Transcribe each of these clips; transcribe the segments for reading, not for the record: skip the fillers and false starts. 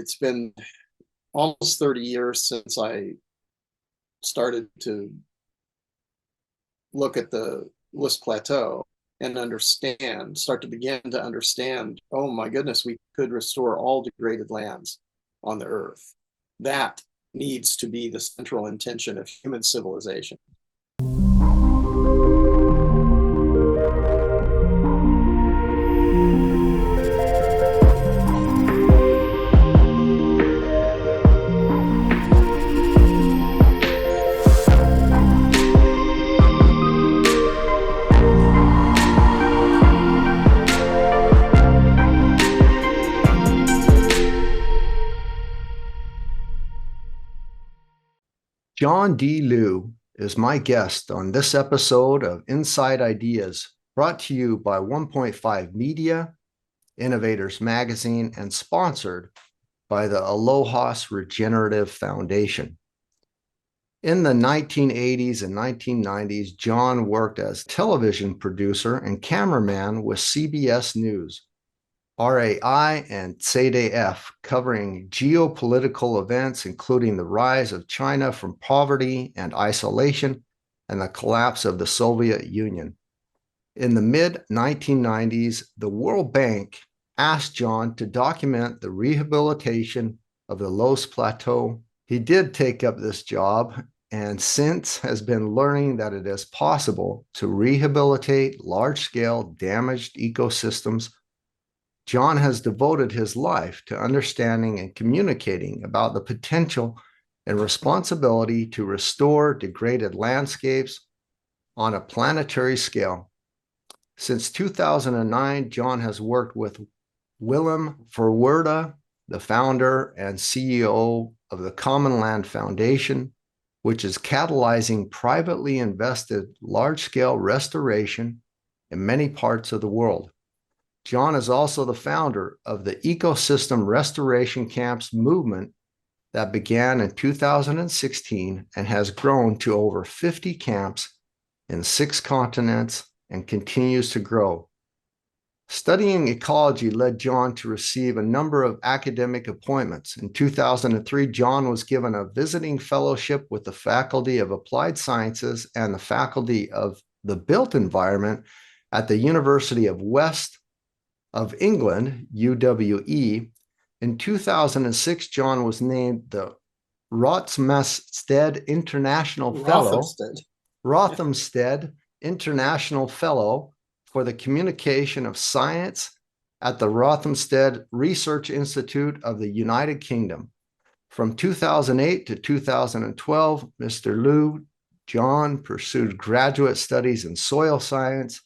it's been almost 30 years since I started to look at the Loess Plateau and start to begin to understand, oh my goodness, we could restore all degraded lands on the earth. That needs to be the central intention of human civilization. John D. Liu is my guest on this episode of Inside Ideas, brought to you by 1.5 Media, Innovators Magazine, and sponsored by the Loess Regenerative Foundation. In the 1980s and 1990s, John worked as television producer and cameraman with CBS News, RAI, and CDF, covering geopolitical events, including the rise of China from poverty and isolation and the collapse of the Soviet Union. In the mid-1990s, the World Bank asked John to document the rehabilitation of the Loess Plateau. He did take up this job and since has been learning that it is possible to rehabilitate large-scale damaged ecosystems. John has devoted his life to understanding and communicating about the potential and responsibility to restore degraded landscapes on a planetary scale. Since 2009, John has worked with Willem Ferwerda, the founder and CEO of the Commonland Foundation, which is catalyzing privately invested large-scale restoration in many parts of the world. John is also the founder of the Ecosystem Restoration Camps movement that began in 2016 and has grown to over 50 camps in 6 continents and continues to grow. Studying ecology led John to receive a number of academic appointments. In 2003, John was given a visiting fellowship with the Faculty of Applied Sciences and the Faculty of the Built Environment at the University of West of England, UWE. In 2006, John was named the Rothamsted International Fellow, Rothamsted International Fellow for the Communication of Science at the Rothamsted Research Institute of the United Kingdom. From 2008 to 2012, Mr. Liu, John pursued graduate studies in soil science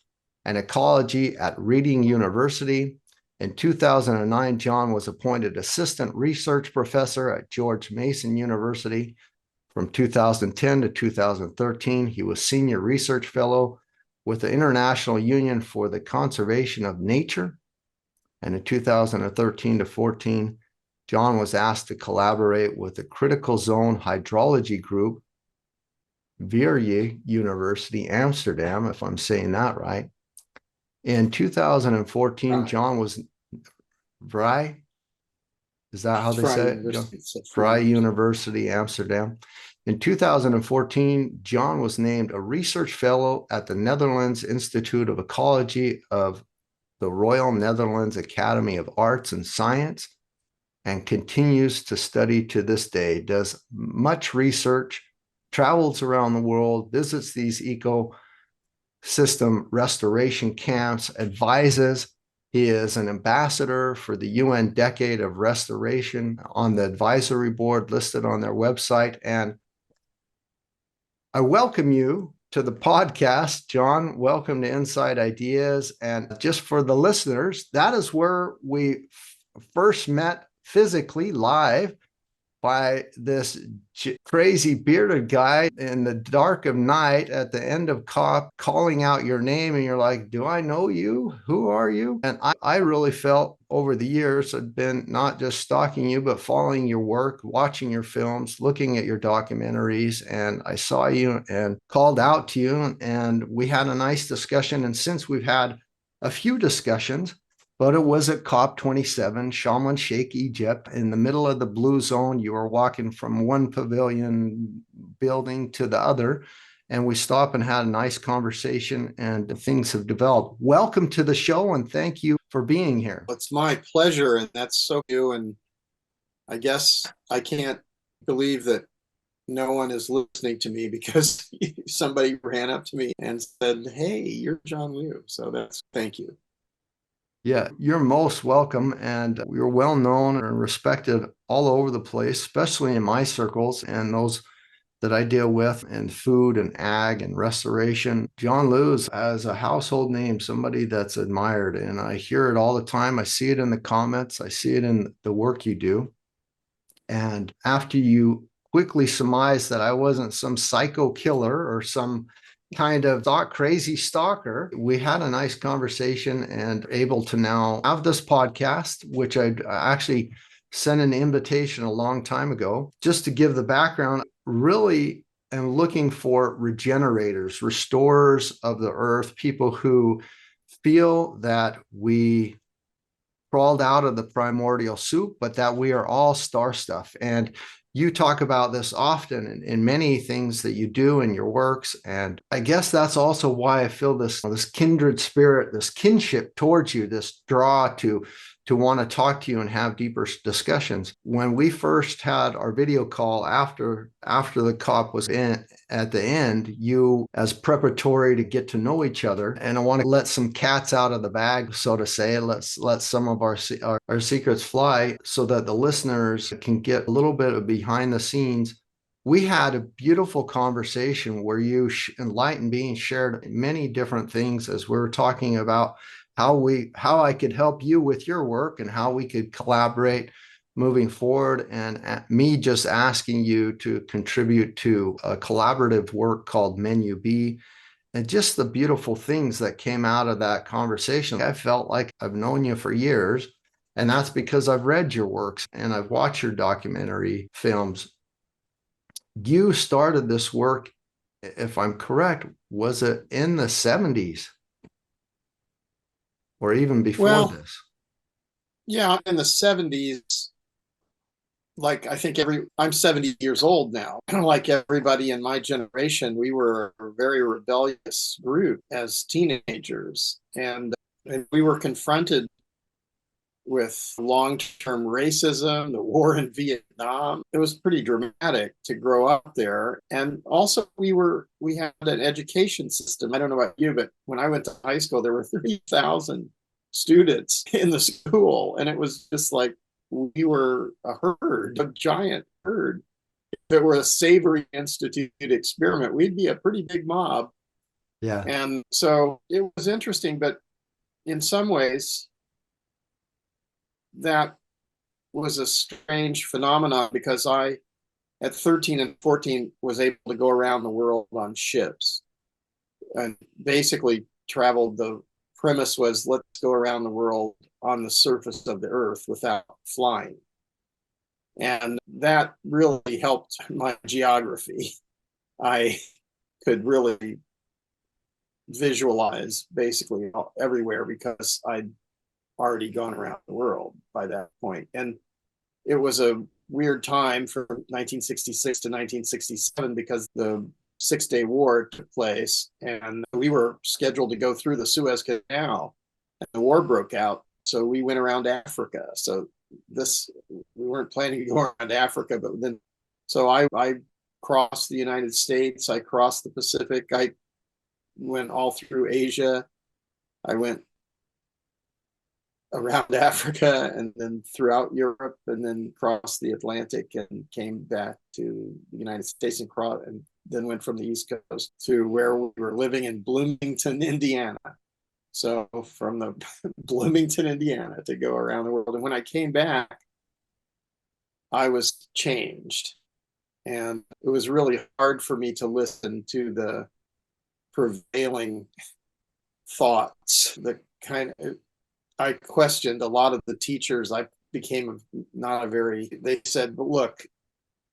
and ecology at Reading University. In 2009, John was appointed assistant research professor at George Mason University. From 2010 to 2013, he was senior research fellow with the International Union for the Conservation of Nature. And in 2013 to 14, John was asked to collaborate with the Critical Zone Hydrology Group, Verje University, Amsterdam, if I'm saying that right. In 2014, John was Vrij. Is that how they say it? Vrij University, Amsterdam. In 2014, John was named a research fellow at the Netherlands Institute of Ecology of the Royal Netherlands Academy of Arts and Science and continues to study to this day, does much research, travels around the world, visits these ecosystem restoration camps, advises. He is an ambassador for the UN Decade of Restoration on the advisory board listed on their website. And I welcome you to the podcast, John. Welcome to Inside Ideas. And just for the listeners, that is where we first met physically live by this crazy bearded guy in the dark of night at the end of COP calling out your name. And you're like, do I know you? Who are you? And I really felt over the years had been not just stalking you, but following your work, watching your films, looking at your documentaries. And I saw you and called out to you and we had a nice discussion. And since we've had a few discussions, But it was at COP27, Sharm El Sheikh, Egypt, in the middle of the blue zone. You were walking from one pavilion building to the other, and we stopped and had a nice conversation, and things have developed. Welcome to the show, and thank you for being here. It's my pleasure, and that's so you. And I guess I can't believe that no one is listening to me because somebody ran up to me and said, "Hey, you're John Liu." So thank you. Yeah, you're most welcome. And you're well known and respected all over the place, especially in my circles and those that I deal with in food and ag and restoration. John Lewis as a household name, somebody that's admired. And I hear it all the time. I see it in the comments, I see it in the work you do. And after you quickly surmise that I wasn't some psycho killer or some kind of crazy stalker, we had a nice conversation and able to now have this podcast, which I actually sent an invitation a long time ago. Just to give the background, really am looking for regenerators, restorers of the earth, people who feel that we crawled out of the primordial soup, but that we are all star stuff. And you talk about this often in many things that you do in your works. And I guess that's also why I feel this kindred spirit, this kinship towards you, this draw to want to talk to you and have deeper discussions. When we first had our video call after the COP was at the end, you as preparatory to get to know each other, and I want to let some cats out of the bag, so to say. Let's let some of our secrets fly so that the listeners can get a little bit of behind the scenes. We had a beautiful conversation where you enlightened me and shared many different things as we were talking about how I could help you with your work and how we could collaborate moving forward, and me just asking you to contribute to a collaborative work called Menu B, and just the beautiful things that came out of that conversation. I felt like I've known you for years, and that's because I've read your works and I've watched your documentary films. You started this work, if I'm correct, was it in the 70s? Or even before this? Yeah, in the 70s, like I think I'm 70 years old now. Like everybody in my generation, we were a very rebellious group as teenagers. And we were confronted with long-term racism, the war in Vietnam. It was pretty dramatic to grow up there. And also we had an education system. I don't know about you, but when I went to high school, there were 30,000 students in the school. And it was just like we were a herd, a giant herd. If it were a Savory Institute experiment, we'd be a pretty big mob. Yeah. And so it was interesting, but in some ways, that was a strange phenomenon because I, at 13 and 14, was able to go around the world on ships and basically traveled. The premise was, let's go around the world on the surface of the earth without flying. And that really helped my geography. I could really visualize basically everywhere because I'd already gone around the world by that point. And it was a weird time from 1966 to 1967 because the Six-Day War took place and we were scheduled to go through the Suez Canal and the war broke out. So we went around Africa. So we weren't planning to go around Africa, but then, so I crossed the United States, I crossed the Pacific, I went all through Asia, I went around Africa and then throughout Europe and then crossed the Atlantic and came back to the United States and then went from the East Coast to where we were living in Bloomington, Indiana. So from the Bloomington, Indiana to go around the world. And when I came back, I was changed. And it was really hard for me to listen to the prevailing thoughts, I questioned a lot of the teachers. I became they said, but look,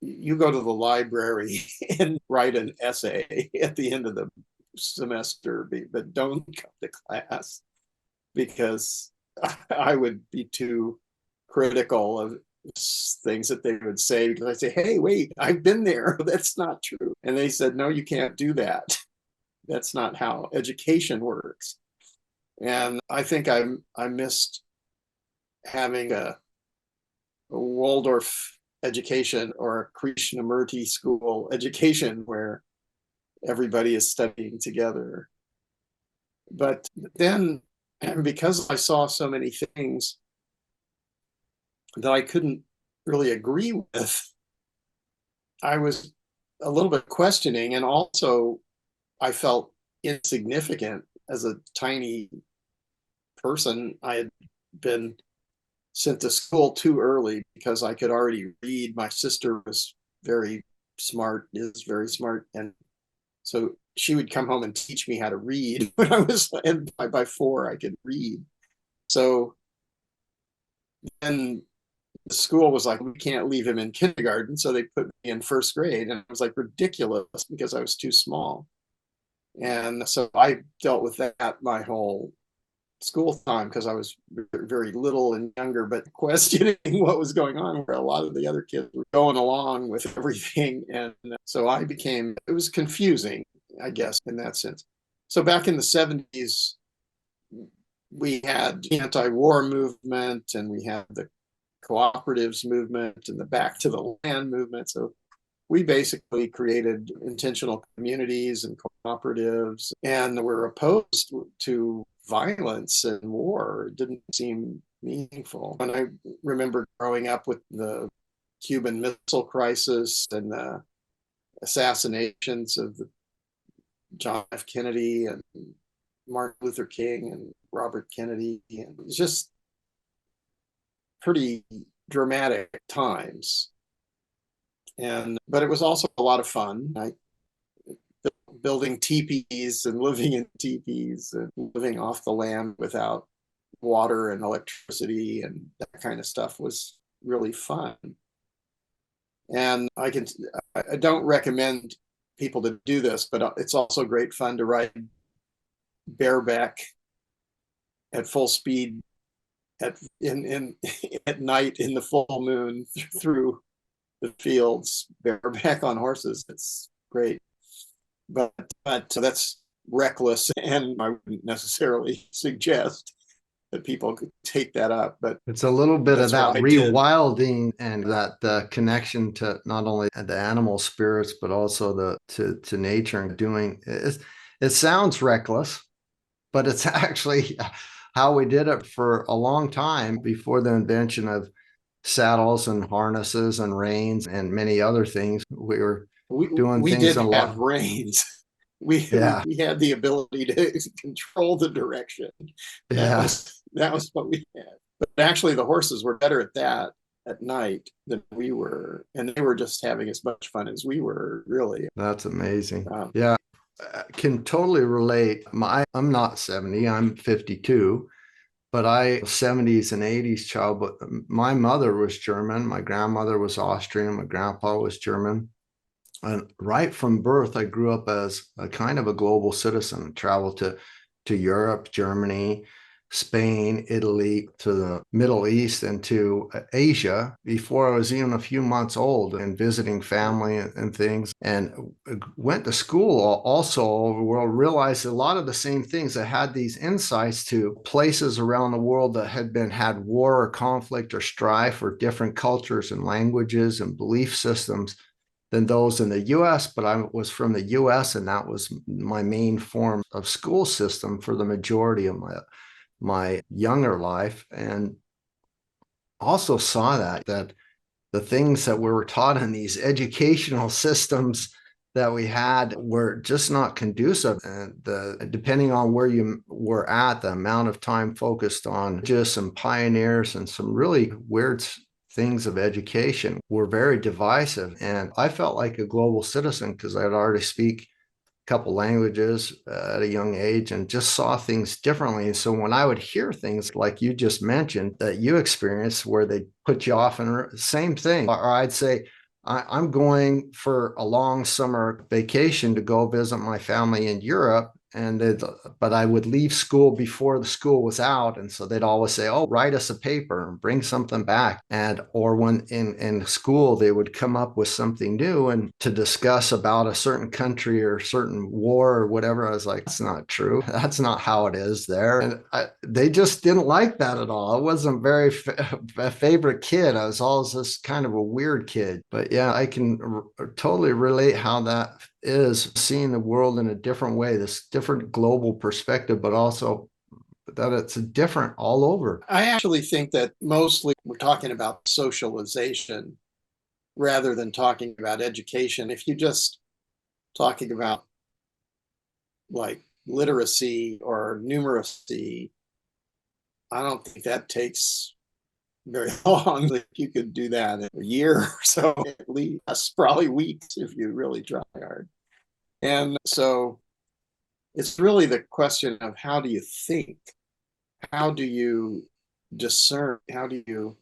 you go to the library and write an essay at the end of the semester, but don't come to class because I would be too critical of things that they would say, because I say, hey, wait, I've been there. That's not true. And they said, no, you can't do that. That's not how education works. And I think I missed having a Waldorf education or a Krishnamurti school education where everybody is studying together. But then, because I saw so many things that I couldn't really agree with, I was a little bit questioning, and also I felt insignificant as a tiny person. I had been sent to school too early because I could already read. My sister was very smart, is very smart, and so she would come home and teach me how to read when I was, and by 4 I could read. So then the school was like, we can't leave him in kindergarten, so they put me in first grade, and it was like ridiculous because I was too small. And so I dealt with that my whole school time, because I was very little and younger, but questioning what was going on, where a lot of the other kids were going along with everything. And so it was confusing, I guess, in that sense. So back in the 70s, we had the anti-war movement, and we had the cooperatives movement and the back to the land movement. So we basically created intentional communities and cooperatives, and were opposed to violence and war. It didn't seem meaningful. And I remember growing up with the Cuban Missile Crisis and the assassinations of John F. Kennedy and Martin Luther King and Robert Kennedy. And it was just pretty dramatic times. But it was also a lot of fun. Building teepees and living in teepees and living off the land without water and electricity and that kind of stuff was really fun. And I don't recommend people to do this, but it's also great fun to ride bareback at full speed at night in the full moon through the fields bareback on horses. It's great. But that's reckless, and I wouldn't necessarily suggest that people could take that up. But it's a little bit of that rewilding and that connection to not only the animal spirits, but also to nature, and doing it. It sounds reckless, but it's actually how we did it for a long time before the invention of saddles and harnesses and reins and many other things. We were doing we things did have reins. We had the ability to control the direction. That was what we had. But actually, the horses were better at that at night than we were, and they were just having as much fun as we were. Really, that's amazing. Yeah, I can totally relate. I'm not 70. I'm 52. But I 70s and 80s child, but my mother was German, my grandmother was Austrian, my grandpa was German. And right from birth, I grew up as a kind of a global citizen, traveled to Europe, Germany, Spain, Italy, to the Middle East, and to Asia before I was even a few months old, and visiting family and things, and went to school also all over the world, realized a lot of the same things. I had these insights to places around the world that had war or conflict or strife, or different cultures and languages and belief systems than those in the US, but I was from the US, and that was my main form of school system for the majority of my younger life. And also saw that the things that we were taught in these educational systems that we had were just not conducive. And depending on where you were at, the amount of time focused on just some pioneers and some really weird things of education were very divisive. And I felt like a global citizen because I'd already speak couple languages at a young age, and just saw things differently. So when I would hear things like you just mentioned that you experienced, where they put you off, and same thing, or I'd say, I'm going for a long summer vacation to go visit my family in Europe, but I would leave school before the school was out. And so they'd always say, oh, write us a paper and bring something back. Or when in school, they would come up with something new and to discuss about a certain country or certain war or whatever. I was like, that's not true. That's not how it is there. And they just didn't like that at all. I wasn't very a favorite kid. I was always this kind of a weird kid. But yeah, I can totally relate how that is, seeing the world in a different way, this different global perspective, but also that it's different all over. I actually think that mostly we're talking about socialization rather than talking about education. If you're just talking about like literacy or numeracy, I don't think that takes very long. If you could do that in a year or so, at least, probably weeks if you really try hard. And so it's really the question of how do you think? How do you discern? How do you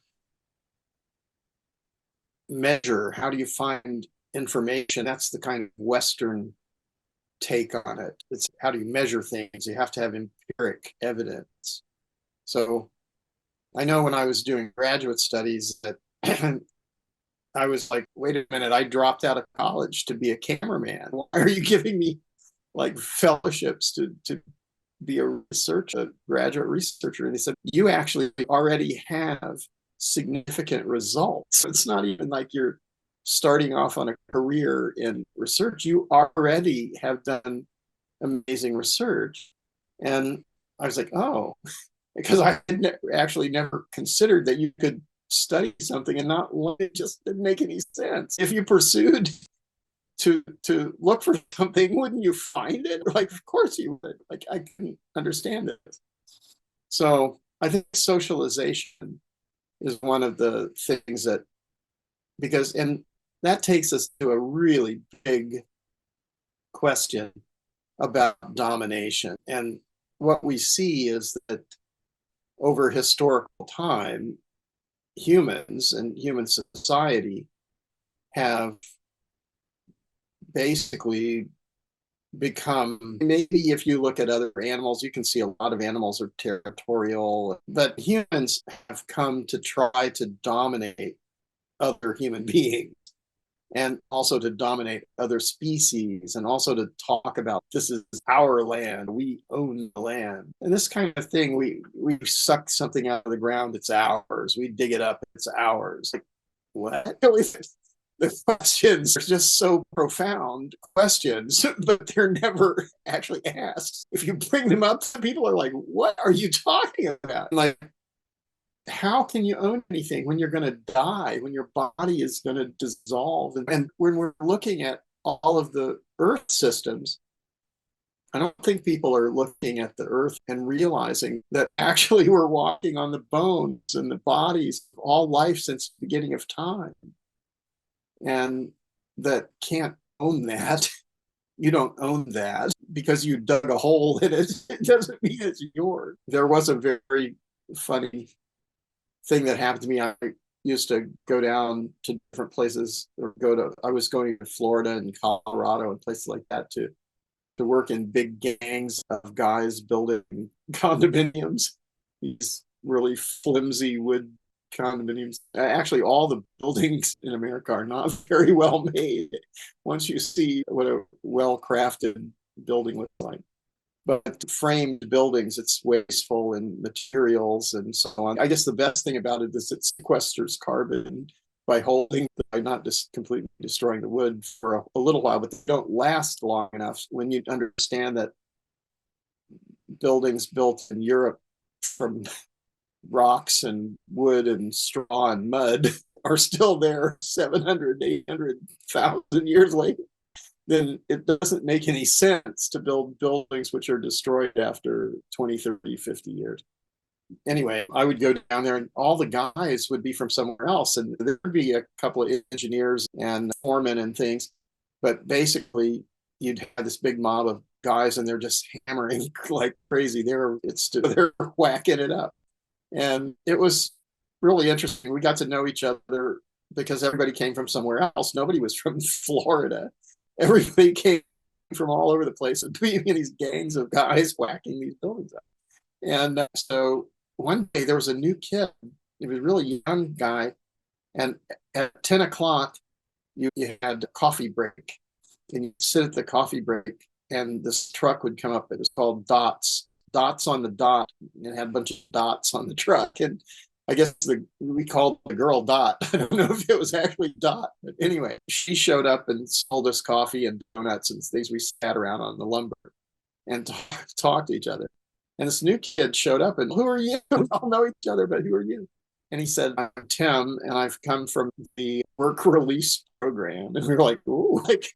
measure? How do you find information? That's the kind of Western take on it. It's how do you measure things? You have to have empiric evidence. So I know when I was doing graduate studies that I was like, wait a minute, I dropped out of college to be a cameraman. Why are you giving me like fellowships to be a researcher, a graduate researcher? And they said, you actually already have significant results. It's not even like you're starting off on a career in research. You already have done amazing research. And I was like, oh, because I had actually never considered that you could study something and not learn. It just didn't make any sense. If you pursued to look for something, wouldn't you find it? Like, of course you would. Like, I couldn't understand it. So I think socialization is one of the things that, because, and that takes us to a really big question about domination. And what we see is that over historical time, humans and human society have basically become, maybe if you look at other animals, you can see a lot of animals are territorial, but humans have come to try to dominate other human beings and also to dominate other species, and also to talk about this is our land, we own the land. And this kind of thing, we suck something out of the ground, it's ours, we dig it up, it's ours. Like, what? The questions are just so profound questions, but they're never actually asked. If you bring them up, people are like, what are you talking about? Like, how can you own anything when you're going to die, when your body is going to dissolve? And when we're looking at all of the Earth systems, I don't think people are looking at the Earth and realizing that actually we're walking on the bones and the bodies of all life since the beginning of time. And that can't own that. You don't own that because you dug a hole in it. It doesn't mean it's yours. There was a very funny thing that happened to me. I used to go down to different places, or I was going to Florida and Colorado and places like that to work in big gangs of guys building condominiums, these really flimsy wood condominiums. Actually, all the buildings in America are not very well made once you see what a well-crafted building looks like. But framed buildings, it's wasteful in materials and so on. I guess the best thing about it is it sequesters carbon by not just completely destroying the wood for a little while, but they don't last long enough. When you understand that buildings built in Europe from rocks and wood and straw and mud are still there 700, 800,000 years later, then it doesn't make any sense to build buildings which are destroyed after 20, 30, 50 years. Anyway, I would go down there and all the guys would be from somewhere else. And there would be a couple of engineers and foremen and things. But basically, you'd have this big mob of guys and they're just hammering like crazy. They're whacking it up. And it was really interesting. We got to know each other because everybody came from somewhere else. Nobody was from Florida. Everybody came from all over the place and being in these gangs of guys whacking these buildings up. And so one day there was a new kid. He was a really young guy. And at 10 o'clock, you had a coffee break. And you'd sit at the coffee break, and this truck would come up. It was called Dots. Dots on the dot. It had a bunch of dots on the truck. And I guess we called the girl Dot. I don't know if it was actually Dot. But anyway, she showed up and sold us coffee and donuts and things. We sat around on the lumber and talked to each other. And this new kid showed up and, who are you? We all know each other, but who are you? And he said, I'm Tim, and I've come from the work release program. And we were like, ooh, like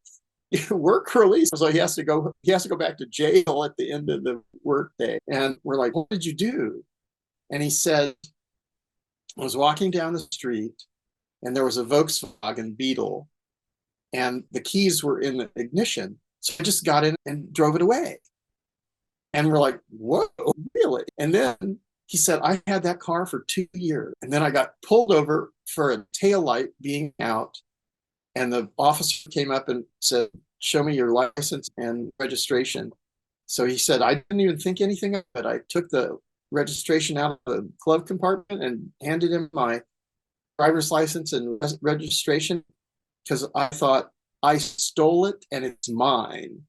work release. So he has to go back to jail at the end of the work day. And we're like, what did you do? And he said, I was walking down the street and there was a Volkswagen Beetle and the keys were in the ignition. So I just got in and drove it away. And we're like, whoa, really? And then he said, I had that car for 2 years. And then I got pulled over for a taillight being out. And the officer came up and said, show me your license and registration. So he said, I didn't even think anything of it. I took the registration out of the glove compartment and handed him my driver's license and registration because I thought I stole it and it's mine.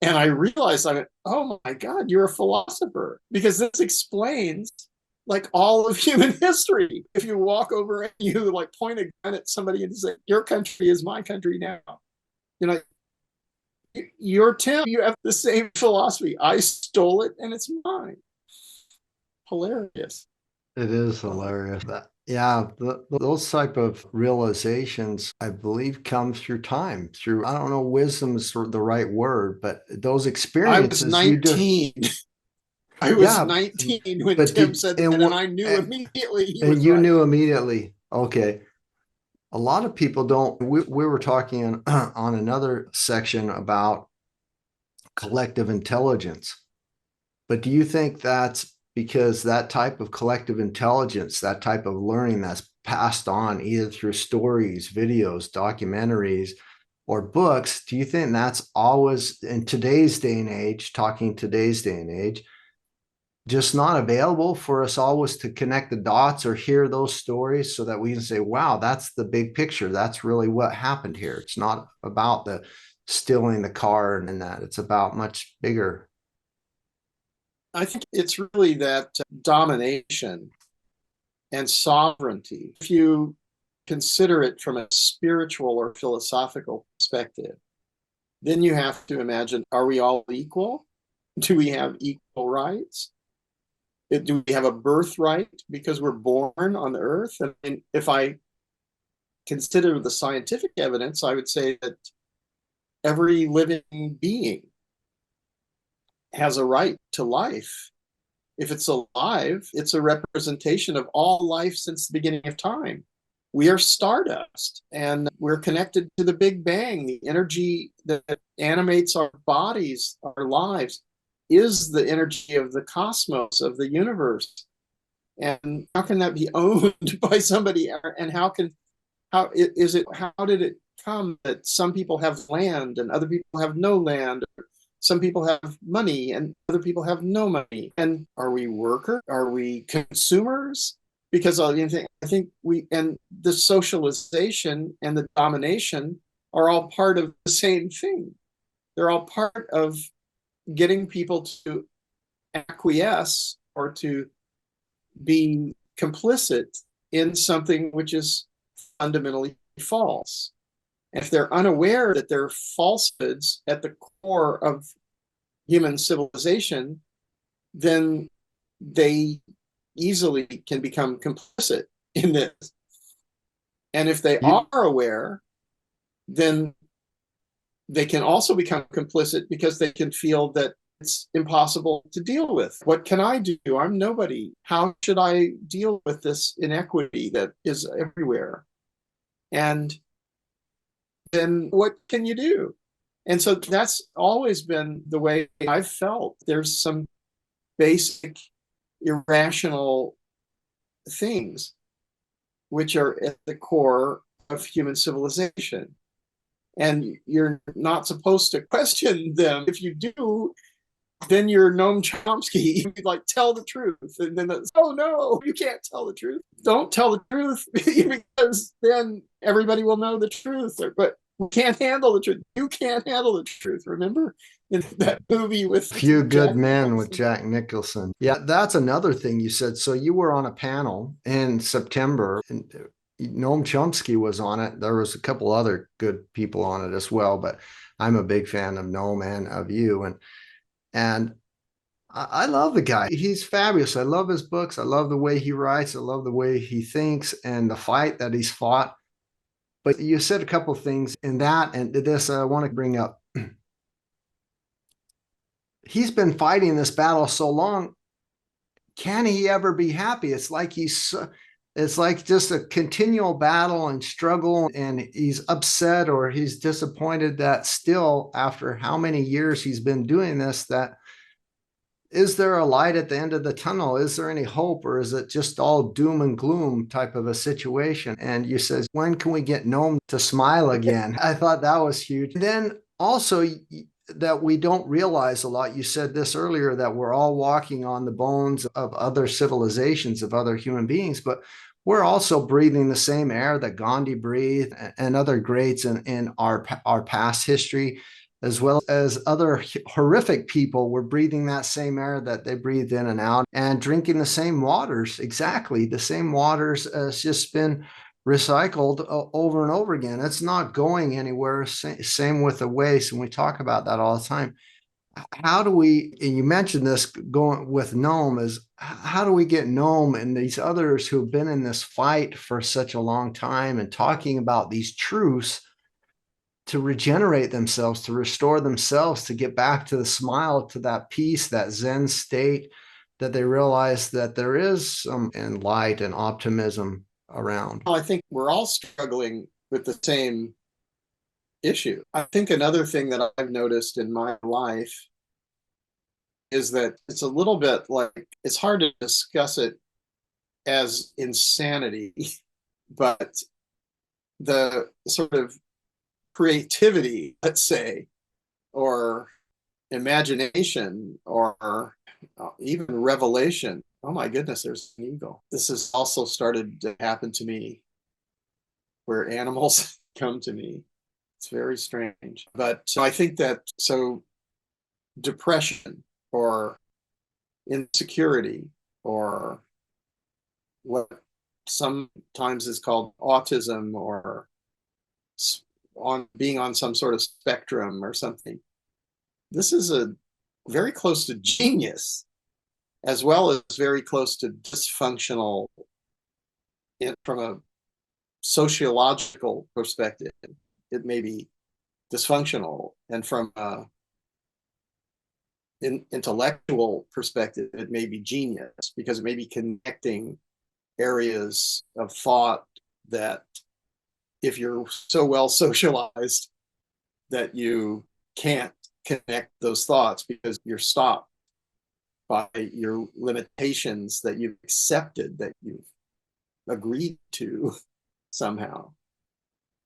And I realized, I went, oh my God, you're a philosopher, because this explains like all of human history. If you walk over and you like point a gun at somebody and say, your country is my country now, you're like, you're Tim, you have the same philosophy. I stole it and it's mine. Hilarious. It is hilarious. Yeah, those type of realizations, I believe, come through time, through, I don't know, wisdom is sort of the right word, but those experiences. I was 19. I was 19 when Tim said that, and I knew immediately. And you knew immediately. Okay. A lot of people don't. We were talking on another section about collective intelligence. But do you think that's because that type of collective intelligence, that type of learning that's passed on either through stories, videos, documentaries, or books, do you think that's always in today's day and age, just not available for us always to connect the dots or hear those stories so that we can say, wow, that's the big picture. That's really what happened here. It's not about the stealing the car and that. It's about much bigger. I think it's really that domination and sovereignty. If you consider it from a spiritual or philosophical perspective, then you have to imagine, are we all equal? Do we have equal rights? Do we have a birthright because we're born on the earth? I mean, if I consider the scientific evidence, I would say that every living being has a right to life. If it's alive, it's a representation of all life since the beginning of time. We are stardust, and we're connected to the Big Bang. The energy that animates our bodies, our lives, is the energy of the cosmos, of the universe. And how can that be owned by somebody? And how did it come that some people have land and other people have no land? Some people have money and other people have no money. And are we workers? Are we consumers? Because I think the socialization and the domination are all part of the same thing. They're all part of getting people to acquiesce or to be complicit in something which is fundamentally false. And if they're unaware that there are falsehoods at the core of human civilization, then they easily can become complicit in this. And if they are aware, then they can also become complicit because they can feel that it's impossible to deal with. What can I do? I'm nobody. How should I deal with this inequity that is everywhere? And then what can you do? And so that's always been the way I've felt. There's some basic irrational things which are at the core of human civilization. And you're not supposed to question them. If you do, then you're Noam Chomsky. You like, tell the truth. And then it's, oh no, you can't tell the truth. Don't tell the truth because then everybody will know the truth. But we can't handle the truth. You can't handle the truth. Remember in that movie with Few Good Jack Men with Nicholson? Jack Nicholson. Yeah, that's another thing you said. So you were on a panel in September, and Noam Chomsky was on it. There was a couple other good people on it as well, but I'm a big fan of Noam and of you. And I love the guy. He's fabulous. I love his books. I love the way he writes. I love the way he thinks and the fight that he's fought. But you said a couple of things in that and this I want to bring up. He's been fighting this battle so long. Can he ever be happy? It's like it's like just a continual battle and struggle, and he's upset or he's disappointed that still, after how many years he's been doing this, that is there a light at the end of the tunnel? Is there any hope, or is it just all doom and gloom type of a situation? And you says, when can we get Noam to smile again? I thought that was huge. Then also that we don't realize a lot. You said this earlier, that we're all walking on the bones of other civilizations, of other human beings, but we're also breathing the same air that Gandhi breathed and other greats in our past history, as well as other horrific people were breathing that same air that they breathed in and out and drinking the same waters. Exactly. The same waters has just been recycled over and over again. It's not going anywhere. Same with the waste. And we talk about that all the time. How do we, and you mentioned this going with Noam, is how do we get Noam and these others who've been in this fight for such a long time and talking about these truths to regenerate themselves, to restore themselves, to get back to the smile, to that peace, that Zen state, that they realize that there is some light and optimism around? Well, I think we're all struggling with the same issue. I think another thing that I've noticed in my life is that it's a little bit like it's hard to discuss it as insanity, but the sort of creativity, let's say, or imagination, or even revelation. Oh my goodness, there's an eagle. This has also started to happen to me where animals come to me. It's very strange. But so I think that so depression or insecurity or what sometimes is called autism or on being on some sort of spectrum or something. This is a very close to genius as well as very close to dysfunctional from a sociological perspective. It may be dysfunctional, and from a intellectual perspective, it may be genius because it may be connecting areas of thought that if you're so well socialized that you can't connect those thoughts because you're stopped by your limitations that you've accepted, that you've agreed to somehow.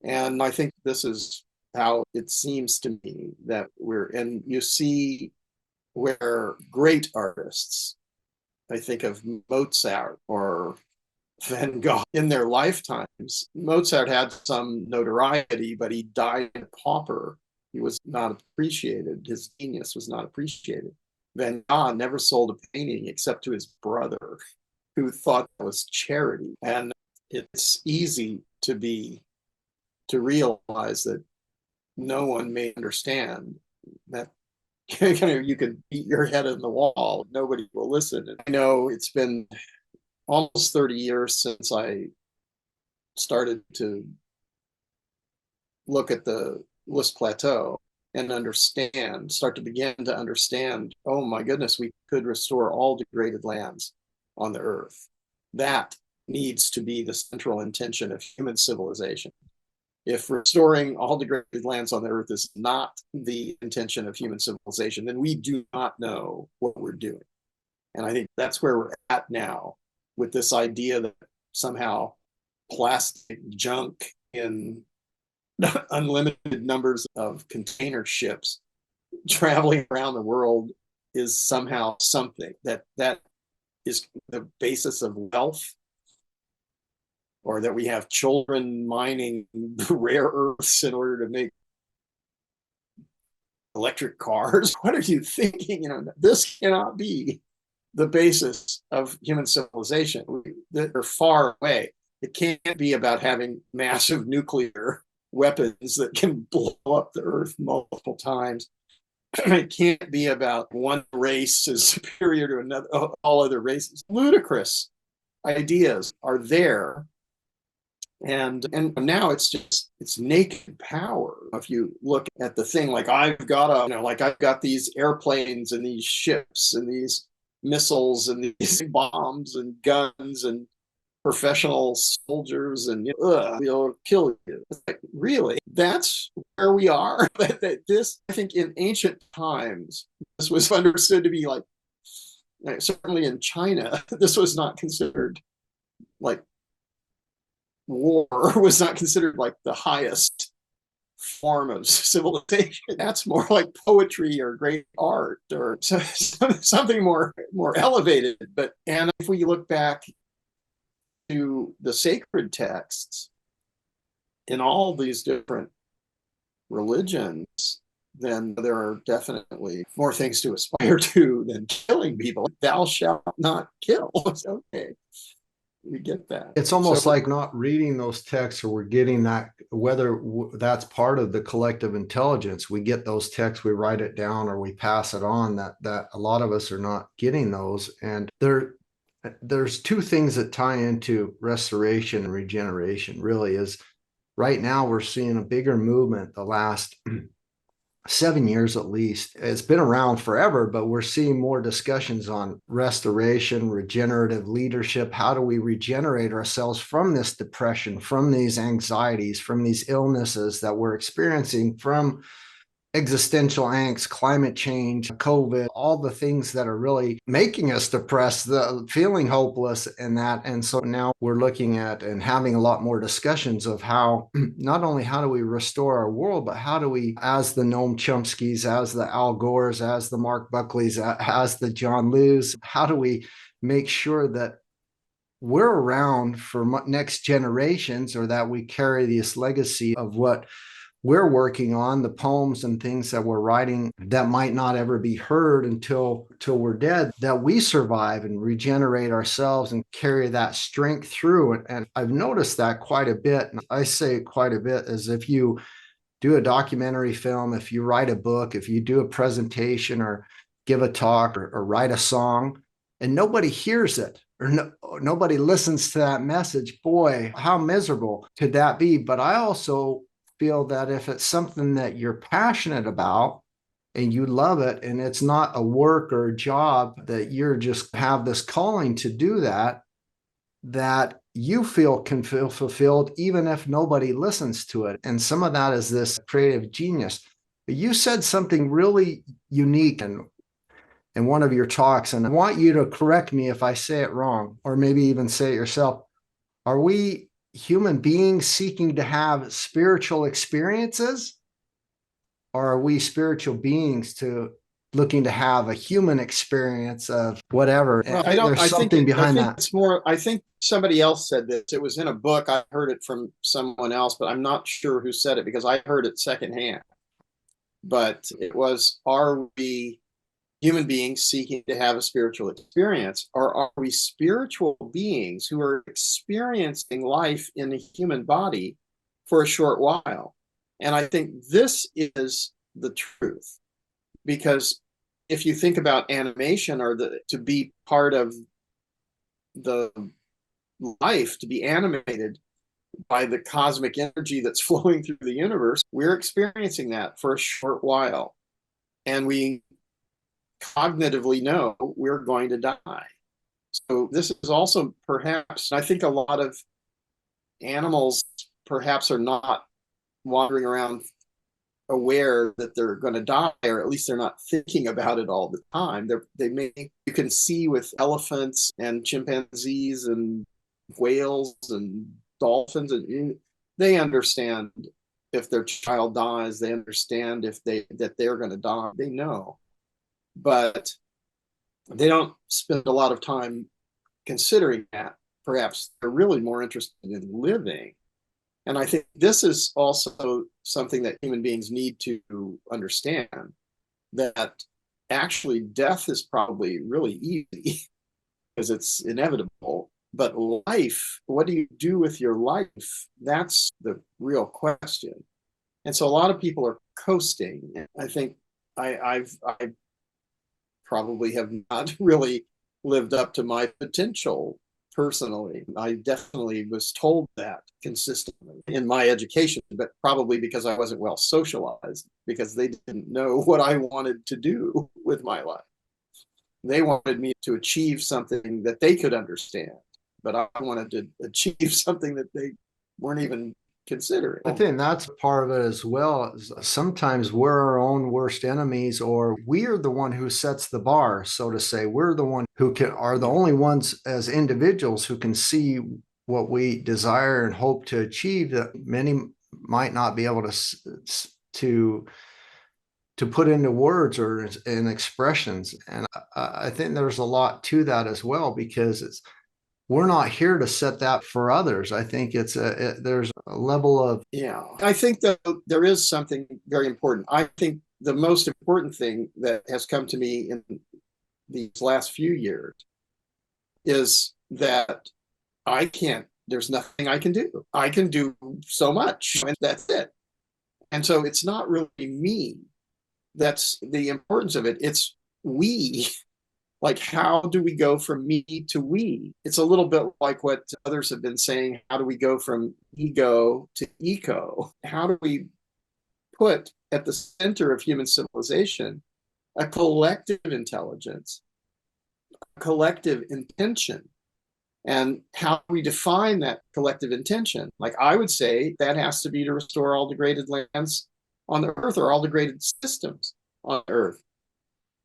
And I think this is how it seems to me that and you see where great artists, I think of Mozart or Van Gogh, in their lifetimes. Mozart had some notoriety, but he died a pauper. He was not appreciated. His genius was not appreciated. Van Gogh never sold a painting except to his brother, who thought that was charity. And it's easy to realize that no one may understand that you can beat your head in the wall, nobody will listen. And I know it's been almost 30 years since I started to look at the Loess Plateau and start to begin to understand, oh my goodness, we could restore all degraded lands on the earth. That needs to be the central intention of human civilization. If restoring all degraded lands on the earth is not the intention of human civilization, then we do not know what we're doing. And I think that's where we're at now with this idea that somehow plastic junk in unlimited numbers of container ships traveling around the world is somehow something that is the basis of wealth, or that we have children mining rare earths in order to make electric cars. What are you thinking? This cannot be the basis of human civilization. They're far away. It can't be about having massive nuclear weapons that can blow up the earth multiple times. It can't be about one race is superior to another, all other races. Ludicrous ideas are there. And now it's naked power. If you look at the thing, like I've got these airplanes and these ships and these missiles and these bombs and guns and professional soldiers, and we'll kill you. Like, really? That's where we are? This, I think, in ancient times, this was understood to be like, certainly in China, this was not considered like, war was not considered like the highest form of civilization. That's more like poetry or great art or something more elevated. And if we look back to the sacred texts in all these different religions, then there are definitely more things to aspire to than killing people. Thou shalt not kill. Okay, we get that. It's almost like not reading those texts, or we're getting that, whether that's part of the collective intelligence. We get those texts, we write it down, or we pass it on. That a lot of us are not getting those. And there's two things that tie into restoration and regeneration. Really, is right now we're seeing a bigger movement the last 7 years at least. It's been around forever, but we're seeing more discussions on restoration, regenerative leadership. How do we regenerate ourselves from this depression, from these anxieties, from these illnesses that we're experiencing, from existential angst, climate change, COVID, all the things that are really making us depressed, feeling hopeless and that. And so now we're looking at and having a lot more discussions of how, not only how do we restore our world, but how do we, as the Noam Chomskys, as the Al Gores, as the Marc Buckleys, as the John Lewis, how do we make sure that we're around for next generations, or that we carry this legacy of what we're working on, the poems and things that we're writing that might not ever be heard until we're dead, that we survive and regenerate ourselves and carry that strength through. And I've noticed that quite a bit. And I say quite a bit as if you do a documentary film, if you write a book, if you do a presentation or give a talk or write a song, and nobody hears it, or nobody listens to that message, boy, how miserable could that be? But I also feel that if it's something that you're passionate about and you love it, and it's not a work or a job, that you're just have this calling to do that, that you can feel fulfilled even if nobody listens to it. And some of that is this creative genius. But you said something really unique in one of your talks, and I want you to correct me if I say it wrong, or maybe even say it yourself. Are we human beings seeking to have spiritual experiences, or are we spiritual beings looking to have a human experience of whatever? Well, There's something behind that. It's more, I think somebody else said this. It was in a book. I heard it from someone else, but I'm not sure who said it because I heard it secondhand. But it was, are we human beings seeking to have a spiritual experience, or are we spiritual beings who are experiencing life in the human body for a short while? And I think this is the truth, because if you think about animation, or to be part of the life, to be animated by the cosmic energy that's flowing through the universe, we're experiencing that for a short while. And we cognitively know we're going to die. So this is also perhaps, I think a lot of animals perhaps are not wandering around aware that they're going to die, or at least they're not thinking about it all the time. You can see with elephants and chimpanzees and whales and dolphins, and they understand if their child dies, they understand that they're going to die. They know, but they don't spend a lot of time considering that. Perhaps they're really more interested in living. And I think this is also something that human beings need to understand, that actually death is probably really easy because it's inevitable. But life, what do you do with your life? That's the real question. And so a lot of people are coasting. I think I probably have not really lived up to my potential personally. I definitely was told that consistently in my education, but probably because I wasn't well socialized, because they didn't know what I wanted to do with my life. They wanted me to achieve something that they could understand, but I wanted to achieve something that they weren't even considering. I think that's part of it as well. Sometimes we're our own worst enemies, or we're the one who sets the bar, so to say. We're the one who are the only ones as individuals who can see what we desire and hope to achieve that many might not be able to put into words or in expressions. And I think there's a lot to that as well, because we're not here to set that for others. I think there's a level of. Yeah, I think that there is something very important. I think the most important thing that has come to me in these last few years is that there's nothing I can do. I can do so much, and that's it. And so it's not really me. That's the importance of it. It's we. Like, how do we go from me to we? It's a little bit like what others have been saying. How do we go from ego to eco? How do we put at the center of human civilization a collective intelligence, a collective intention? And how we define that collective intention? Like, I would say that has to be to restore all degraded lands on the earth, or all degraded systems on earth.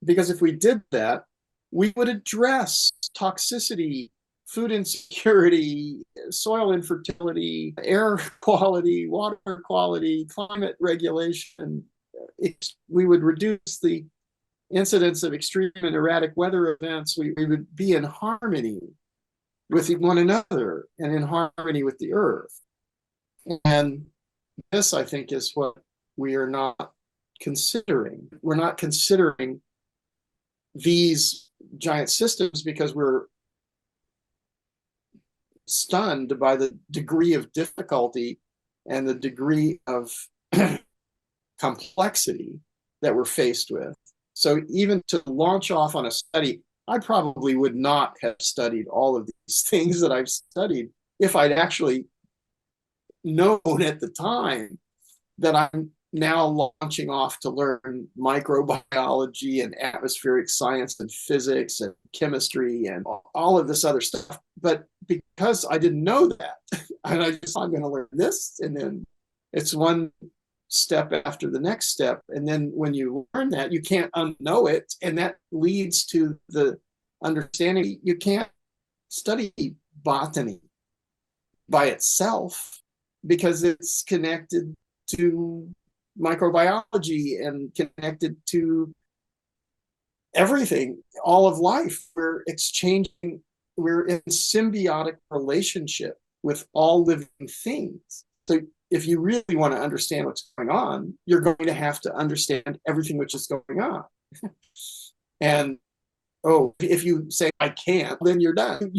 Because if we did that, we would address toxicity, food insecurity, soil infertility, air quality, water quality, climate regulation. We would reduce the incidence of extreme and erratic weather events. We would be in harmony with one another and in harmony with the earth. And this, I think, is what we are not considering. We're not considering these giant systems because we're stunned by the degree of difficulty and the degree of complexity that we're faced with. So even to launch off on a study, I probably would not have studied all of these things that I've studied if I'd actually known at the time that I'm now launching off to learn microbiology and atmospheric science and physics and chemistry and all of this other stuff. But because I didn't know that, and I'm going to learn this, and then it's one step after the next step. And then when you learn that, you can't unknow it. And that leads to the understanding you can't study botany by itself because it's connected to microbiology and connected to everything, all of life. We're in symbiotic relationship with all living things. So if you really want to understand what's going on, you're going to have to understand everything which is going on. And if you say I can't, then you're done.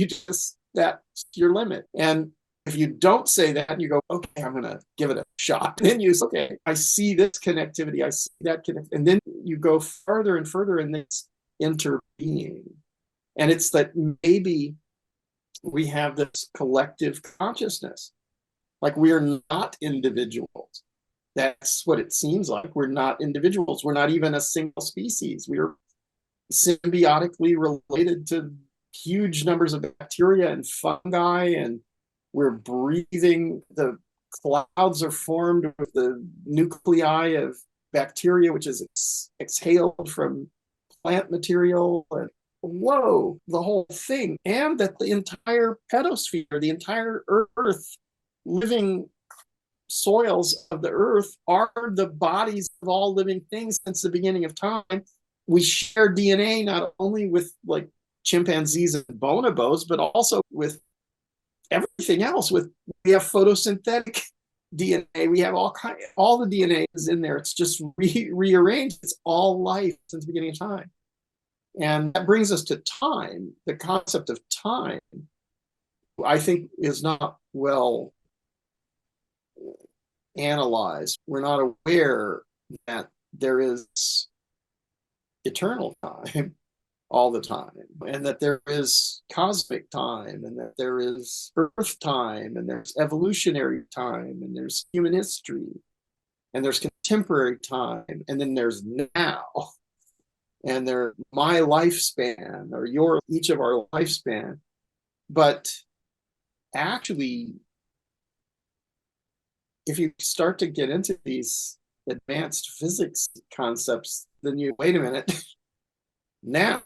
That's your limit. And if you don't say that and you go, okay, I'm going to give it a shot, then you say, okay, I see this connectivity, I see that connectivity. And then you go further and further in this interbeing. And it's that maybe we have this collective consciousness. Like, we're not individuals. That's what it seems like. We're not individuals. We're not even a single species. We're symbiotically related to huge numbers of bacteria and fungi, and we're breathing. The clouds are formed with the nuclei of bacteria, which is exhaled from plant material. And whoa, the whole thing. And that the entire pedosphere, the entire earth, living soils of the earth are the bodies of all living things since the beginning of time. We share DNA not only with like chimpanzees and bonobos, but also with everything else. We have photosynthetic DNA. We have all the DNA is in there. It's just rearranged. It's all life since the beginning of time. And that brings us to time. The concept of time, I think, is not well analyzed. We're not aware that there is eternal time all the time, and that there is cosmic time, and that there is earth time, and there's evolutionary time, and there's human history, and there's contemporary time, and then there's now, and there's my lifespan or each of our lifespan. But actually, if you start to get into these advanced physics concepts, then you wait a minute. Now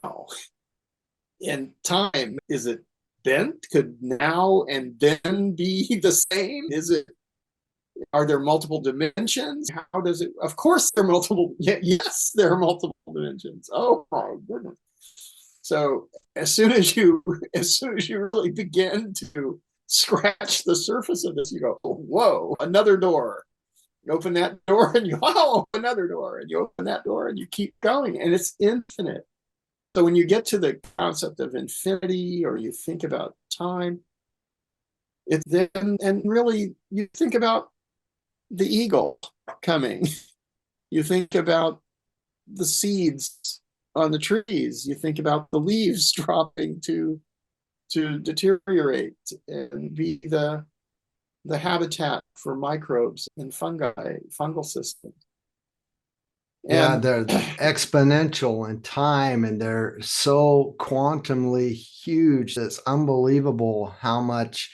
in time, is it then? Could now and then be the same? Are there multiple dimensions? How does it? Of course there are multiple. Yes, there are multiple dimensions. Oh my goodness. So as soon as you really begin to scratch the surface of this, you go, whoa, another door. You open that door and you, oh, another door, and you open that door and you keep going, and it's infinite. So when you get to the concept of infinity, or you think about time, it's then, and really you think about the eagle coming. You think about the seeds on the trees. You think about the leaves dropping to deteriorate and be the habitat for microbes and fungal systems. Yeah, they're exponential in time, and they're so quantumly huge. It's unbelievable how much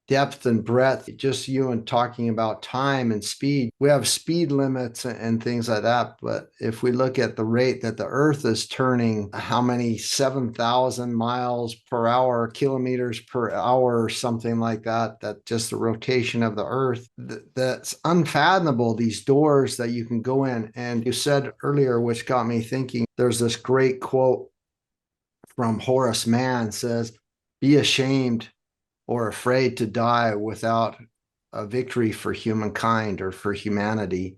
depth and breadth. Just you and talking about time and speed. We have speed limits and things like that. But if we look at the rate that the Earth is turning, how many 7,000 miles per hour, kilometers per hour, or something like that, that just the rotation of the Earth, that's unfathomable, these doors that you can go in. And you said earlier, which got me thinking, there's this great quote from Horace Mann, says, "Be ashamed or afraid to die without a victory for humankind or for humanity."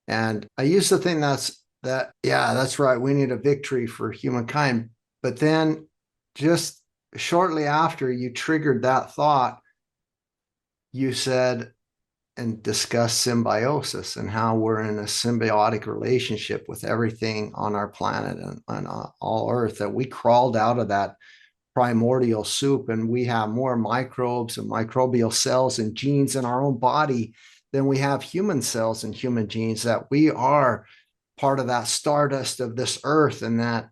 And I used to think that's right. We need a victory for humankind. But then just shortly after you triggered that thought, you said and discussed symbiosis and how we're in a symbiotic relationship with everything on our planet and all Earth, that we crawled out of that primordial soup, and we have more microbes and microbial cells and genes in our own body than we have human cells and human genes, that we are part of that stardust of this Earth. And that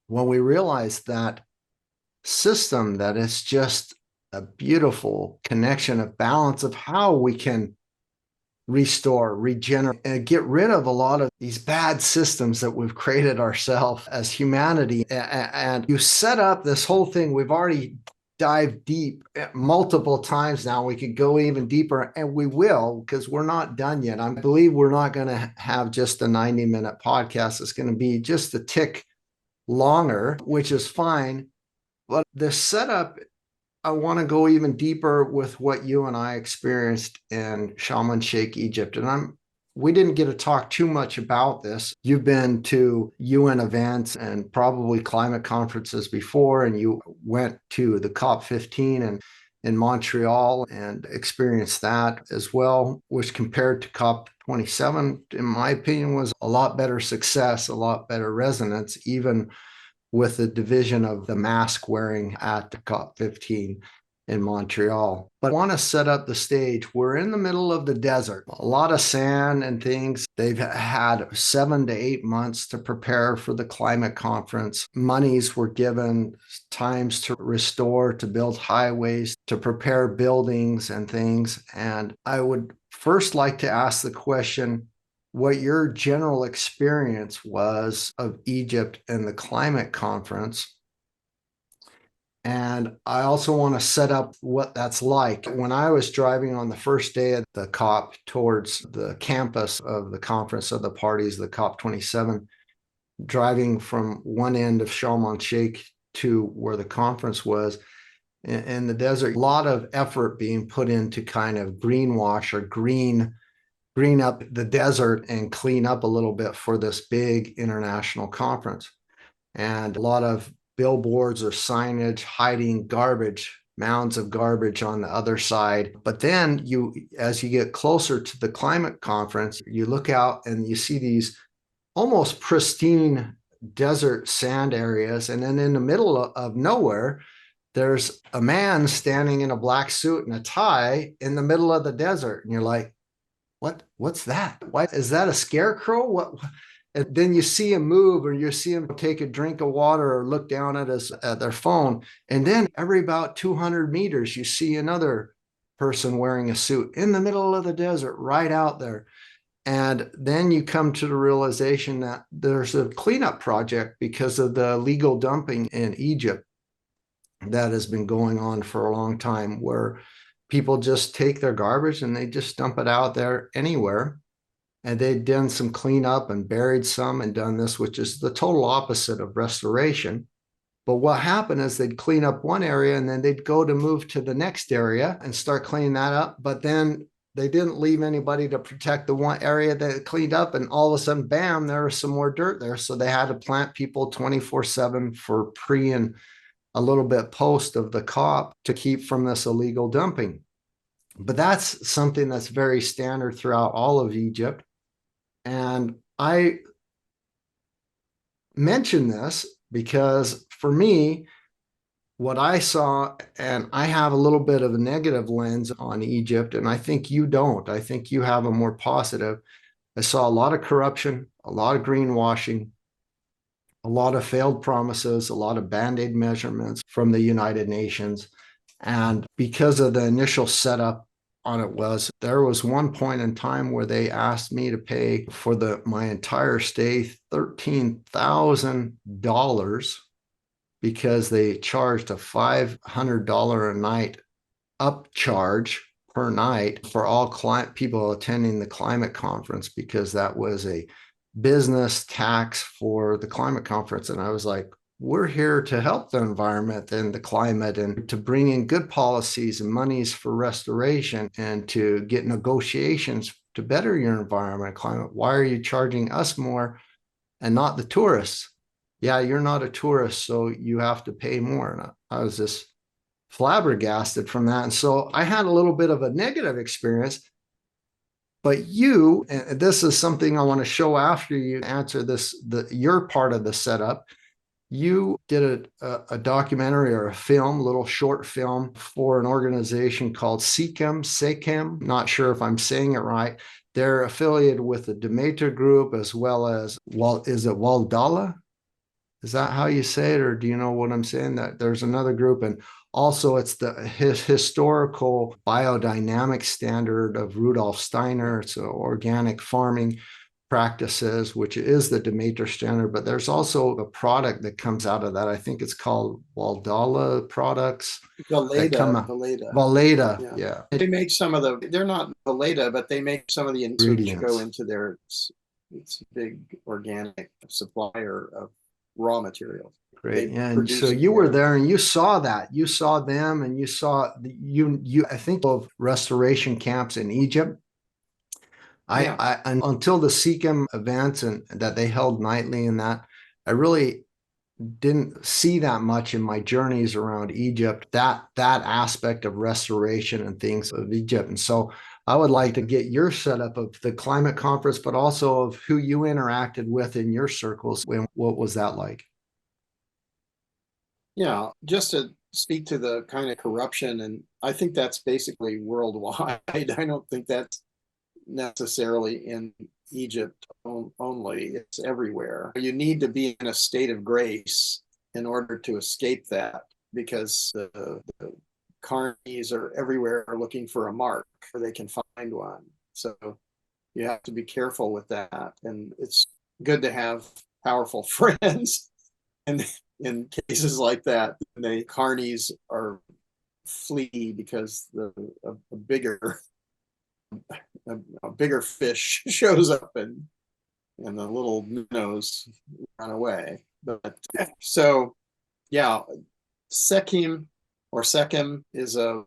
when we realize that system, that it's just a beautiful connection of balance of how we can restore, regenerate, and get rid of a lot of these bad systems that we've created ourselves as humanity. And you set up this whole thing. We've already dived deep multiple times now. We could go even deeper, and we will, because we're not done yet. I believe we're not going to have just a 90-minute podcast. It's going to be just a tick longer, which is fine. But the setup, I want to go even deeper with what you and I experienced in Sharm El Sheikh, Egypt. And we didn't get to talk too much about this. You've been to UN events and probably climate conferences before, and you went to the COP15 in Montreal and experienced that as well, which compared to COP27, in my opinion, was a lot better success, a lot better resonance, even with the division of the mask wearing at the COP15 in Montreal. But I want to set up the stage. We're in the middle of the desert, a lot of sand and things. They've had 7 to 8 months to prepare for the climate conference. Monies were given, times to restore, to build highways, to prepare buildings and things. And I would first like to ask the question, what your general experience was of Egypt and the climate conference. And I also want to set up what that's like. When I was driving on the first day of the COP towards the campus of the conference of the parties, the COP 27, driving from one end of Sharm El Sheikh to where the conference was in the desert, a lot of effort being put into kind of greenwash or green up the desert and clean up a little bit for this big international conference. And a lot of billboards or signage hiding garbage, mounds of garbage on the other side. But then as you get closer to the climate conference, you look out and you see these almost pristine desert sand areas. And then in the middle of nowhere, there's a man standing in a black suit and a tie in the middle of the desert. And you're like, what's that? Why is that a scarecrow? What? And then you see him move, or you see him take a drink of water or look down at their phone. And then every about 200 meters, you see another person wearing a suit in the middle of the desert, right out there. And then you come to the realization that there's a cleanup project because of the illegal dumping in Egypt that has been going on for a long time, where people just take their garbage and they just dump it out there anywhere. And they'd done some cleanup and buried some and done this, which is the total opposite of restoration. But what happened is they'd clean up one area and then they'd go to move to the next area and start cleaning that up. But then they didn't leave anybody to protect the one area that cleaned up. And all of a sudden, bam, there was some more dirt there. So they had to plant people 24/7 for pre and a little bit post of the COP to keep from this illegal dumping. But that's something that's very standard throughout all of Egypt. And I mention this because for me, what I saw, and I have a little bit of a negative lens on Egypt, and I think you don't. I think you have a more positive. I saw a lot of corruption, a lot of greenwashing, a lot of failed promises, a lot of band-aid measurements from the United Nations. And because of the initial setup on it there was one point in time where they asked me to pay for my entire stay $13,000 because they charged a $500 a night upcharge per night for all people attending the climate conference, because that was a business tax for the climate conference. And I was like, we're here to help the environment and the climate and to bring in good policies and monies for restoration and to get negotiations to better your environment and climate. Why are you charging us more and not the tourists? Yeah, you're not a tourist, so you have to pay more. And I was just flabbergasted from that. And so I had a little bit of a negative experience. But and this is something I want to show after you answer your part of the setup. You did a documentary or a little short film for an organization called SEKEM. Not sure if I'm saying it right. They're affiliated with the Demeter Group as well as, is it Waldala? Is that how you say it? Or do you know what I'm saying? That there's another group. And also it's the historical biodynamic standard of Rudolf Steiner. It's organic farming practices, which is the Demeter standard, but there's also a product that comes out of that. I think it's called Waldala products. Valeda. Yeah. They make they're not Valeda, but they make some of the ingredients which go into their, it's a big organic supplier of raw materials. Great. And so you were there and you saw that. You saw them and you saw I think of restoration camps in Egypt. I until the SEKEM events and that they held nightly and that, I really didn't see that much in my journeys around Egypt, that aspect of restoration and things of Egypt. And so I would like to get your setup of the climate conference, but also of who you interacted with in your circles. And what was that like? Yeah, just to speak to the kind of corruption, and I think that's basically worldwide. I don't think that's necessarily in Egypt only. It's everywhere. You need to be in a state of grace in order to escape that, because the carnies are everywhere looking for a mark where they can find one. So you have to be careful with that. And it's good to have powerful friends and in cases like that, the carnies are flee because a bigger a bigger fish shows up and the little minnows run away. But so yeah, SEKEM or SEKEM is a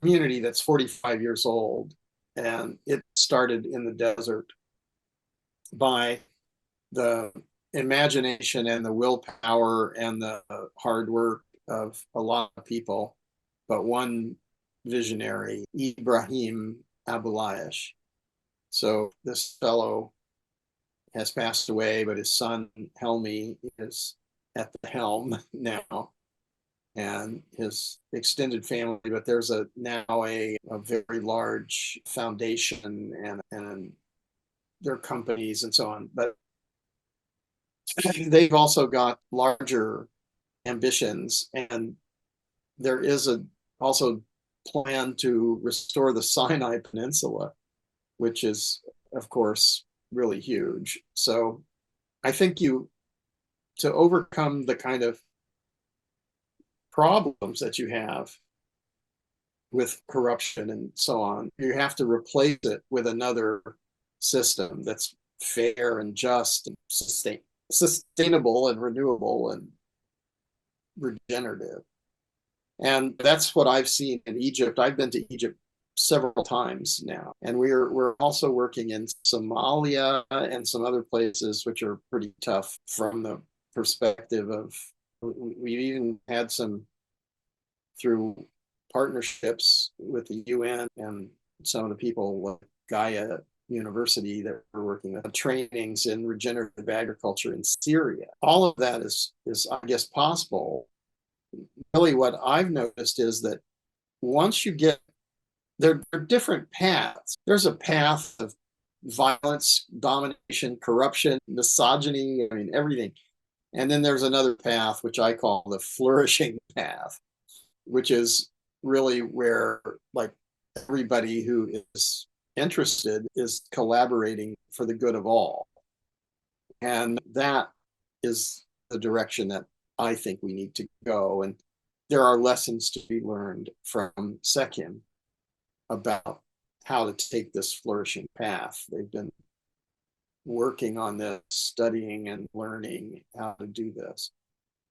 community that's 45 years old, and it started in the desert by the imagination and the willpower and the hard work of a lot of people, but one visionary, Ibrahim Abulayesh. So this fellow has passed away, but his son Helmi is at the helm now, and his extended family. But there's now a very large foundation and their companies and so on. But they've also got larger ambitions, and there is also plan to restore the Sinai Peninsula, which is, of course, really huge. So I think to overcome the kind of problems that you have with corruption and so on, you have to replace it with another system that's fair and just and sustainable and renewable and regenerative. And that's what I've seen in Egypt. I've been to Egypt several times now, and we're also working in Somalia and some other places which are pretty tough from the perspective of, we've even had some through partnerships with the UN and some of the people like Gaia University that we're working with, trainings in regenerative agriculture in Syria. All of that is I guess possible. Really what I've noticed is that once you get there are different paths. There's a path of violence, domination, corruption, misogyny, I mean, everything. And then there's another path, which I call the flourishing path, which is really where like everybody who is interested is collaborating for the good of all. And that is the direction that I think we need to go. And there are lessons to be learned from SEKEM about how to take this flourishing path. They've been working on this, studying and learning how to do this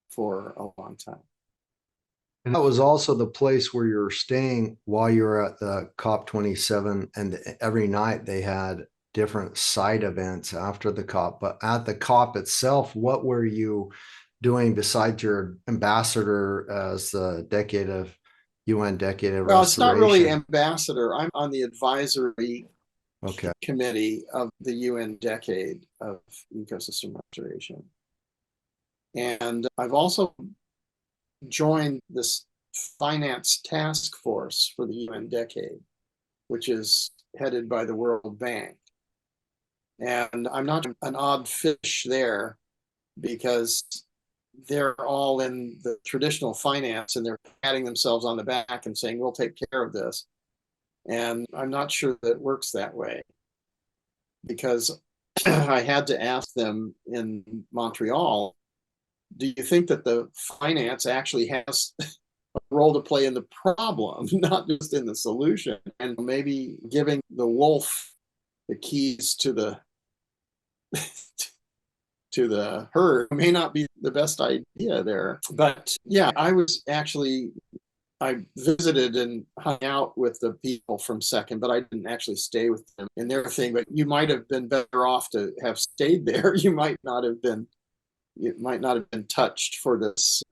for a long time. And that was also the place where you're staying while you're at the COP27, and every night they had different side events after the COP. But at the COP itself, what were you doing besides your ambassador as the UN Decade of Restoration? Well, it's not really ambassador. I'm on the advisory okay. committee of the UN Decade of Ecosystem Restoration. And I've also joined this finance task force for the UN Decade, which is headed by the World Bank. And I'm not an odd fish there because they're all in the traditional finance and they're patting themselves on the back and saying, we'll take care of this. And I'm not sure that it works that way, because I had to ask them in Montreal, do you think that the finance actually has a role to play in the problem, not just in the solution? And maybe giving the wolf the keys to the to the herd may not be the best idea there. But yeah, I visited and hung out with the people from SEKEM, but I didn't actually stay with them in their thing. But you might have been better off to have stayed there. You might not have been touched for this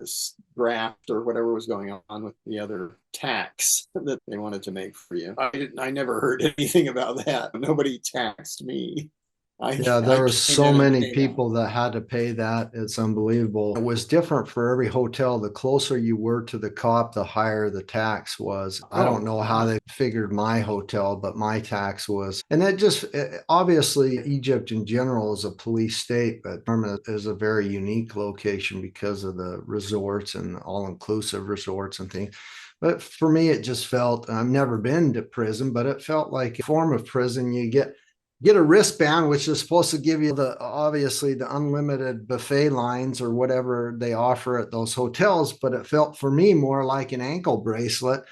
graft or whatever was going on with the other tax that they wanted to make for you. I never heard anything about that. Nobody taxed me. There were so many people that had to pay that. It's unbelievable. It was different for every hotel. The closer you were to the COP, the higher the tax was. I don't know how they figured my hotel, but my tax was. And that just, obviously, Egypt in general is a police state, but Sharm is a very unique location because of the resorts and all-inclusive resorts and things. But for me, it just felt, I've never been to prison, but it felt like a form of prison. You get get a wristband, which is supposed to give you obviously the unlimited buffet lines or whatever they offer at those hotels, but it felt for me more like an ankle bracelet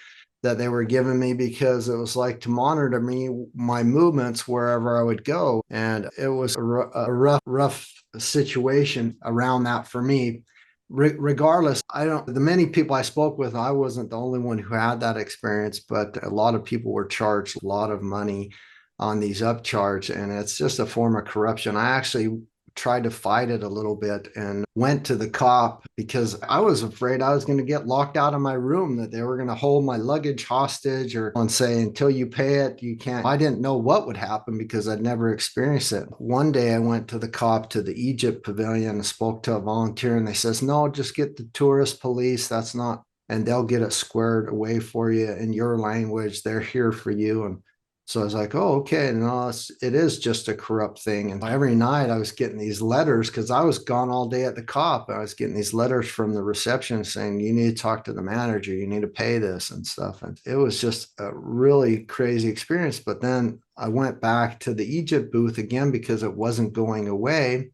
that they were giving me, because it was like to monitor me, my movements wherever I would go. And it was a rough situation around that for me. Regardless, the many people I spoke with, I wasn't the only one who had that experience, but a lot of people were charged a lot of money on these upcharge, and it's just a form of corruption. I actually tried to fight it a little bit and went to the cop because I was afraid I was going to get locked out of my room, that they were going to hold my luggage hostage or say, until you pay it, you can't. I didn't know what would happen because I'd never experienced it. One day I went to the cop to the Egypt pavilion and spoke to a volunteer, and they says, no, just get the tourist police. That's not, and they'll get it squared away for you in your language. They're here for you. And so I was like, oh, okay. No, it is just a corrupt thing. And every night I was getting these letters, because I was gone all day at the cop. I was getting these letters from the reception saying, you need to talk to the manager, you need to pay this and stuff. And it was just a really crazy experience. But then I went back to the Egypt booth again because it wasn't going away.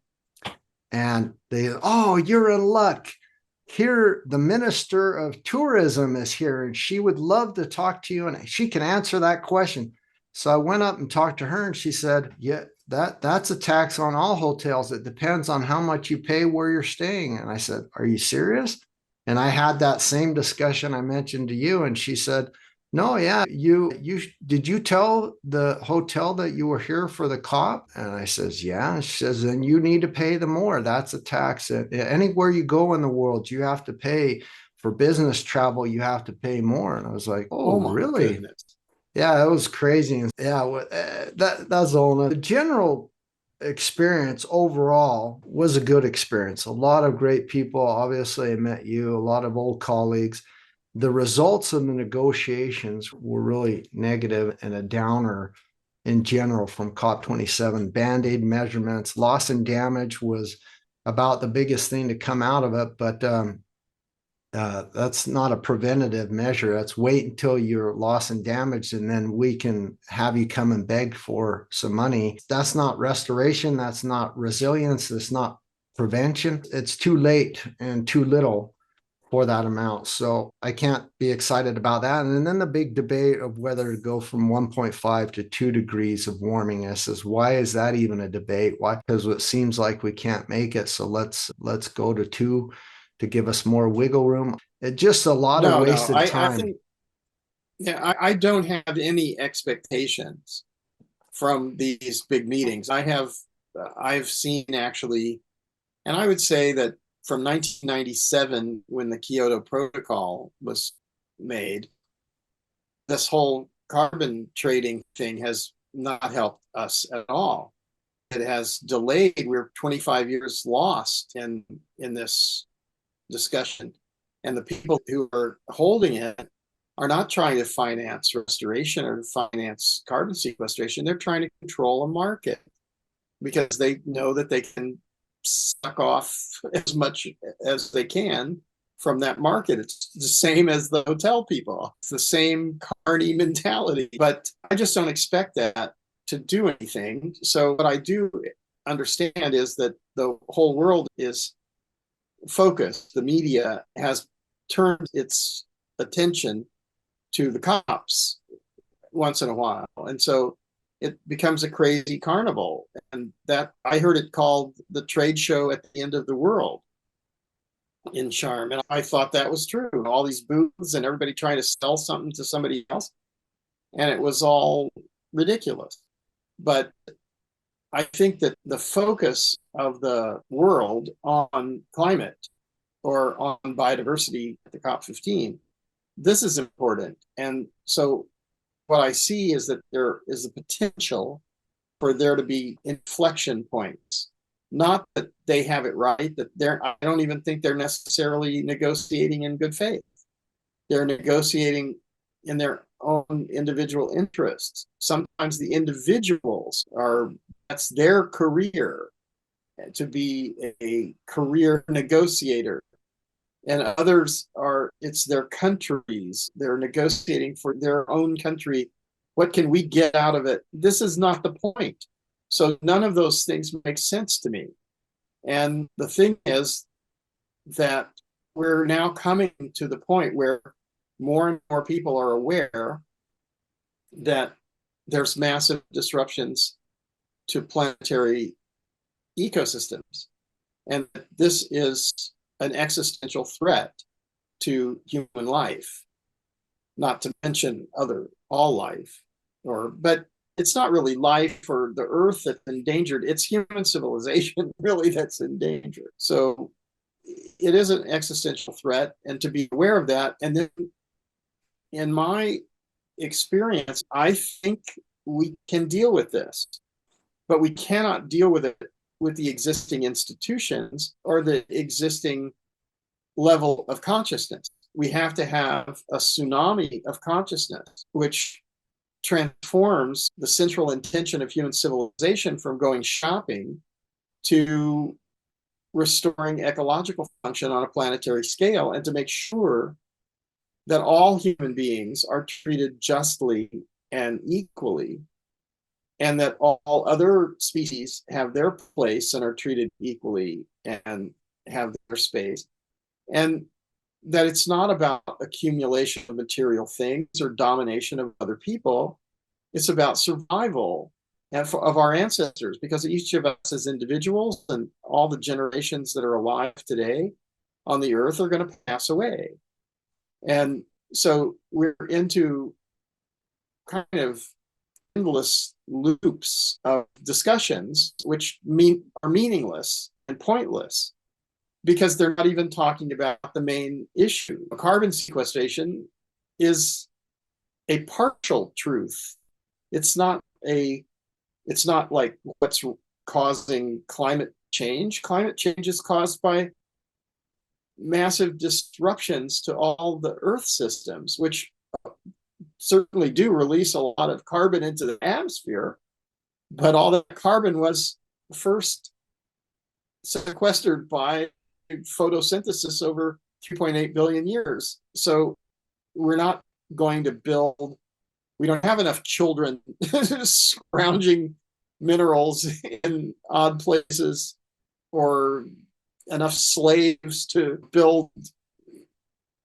And they, oh, you're in luck. Here, the minister of tourism is here, and she would love to talk to you, and she can answer that question. So I went up and talked to her, and she said, yeah, that's a tax on all hotels. It depends on how much you pay where you're staying. And I said, are you serious? And I had that same discussion I mentioned to you. And she said, no, yeah, did you tell the hotel that you were here for the cop? And I says, yeah. And she says, then you need to pay the more. That's a tax. Anywhere you go in the world, you have to pay. For business travel, you have to pay more. And I was like, oh my really? goodness. Yeah, it was crazy. Yeah, that's all. The general experience overall was a good experience. A lot of great people. Obviously, I met you, a lot of old colleagues. The results of the negotiations were really negative and a downer in general from COP27. Band-aid measurements, loss and damage was about the biggest thing to come out of it, but that's not a preventative measure. That's wait until you're lost and damaged, and then we can have you come and beg for some money. That's not restoration. That's not resilience. That's not prevention. It's too late and too little for that amount. So I can't be excited about that. And then the big debate of whether to go from 1.5 to 2 degrees of warming. I says, why is that even a debate? Why? Because it seems like we can't make it. So let's go to 2 to give us more wiggle room. It just a lot of wasted time. I think, yeah, I don't have any expectations from these big meetings. I've seen actually, and I would say that from 1997, when the Kyoto Protocol was made, this whole carbon trading thing has not helped us at all. It has delayed. We're 25 years lost in this discussion. And the people who are holding it are not trying to finance restoration or finance carbon sequestration. They're trying to control a market because they know that they can suck off as much as they can from that market. It's the same as the hotel people. It's the same carny mentality, but I just don't expect that to do anything. So what I do understand is that the whole world is focused. The media has turned its attention to the cops once in a while. And so it becomes a crazy carnival. And that I heard it called the trade show at the end of the world in Sharm. And I thought that was true. All these booths and everybody trying to sell something to somebody else. And it was all ridiculous. But I think that the focus of the world on climate or on biodiversity at the COP15, this is important. And so what I see is that there is a potential for there to be inflection points. Not that they have it right, that I don't even think they're necessarily negotiating in good faith. They're negotiating in their own individual interests. Sometimes the individuals that's their career, to be a career negotiator. And others it's their countries. They're negotiating for their own country. What can we get out of it? This is not the point. So none of those things make sense to me. And the thing is that we're now coming to the point where more and more people are aware that there's massive disruptions to planetary ecosystems. And this is an existential threat to human life, not to mention all life. But it's not really life or the earth that's endangered. It's human civilization really that's in danger. So it is an existential threat, and to be aware of that. And then in my experience, I think we can deal with this, but we cannot deal with it with the existing institutions or the existing level of consciousness. We have to have a tsunami of consciousness, which transforms the central intention of human civilization from going shopping to restoring ecological function on a planetary scale, and to make sure that all human beings are treated justly and equally, and that all other species have their place and are treated equally and have their space. And that it's not about accumulation of material things or domination of other people. It's about survival of our ancestors, because each of us as individuals and all the generations that are alive today on the earth are going to pass away. And so we're into kind of endless loops of discussions which are meaningless and pointless, because they're not even talking about the main issue. Carbon sequestration is a partial truth. It's not like what's causing climate change. Climate change is caused by massive disruptions to all the Earth systems, which certainly do release a lot of carbon into the atmosphere, but all the carbon was first sequestered by photosynthesis over 3.8 billion years. So we're not going to build, we don't have enough children scrounging minerals in odd places, or enough slaves to build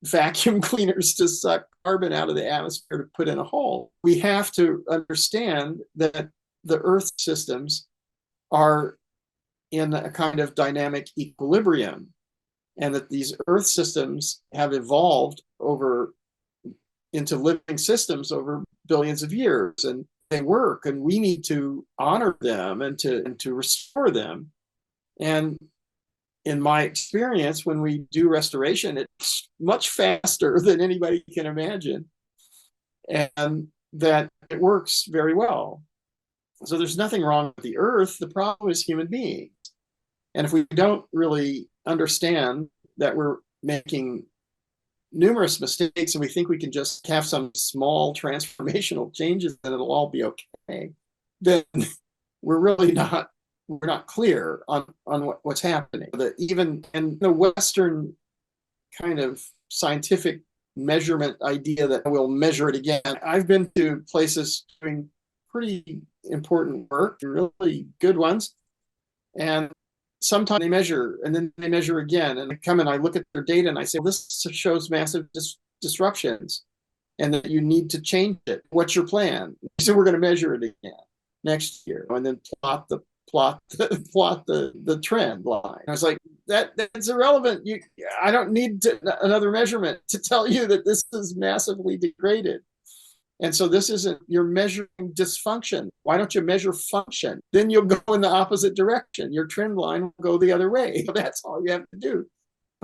vacuum cleaners to suck carbon out of the atmosphere to put in a hole. We have to understand that the Earth systems are in a kind of dynamic equilibrium, and that these Earth systems have evolved into living systems over billions of years, and they work, and we need to honor them and to restore them. And in my experience, when we do restoration, it's much faster than anybody can imagine, and that it works very well. So there's nothing wrong with the Earth. The problem is human beings. And if we don't really understand that we're making numerous mistakes and we think we can just have some small transformational changes and it'll all be okay, then we're not clear on what's happening. Even in the Western kind of scientific measurement idea that we'll measure it again, I've been to places doing pretty important work, really good ones, and sometimes they measure and then they measure again, and I come and I look at their data and I say, well, this shows massive disruptions and that you need to change it. What's your plan? So we're going to measure it again next year, and then plot the trend line. I was like, that's irrelevant. I don't need another measurement to tell you that this is massively degraded. And so this isn't, you're measuring dysfunction. Why don't you measure function? Then you'll go in the opposite direction. Your trend line will go the other way. That's all you have to do.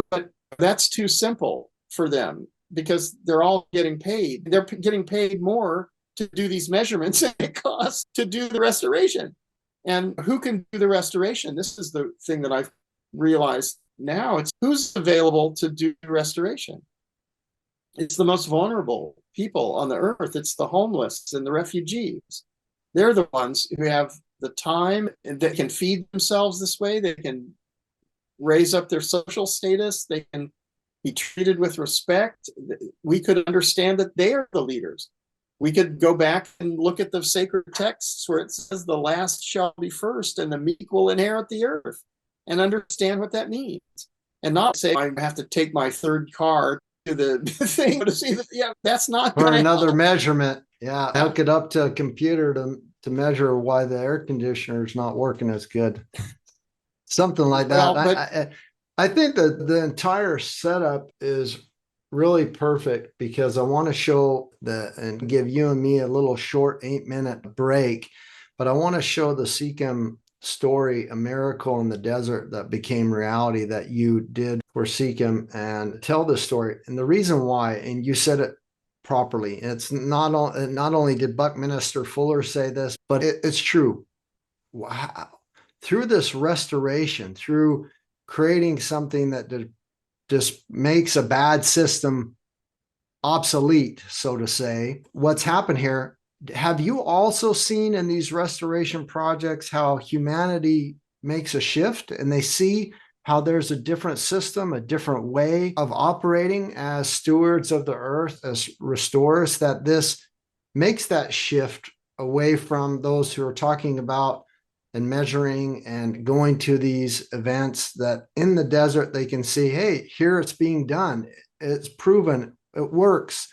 But that's too simple for them, because they're all getting paid. They're getting paid more to do these measurements than it costs to do the restoration. And who can do the restoration? This is the thing that I've realized now. It's who's available to do restoration. It's the most vulnerable people on the earth. It's the homeless and the refugees. They're the ones who have the time and that can feed themselves this way. They can raise up their social status. They can be treated with respect. We could understand that they are the leaders. We could go back and look at the sacred texts where it says the last shall be first and the meek will inherit the earth, and understand what that means. And not say I have to take my third car to the thing to see that. Yeah, that's not or another help. measurement. Yeah, hook it up to a computer to measure why the air conditioner is not working as good. Something like that. Well, but I think that the entire setup is really perfect because I want to show and give you and me a little short 8-minute break, but I want to show the SEKEM story, A Miracle in the Desert That Became Reality, that you did for SEKEM, and tell the story. And the reason why, and you said it properly, it's not only did Buckminster Fuller say this, but it's true. Wow. Through this restoration, through creating something that just makes a bad system obsolete, so to say, what's happened here, have you also seen in these restoration projects how humanity makes a shift and they see how there's a different system, a different way of operating as stewards of the earth, as restorers, that this makes that shift away from those who are talking about and measuring and going to these events, that in the desert they can see, hey, here it's being done. It's proven, it works.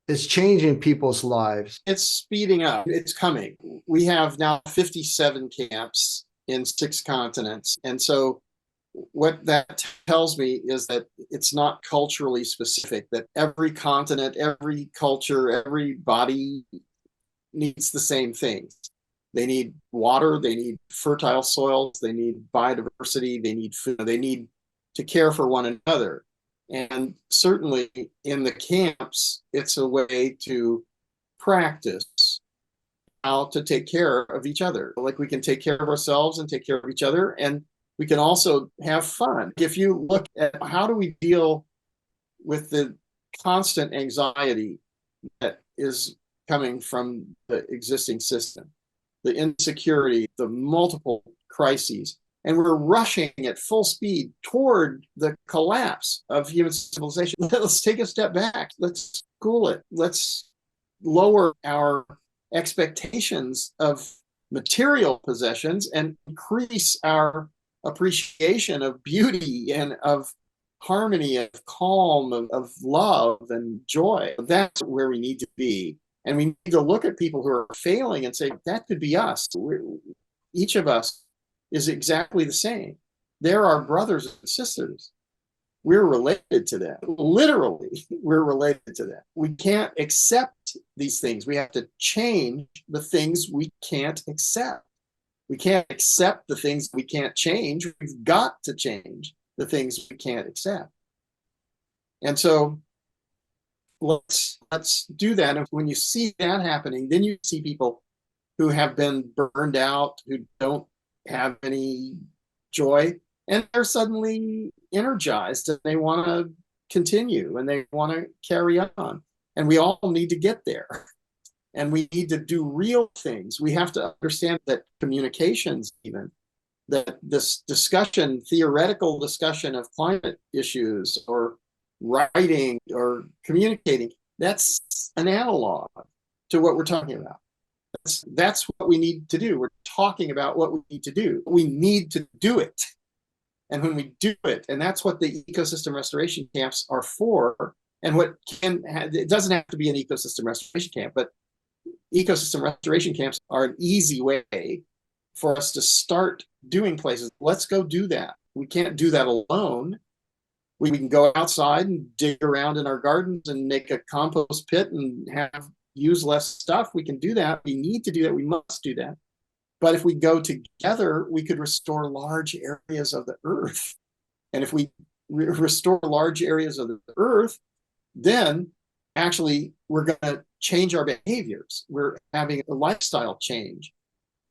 It's changing people's lives. It's speeding up. It's coming. We have now 57 camps in 6 continents. And so what that tells me is that it's not culturally specific, that every continent, every culture, every body needs the same things. They need water, they need fertile soils, they need biodiversity, they need food, they need to care for one another. And certainly in the camps, it's a way to practice how to take care of each other. Like we can take care of ourselves and take care of each other, and we can also have fun. If you look at how do we deal with the constant anxiety that is coming from the existing system, the insecurity, the multiple crises, and we're rushing at full speed toward the collapse of human civilization. Let's take a step back. Let's cool it. Let's lower our expectations of material possessions and increase our appreciation of beauty and of harmony, of calm, of love and joy. That's where we need to be. And we need to look at people who are failing and say, that could be us. Each of us is exactly the same. They're our brothers and sisters. We're related to them. Literally, we're related to them. We can't accept these things. We have to change the things we can't accept. We can't accept the things we can't change. We've got to change the things we can't accept. And so let's do that. And when you see that happening, then you see people who have been burned out, who don't have any joy, and they're suddenly energized and they want to continue and they want to carry on. And we all need to get there. And we need to do real things. We have to understand that communications, even that this discussion, theoretical discussion of climate issues or writing or communicating, that's an analog to what we're talking about. That's what we need to do. We're talking about what we need to do. We need to do it. And when we do it, and that's what the ecosystem restoration camps are for, and it doesn't have to be an ecosystem restoration camp, but ecosystem restoration camps are an easy way for us to start doing places. Let's go do that. We can't do that alone. We can go outside and dig around in our gardens and make a compost pit and use less stuff. We can do that. We need to do that. We must do that. But if we go together, we could restore large areas of the earth. And if we restore large areas of the earth, then actually we're going to change our behaviors. We're having a lifestyle change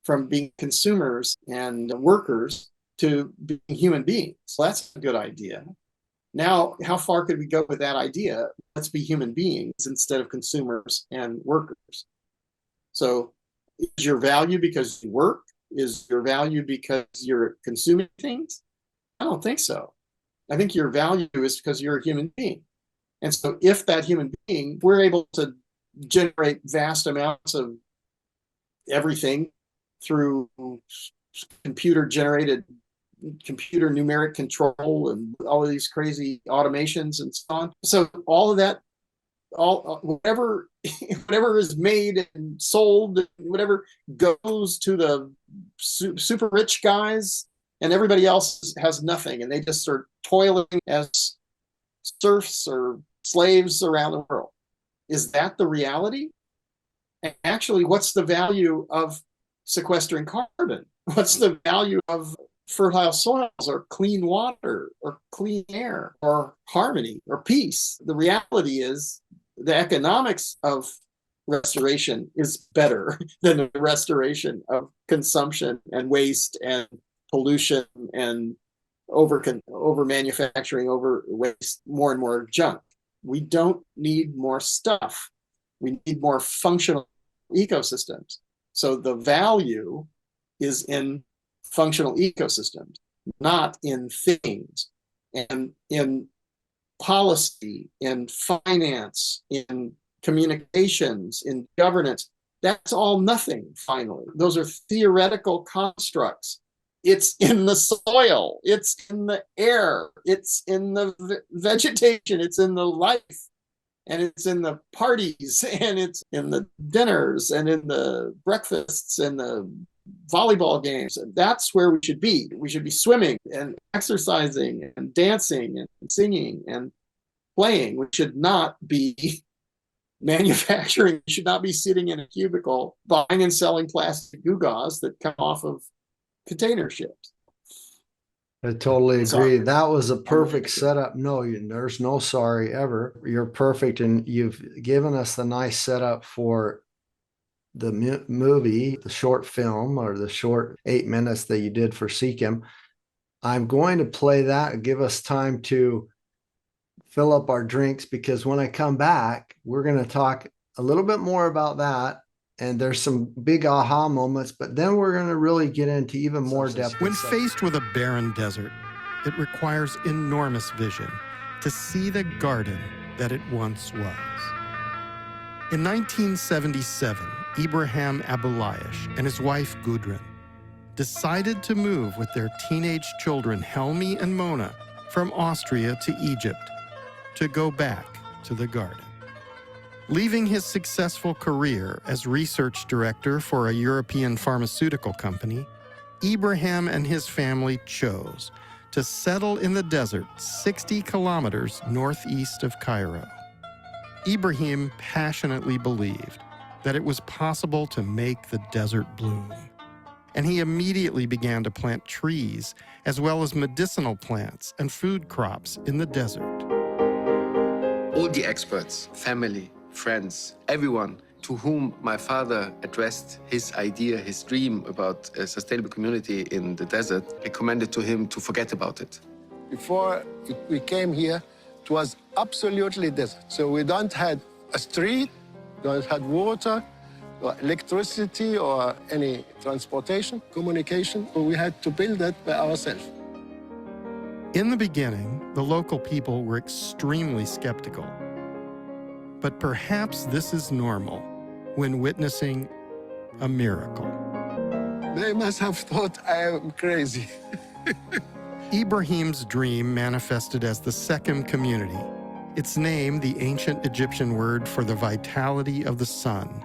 from being consumers and workers to being human beings. So that's a good idea. Now, how far could we go with that idea? Let's be human beings instead of consumers and workers. So is your value because you work? Is your value because you're consuming things? I don't think so. I think your value is because you're a human being. And so if that human being, we're able to generate vast amounts of everything through computer numeric control and all of these crazy automations and so on. So all of that, whatever is made and sold, whatever goes to the super rich guys, and everybody else has nothing, and they just are toiling as serfs or slaves around the world. Is that the reality? And actually, what's the value of sequestering carbon? What's the value of fertile soils or clean water or clean air or harmony or peace? The reality is the economics of restoration is better than the restoration of consumption and waste and pollution and over manufacturing, over waste, more and more junk. We don't need more stuff. We need more functional ecosystems. So the value is in functional ecosystems, not in things, and in policy, in finance, in communications, in governance. That's all nothing, finally. Those are theoretical constructs. It's in the soil, it's in the air, it's in the vegetation, it's in the life, and it's in the parties, and it's in the dinners, and in the breakfasts, and the volleyball games. And that's where we should be. We should be swimming and exercising and dancing and singing and playing. We should not be manufacturing. We should not be sitting in a cubicle buying and selling plastic gewgaws that come off of container ships. I totally agree. Sorry. That was a perfect setup. No, there's no sorry ever. You're perfect, and you've given us the nice setup for the movie, the short film, or the short 8 minutes that you did for SEKEM. I'm going to play that and give us time to fill up our drinks, because when I come back, we're going to talk a little bit more about that. And there's some big aha moments, but then we're going to really get into even more depth. When faced with a barren desert, it requires enormous vision to see the garden that it once was. In 1977, Ibrahim Abulayesh and his wife Gudrun decided to move with their teenage children Helmi and Mona from Austria to Egypt to go back to the garden. Leaving his successful career as research director for a European pharmaceutical company, Ibrahim and his family chose to settle in the desert 60 kilometers northeast of Cairo. Ibrahim passionately believed that it was possible to make the desert bloom, and he immediately began to plant trees as well as medicinal plants and food crops in the desert. All the experts, family, friends, everyone to whom my father addressed his idea, his dream about a sustainable community in the desert, recommended to him to forget about it. Before we came here, it was absolutely desert. So we don't had a street, don't had water, or electricity, or any transportation, communication. So we had to build that by ourselves. In the beginning, the local people were extremely skeptical. But perhaps this is normal when witnessing a miracle. They must have thought I am crazy. Ibrahim's dream manifested as the SEKEM Community, its name the ancient Egyptian word for the vitality of the sun.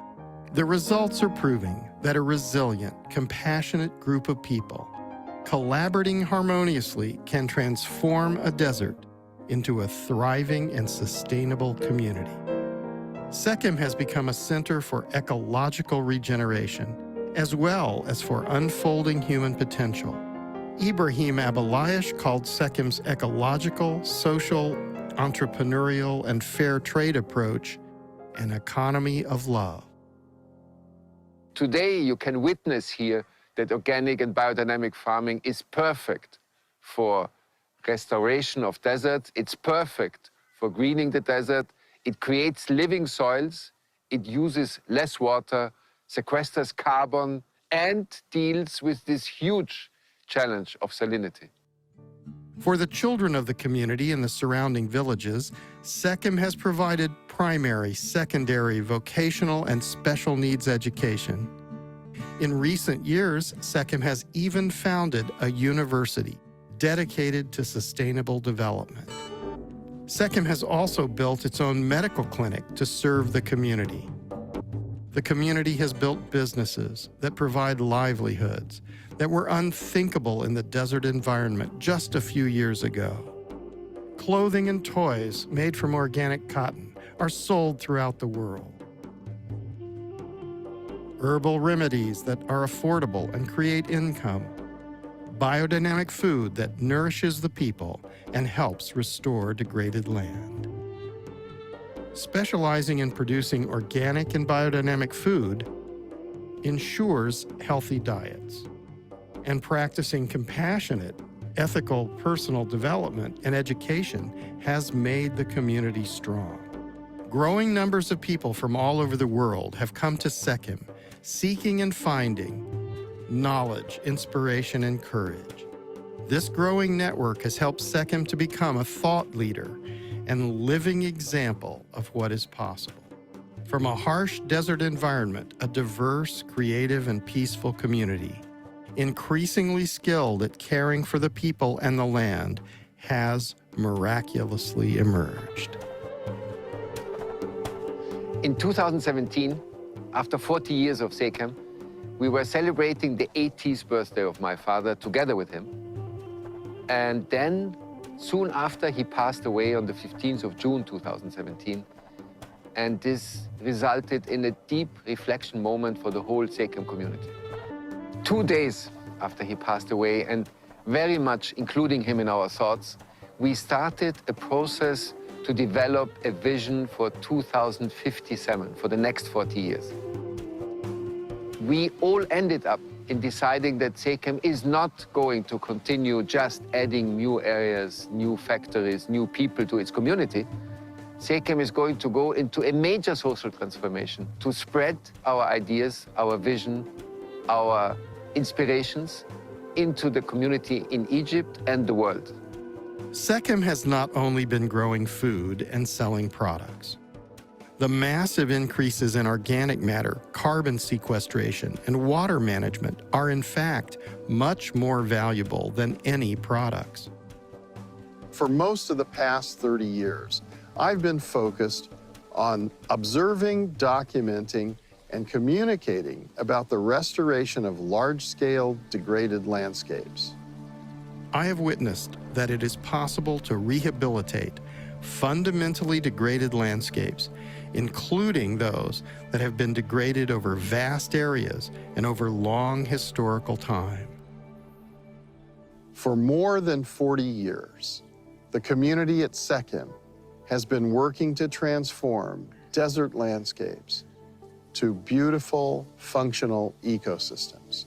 The results are proving that a resilient, compassionate group of people collaborating harmoniously can transform a desert into a thriving and sustainable community. SEKEM has become a center for ecological regeneration, as well as for unfolding human potential. Ibrahim Abulayesh called SEKEM's ecological, social, entrepreneurial, and fair trade approach an economy of love. Today, you can witness here that organic and biodynamic farming is perfect for restoration of deserts. It's perfect for greening the desert. It creates living soils, it uses less water, sequesters carbon, and deals with this huge challenge of salinity. For the children of the community and the surrounding villages, SEKEM has provided primary, secondary, vocational, and special needs education. In recent years, SEKEM has even founded a university dedicated to sustainable development. SEKEM has also built its own medical clinic to serve the community. The community has built businesses that provide livelihoods that were unthinkable in the desert environment just a few years ago. Clothing and toys made from organic cotton are sold throughout the world. Herbal remedies that are affordable and create income. Biodynamic food that nourishes the people and helps restore degraded land. Specializing in producing organic and biodynamic food ensures healthy diets. And practicing compassionate, ethical personal development and education has made the community strong. Growing numbers of people from all over the world have come to SEKEM, seeking and finding knowledge, inspiration, and courage. This growing network has helped SEKEM to become a thought leader and living example of what is possible. From a harsh desert environment, a diverse, creative, and peaceful community, increasingly skilled at caring for the people and the land, has miraculously emerged. In 2017, after 40 years of SEKEM, we were celebrating the 80th birthday of my father together with him. And then, soon after, he passed away on the 15th of June 2017. And this resulted in a deep reflection moment for the whole SEKEM community. 2 days after he passed away, and very much including him in our thoughts, we started a process to develop a vision for 2057, for the next 40 years. We all ended up in deciding that SEKEM is not going to continue just adding new areas, new factories, new people to its community. SEKEM is going to go into a major social transformation to spread our ideas, our vision, our inspirations into the community in Egypt and the world. SEKEM has not only been growing food and selling products. The massive increases in organic matter, carbon sequestration, and water management are in fact much more valuable than any products. For most of the past 30 years, I've been focused on observing, documenting, and communicating about the restoration of large-scale degraded landscapes. I have witnessed that it is possible to rehabilitate fundamentally degraded landscapes, including those that have been degraded over vast areas and over long historical time. For more than 40 years, the community at SEKEM has been working to transform desert landscapes to beautiful, functional ecosystems.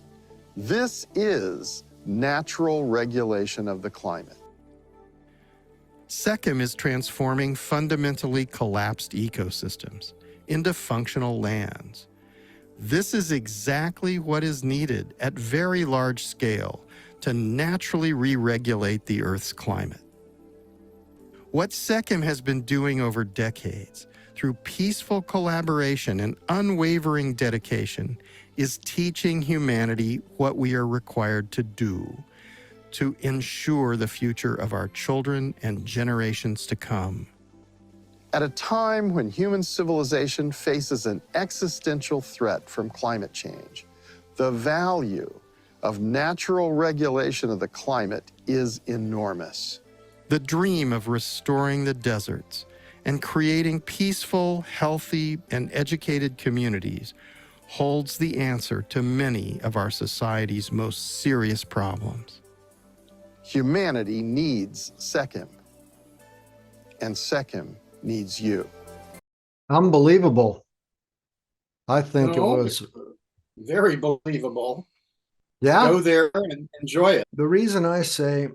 This is natural regulation of the climate. SEKEM is transforming fundamentally collapsed ecosystems into functional lands. This is exactly what is needed at very large scale to naturally re-regulate the Earth's climate. What SEKEM has been doing over decades, through peaceful collaboration and unwavering dedication, is teaching humanity what we are required to do to ensure the future of our children and generations to come. At a time when human civilization faces an existential threat from climate change, the value of natural regulation of the climate is enormous. The dream of restoring the deserts and creating peaceful, healthy, and educated communities holds the answer to many of our society's most serious problems. Humanity needs SEKEM, and SEKEM needs you. Unbelievable. I think it was very believable. Yeah. Go there and enjoy it. The reason I say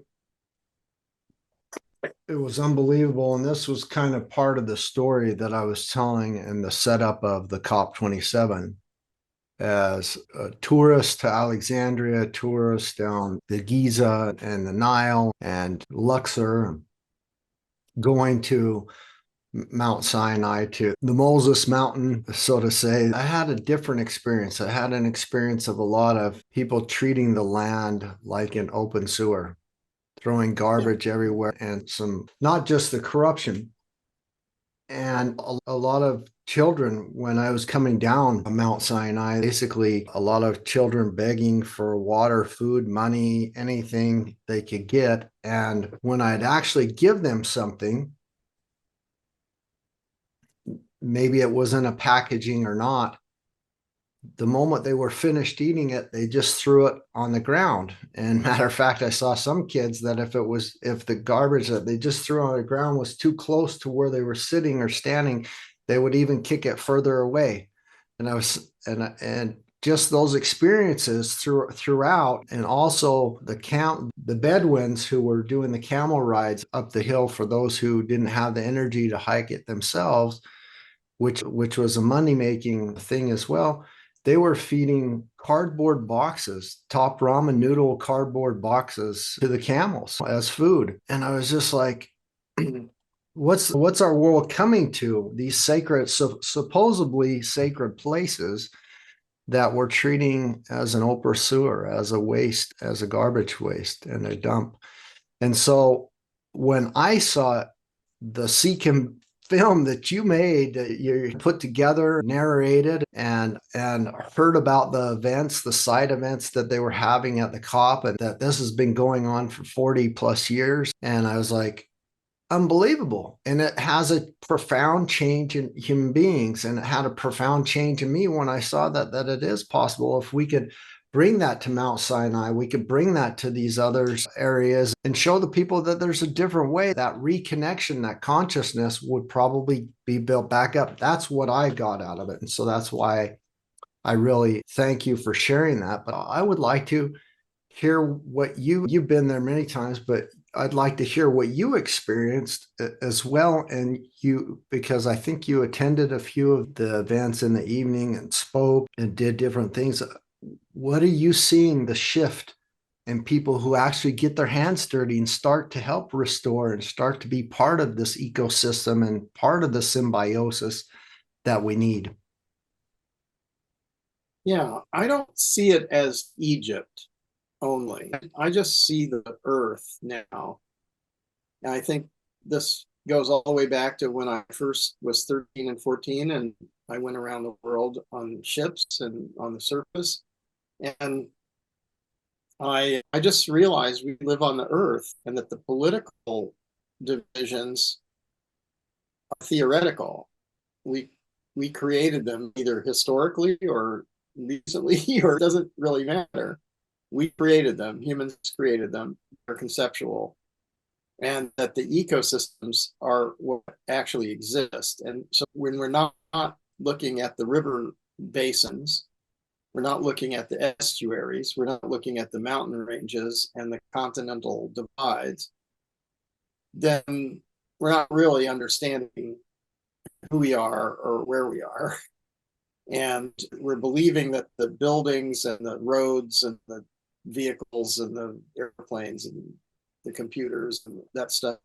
it was unbelievable, and this was kind of part of the story that I was telling in the setup of the COP27, as a tourist to Alexandria, tourist down the Giza and the Nile and Luxor, going to Mount Sinai, to the Moses Mountain, so to say. I had a different experience. I had an experience of a lot of people treating the land like an open sewer, throwing garbage everywhere, and some, not just the corruption. And a lot of children, when I was coming down Mount Sinai, basically a lot of children begging for water, food, money, anything they could get. And when I'd actually give them something, maybe it was in a packaging or not, the moment they were finished eating it, they just threw it on the ground. And matter of fact, I saw some kids that if the garbage that they just threw on the ground was too close to where they were sitting or standing, they would even kick it further away. And and just those experiences throughout, and also the Bedouins who were doing the camel rides up the hill for those who didn't have the energy to hike it themselves, which was a money-making thing as well. They were feeding cardboard boxes, top ramen noodle cardboard boxes to the camels as food. And I was just like, what's our world coming to? These sacred, supposedly sacred places that we're treating as an open sewer, as a waste, as a garbage waste and a dump. And so when I saw the SEKEM film that you made, you put together, narrated, and heard about the events, the side events that they were having at the COP, and that this has been going on for 40 plus years. And I was like, unbelievable. And it has a profound change in human beings. And it had a profound change in me when I saw that it is possible. If we could bring that to Mount Sinai, we could bring that to these other areas and show the people that there's a different way. That reconnection, that consciousness would probably be built back up. That's what I got out of it. And so that's why I really thank you for sharing that. But I would like to hear what you've been there many times, but I'd like to hear what you experienced as well. And because I think you attended a few of the events in the evening and spoke and did different things. What are you seeing the shift in people who actually get their hands dirty and start to help restore and start to be part of this ecosystem and part of the symbiosis that we need? Yeah, I don't see it as Egypt only. I just see the earth now. And I think this goes all the way back to when I first was 13 and 14, and I went around the world on ships and on the surface. And I just realized we live on the earth, and that the political divisions are theoretical. We created them either historically or recently, or it doesn't really matter. We created them, humans created them, they're conceptual, and that the ecosystems are what actually exist. And so when we're not looking at the river basins, we're not looking at the estuaries, we're not looking at the mountain ranges and the continental divides, then we're not really understanding who we are or where we are. And we're believing that the buildings and the roads and the vehicles and the airplanes and the computers and that stuff,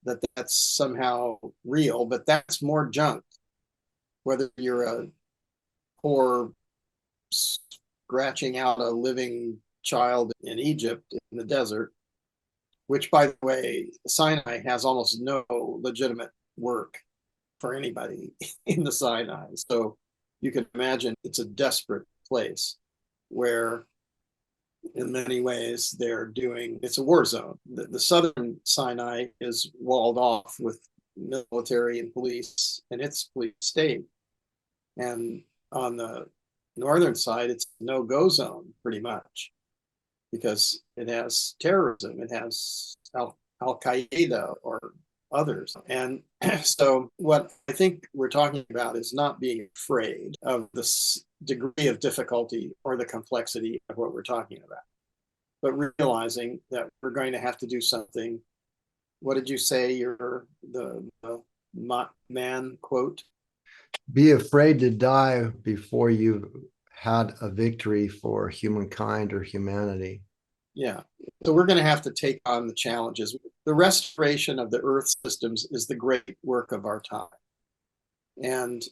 that's somehow real, but that's more junk. Whether you're a poor scratching out a living child in Egypt in the desert, which, by the way, Sinai has almost no legitimate work for anybody in the Sinai. So you can imagine it's a desperate place where in many ways it's a war zone. The southern Sinai is walled off with military and police, and it's police state. And on the northern side, it's a no-go zone pretty much, because it has terrorism, it has Al-Qaeda or others. And so what I think we're talking about is not being afraid of this degree of difficulty or the complexity of what we're talking about, but realizing that we're going to have to do something. What did you say? You're the man quote? Be afraid to die before you had a victory for humankind or humanity. Yeah. So we're going to have to take on the challenges. The restoration of the Earth systems is the great work of our time. And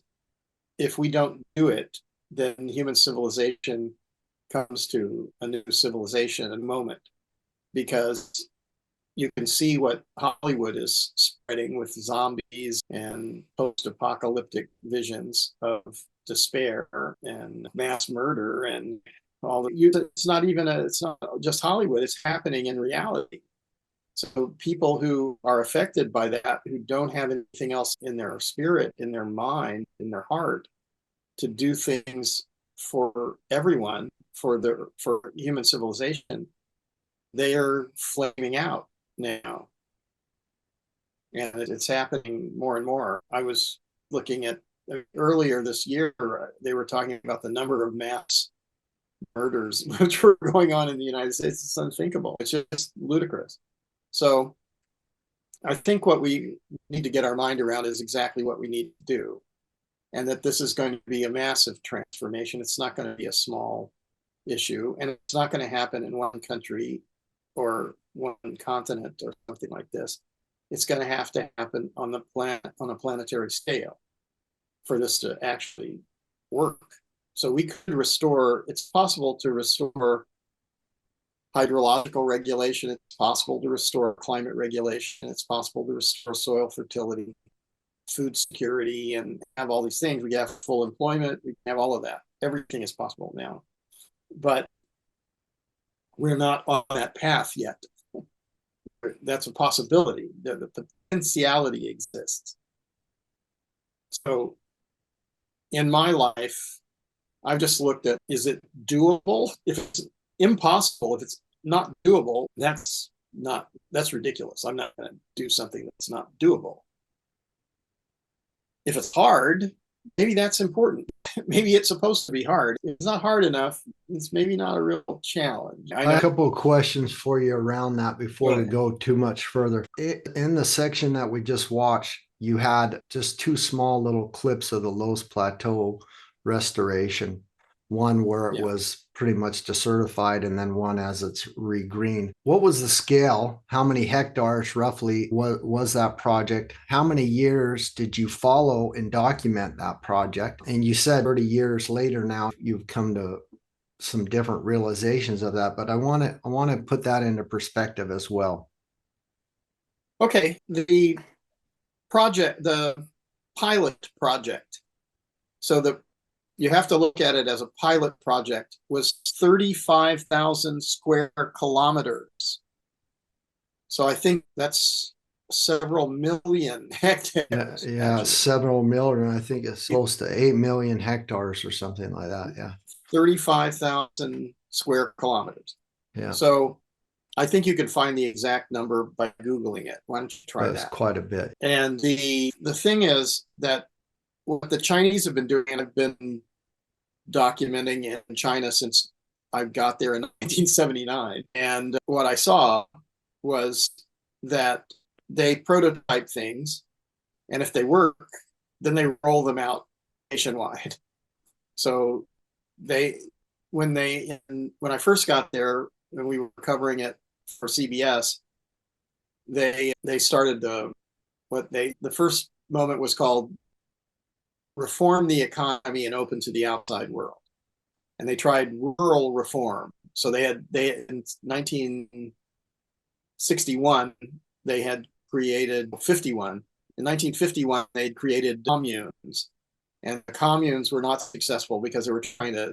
if we don't do it, then human civilization comes to a new civilization in a moment, because you can see what Hollywood is spreading with zombies and post-apocalyptic visions of despair and mass murder and all the, it's not just Hollywood, it's happening in reality. So people who are affected by that, who don't have anything else in their spirit, in their mind, in their heart, to do things for everyone, for human civilization, they are flaming out now. And it's happening more and more. I was looking at earlier this year, they were talking about the number of mass murders which were going on in the United States. It's unthinkable. It's just ludicrous. So I think what we need to get our mind around is exactly what we need to do. And that this is going to be a massive transformation. It's not going to be a small issue. And it's not going to happen in one country or one continent or something like this. It's going to have to happen on the planet, on a planetary scale, for this to actually work. So we could restore, it's possible to restore hydrological regulation. It's possible to restore climate regulation. It's possible to restore soil fertility, food security, and have all these things. We have full employment. We have all of that. Everything is possible now. But we're not on that path yet. That's a possibility. The potentiality exists. So in my life, I've just looked at, is it doable? If it's impossible, if it's not doable, that's ridiculous. I'm not going to do something that's not doable. If it's hard, maybe that's important. Maybe it's supposed to be hard. If it's not hard enough, it's maybe not a real challenge. I have a couple of questions for you around that before we go too much further. In the section that we just watched, you had just two small little clips of the Loess Plateau restoration. One where it was pretty much desertified, and then one as it's regreened. What was the scale? How many hectares roughly was that project? How many years did you follow and document that project? And you said 30 years later now you've come to some different realizations of that, but I want to put that into perspective as well. Okay, the pilot project. So you have to look at it as a pilot project, was 35,000 square kilometers. So I think that's several million hectares. Yeah, several million. I think it's close to 8 million hectares or something like that. Yeah. 35,000 square kilometers. Yeah. So I think you can find the exact number by Googling it. Why don't you try that? That's quite a bit. And the thing is that what the Chinese have been doing, and have been documenting in China since I got there in 1979. And what I saw was that they prototype things, and if they work, then they roll them out nationwide. So when I first got there, when we were covering it for CBS, they started the first moment was called Reform the Economy and Open to the Outside World. And they tried rural reform. So they in 1961, they had created 51. In 1951, they had created communes. And the communes were not successful because they were trying to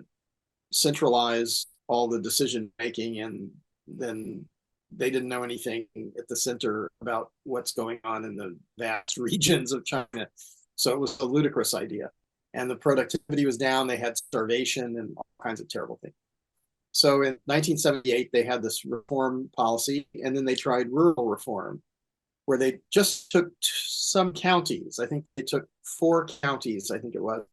centralize all the decision making, and then they didn't know anything at the center about what's going on in the vast regions of China. So it was a ludicrous idea. And the productivity was down. They had starvation and all kinds of terrible things. So in 1978, they had this reform policy, and then they tried rural reform, where they just took some counties. I think they took 4 counties, I think it was,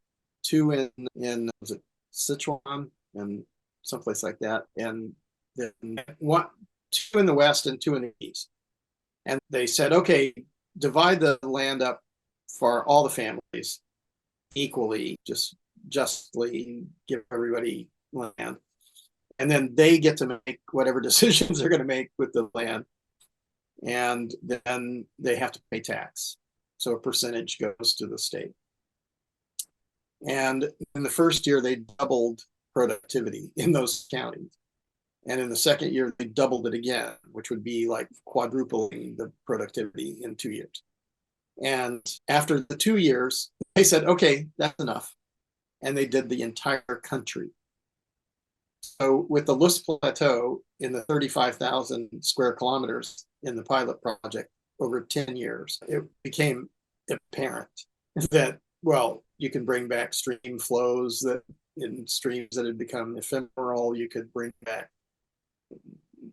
2 in was it Sichuan and someplace like that, and then 2 in the west and 2 in the east. And they said, okay, divide the land up for all the families equally, just justly give everybody land. And then they get to make whatever decisions they're going to make with the land. And then they have to pay tax. So a percentage goes to the state. And in the first year, they doubled productivity in those counties. And in the second year, they doubled it again, which would be like quadrupling the productivity in 2 years. And after the 2 years, they said, okay, that's enough. And they did the entire country. So with the Loess Plateau in the 35,000 square kilometers in the pilot project over 10 years, it became apparent that, well, you can bring back stream flows that in streams that had become ephemeral. You could bring back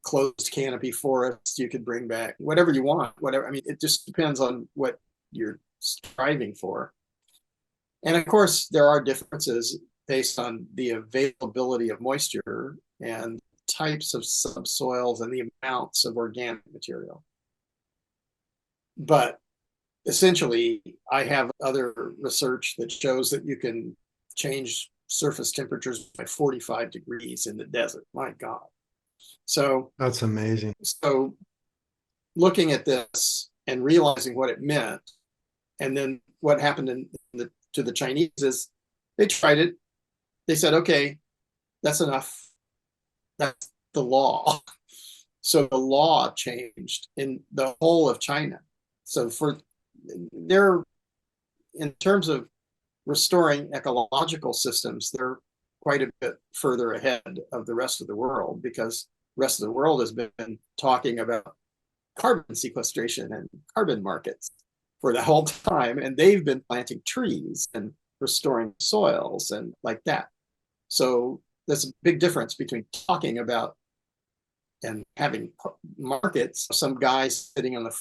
closed canopy forests. You could bring back whatever you want, whatever. I mean, it just depends on what you're striving for. And of course, there are differences based on the availability of moisture and types of subsoils and the amounts of organic material. But essentially, I have other research that shows that you can change surface temperatures by 45 degrees in the desert. My God. So that's amazing. So looking at this and realizing what it meant, and then what happened to the Chinese is they tried it. They said, okay, that's enough. That's the law. So the law changed in the whole of China. So in terms of restoring ecological systems, they're quite a bit further ahead of the rest of the world, because the rest of the world has been talking about carbon sequestration and carbon markets for the whole time. And they've been planting trees and restoring soils and like that. So there's a big difference between talking about and having markets. Some guy sitting on the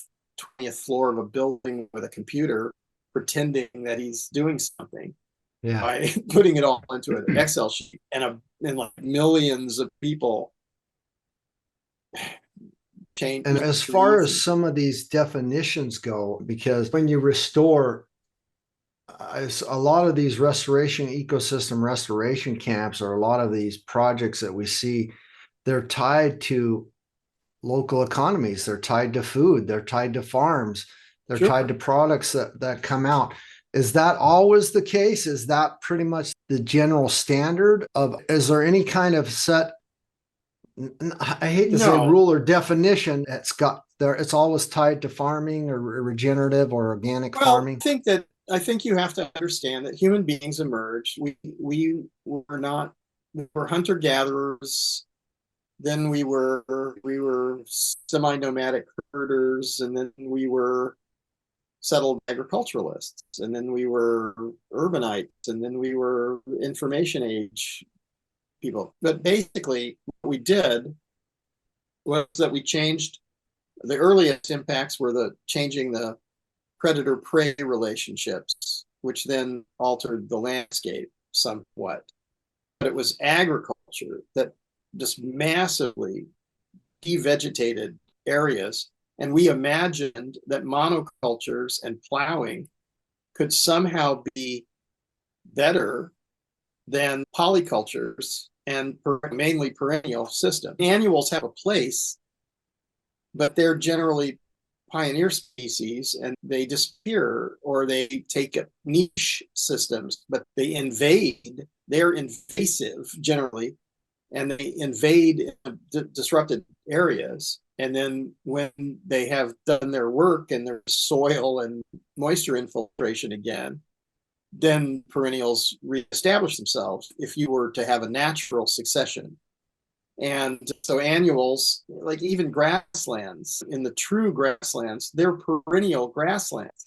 20th floor of a building with a computer pretending that he's doing something by putting it all into an Excel sheet, and like millions of people change. And as far as some of these definitions go, because when you restore, a lot of these ecosystem restoration camps, or a lot of these projects that we see, they're tied to local economies. They're tied to food. They're tied to farms. They're tied to products that come out. Is that always the case? Is that pretty much the general standard is there any kind of set, I hate to say rule or definition, it's always tied to farming or regenerative or organic farming? I think you have to understand that human beings emerged. We were hunter-gatherers. Then we were semi-nomadic herders, and then we were settled agriculturalists, and then we were urbanites, and then we were information age people. But basically, what we did was that we changed. The earliest impacts were changing the predator-prey relationships, which then altered the landscape somewhat. But it was agriculture that just massively devegetated areas. And we imagined that monocultures and plowing could somehow be better than polycultures and mainly perennial systems. Annuals have a place, but they're generally pioneer species, and they disappear, or they take up niche systems, but they invade. They're invasive generally, and they invade disrupted areas. And then when they have done their work and their soil and moisture infiltration again, then perennials reestablish themselves if you were to have a natural succession. And so annuals, like even grasslands, in the true grasslands, they're perennial grasslands.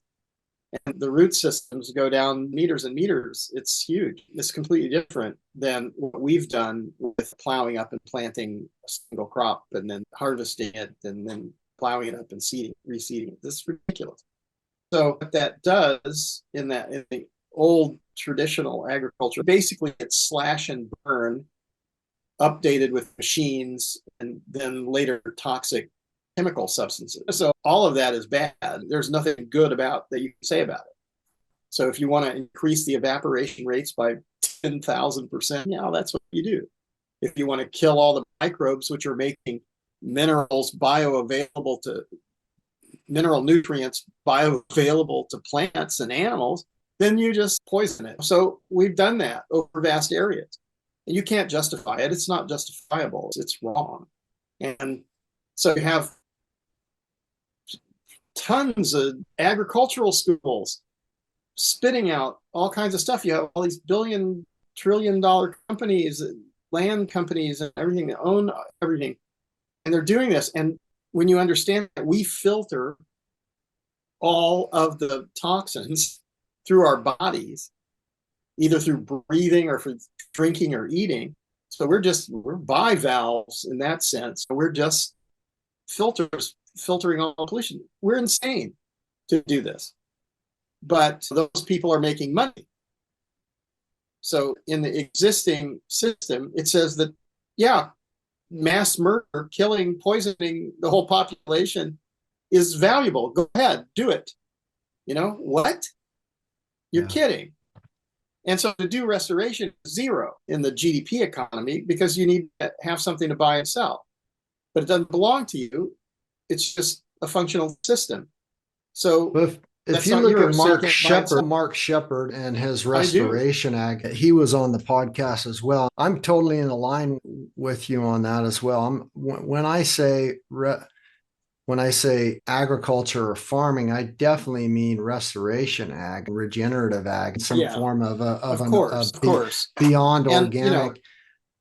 And the root systems go down meters and meters. It's huge. It's completely different than what we've done with plowing up and planting a single crop and then harvesting it and then plowing it up and reseeding it. This is ridiculous. So what that does in the old traditional agriculture, basically it's slash and burn, updated with machines, and then later toxic chemical substances. So all of that is bad. There's nothing good that you can say about it. So if you want to increase the evaporation rates by 10,000%. Yeah, that's what you do. If you want to kill all the microbes which are making minerals bioavailable to mineral nutrients bioavailable to plants and animals, then you just poison it. So we've done that over vast areas. And you can't justify it. It's not justifiable. It's wrong. And so you have tons of agricultural schools spitting out all kinds of stuff. You have all these billion, trillion-dollar companies, land companies, and everything that own everything. And they're doing this. And when you understand that we filter all of the toxins through our bodies, either through breathing or through drinking or eating. So we're bivalves in that sense. We're just filtering all pollution. We're insane to do this. But those people are making money. So in the existing system, it says that, yeah, mass murder, killing, poisoning the whole population is valuable. Go ahead, do it. You know, what? You're kidding. And so to do restoration is zero in the GDP economy because you need to have something to buy and sell. But it doesn't belong to you. It's just a functional system. So if you look at Mark Shepard and his Restoration Act, he was on the podcast as well. I'm totally in line with you on that as well. When I say agriculture or farming, I definitely mean restoration ag, regenerative ag, some form of beyond organic. You know,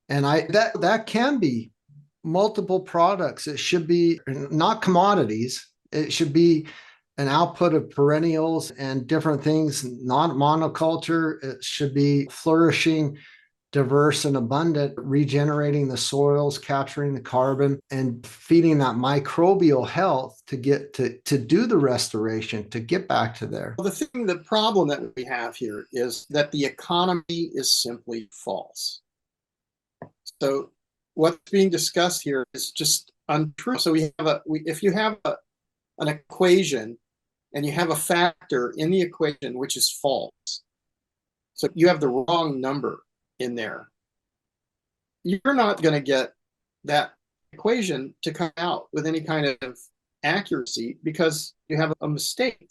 and that can be multiple products. It should be not commodities. It should be an output of perennials and different things, not monoculture. It should be flourishing, diverse and abundant, regenerating the soils, capturing the carbon, and feeding that microbial health to get to do the restoration, to get back to there. Well, the problem that we have here is that the economy is simply false. So what's being discussed here is just untrue. So if you have an equation and you have a factor in the equation which is false, so you have the wrong number in there, you're not going to get that equation to come out with any kind of accuracy because you have a mistake.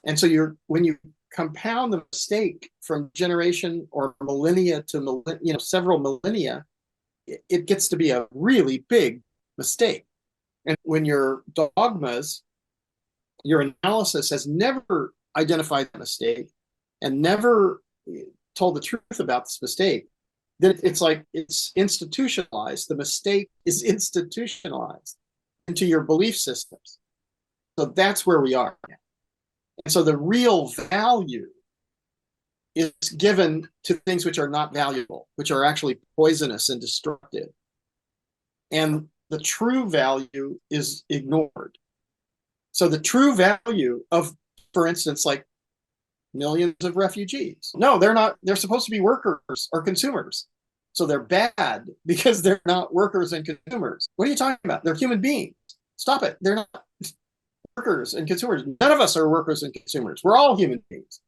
And so when you compound the mistake from generation or millennia to several millennia, it gets to be a really big mistake. And when your dogmas, your analysis has never identified the mistake and never told the truth about this mistake, then it's like it's institutionalized. The mistake is institutionalized into your belief systems. So that's where we are. And so the real value is given to things which are not valuable, which are actually poisonous and destructive. And the true value is ignored. So the true value of, for instance, like millions of refugees. No, they're not. They're supposed to be workers or consumers. So they're bad because they're not workers and consumers. What are you talking about? They're human beings. Stop it. They're not workers and consumers. None of us are workers and consumers. We're all human beings.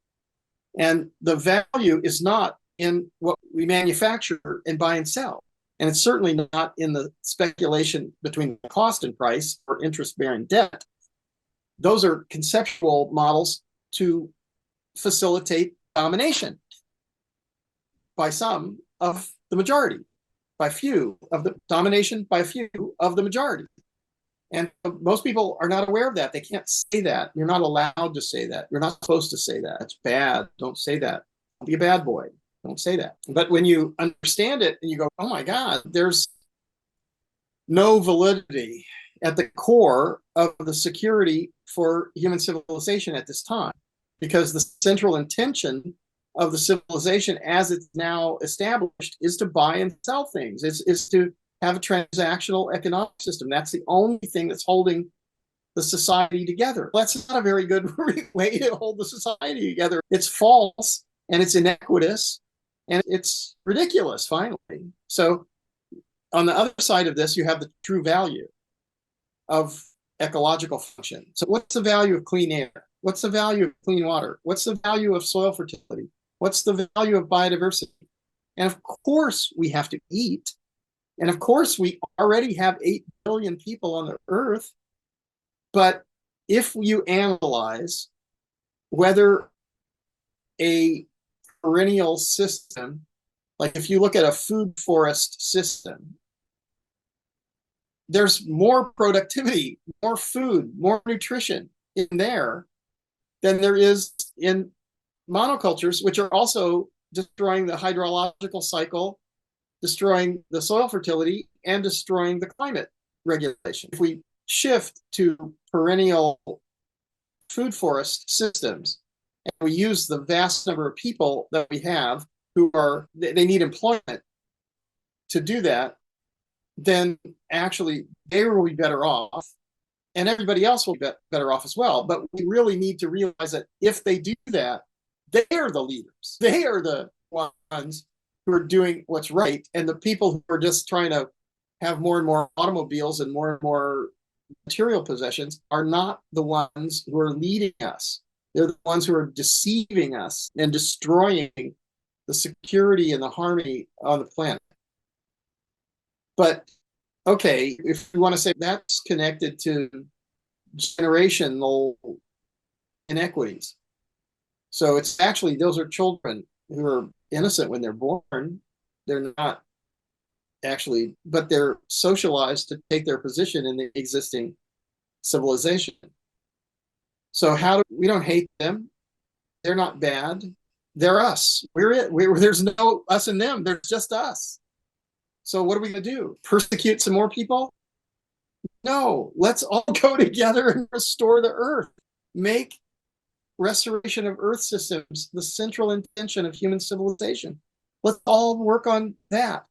And the value is not in what we manufacture and buy and sell. And it's certainly not in the speculation between cost and price or interest-bearing debt. Those are conceptual models to facilitate domination by some of the majority, by few of the domination by few of the majority. And most people are not aware of that. They can't say that. You're not allowed to say that. You're not supposed to say that. It's bad. Don't say that. Don't be a bad boy. Don't say that. But when you understand it and you go, oh my God, there's no validity at the core of the security for human civilization at this time, because the central intention of the civilization as it's now established is to buy and sell things, is to have a transactional economic system. That's the only thing that's holding the society together. That's not a very good way to hold the society together. It's false and it's inequitous and it's ridiculous, finally. So on the other side of this, you have the true value of ecological function. So what's the value of clean air? What's the value of clean water? What's the value of soil fertility? What's the value of biodiversity? And of course, we have to eat. And of course, we already have 8 billion people on the earth. But if you analyze whether a perennial system, like if you look at a food forest system, there's more productivity, more food, more nutrition in there than there is in monocultures, which are also destroying the hydrological cycle, destroying the soil fertility, and destroying the climate regulation. If we shift to perennial food forest systems, and we use the vast number of people that we have who are, they need employment to do that, then actually they will be better off, and everybody else will be better off as well. But we really need to realize that if they do that, they are the leaders. They are the ones who are doing what's right, and the people who are just trying to have more and more automobiles and more material possessions are not the ones who are leading us. They're the ones who are deceiving us and destroying the security and the harmony on the planet. But okay, if you want to say that's connected to generational inequities. So it's actually, those are children who are innocent when they're born. They're not actually, but they're socialized to take their position in the existing civilization. So we don't hate them. They're not bad. They're us. We're it. There's no us and them. There's just us. So what are we going to do? Persecute some more people? No, let's all go together and restore the earth. Make restoration of earth systems the central intention of human civilization. Let's all work on that.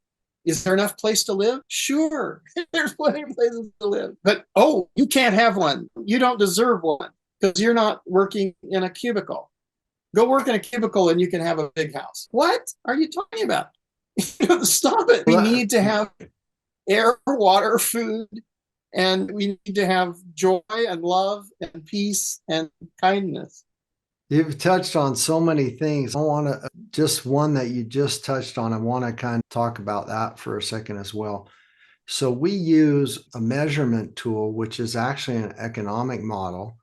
Is there enough place to live? Sure, there's plenty of places to live. But, oh, you can't have one. You don't deserve one because you're not working in a cubicle. Go work in a cubicle and you can have a big house. What are you talking about? Stop it. We need to have air, water, food, and we need to have joy and love and peace and kindness. You've touched on so many things. I want to, just one that you just touched on, I want to kind of talk about that for a second as well. So we use a measurement tool, which is actually an economic model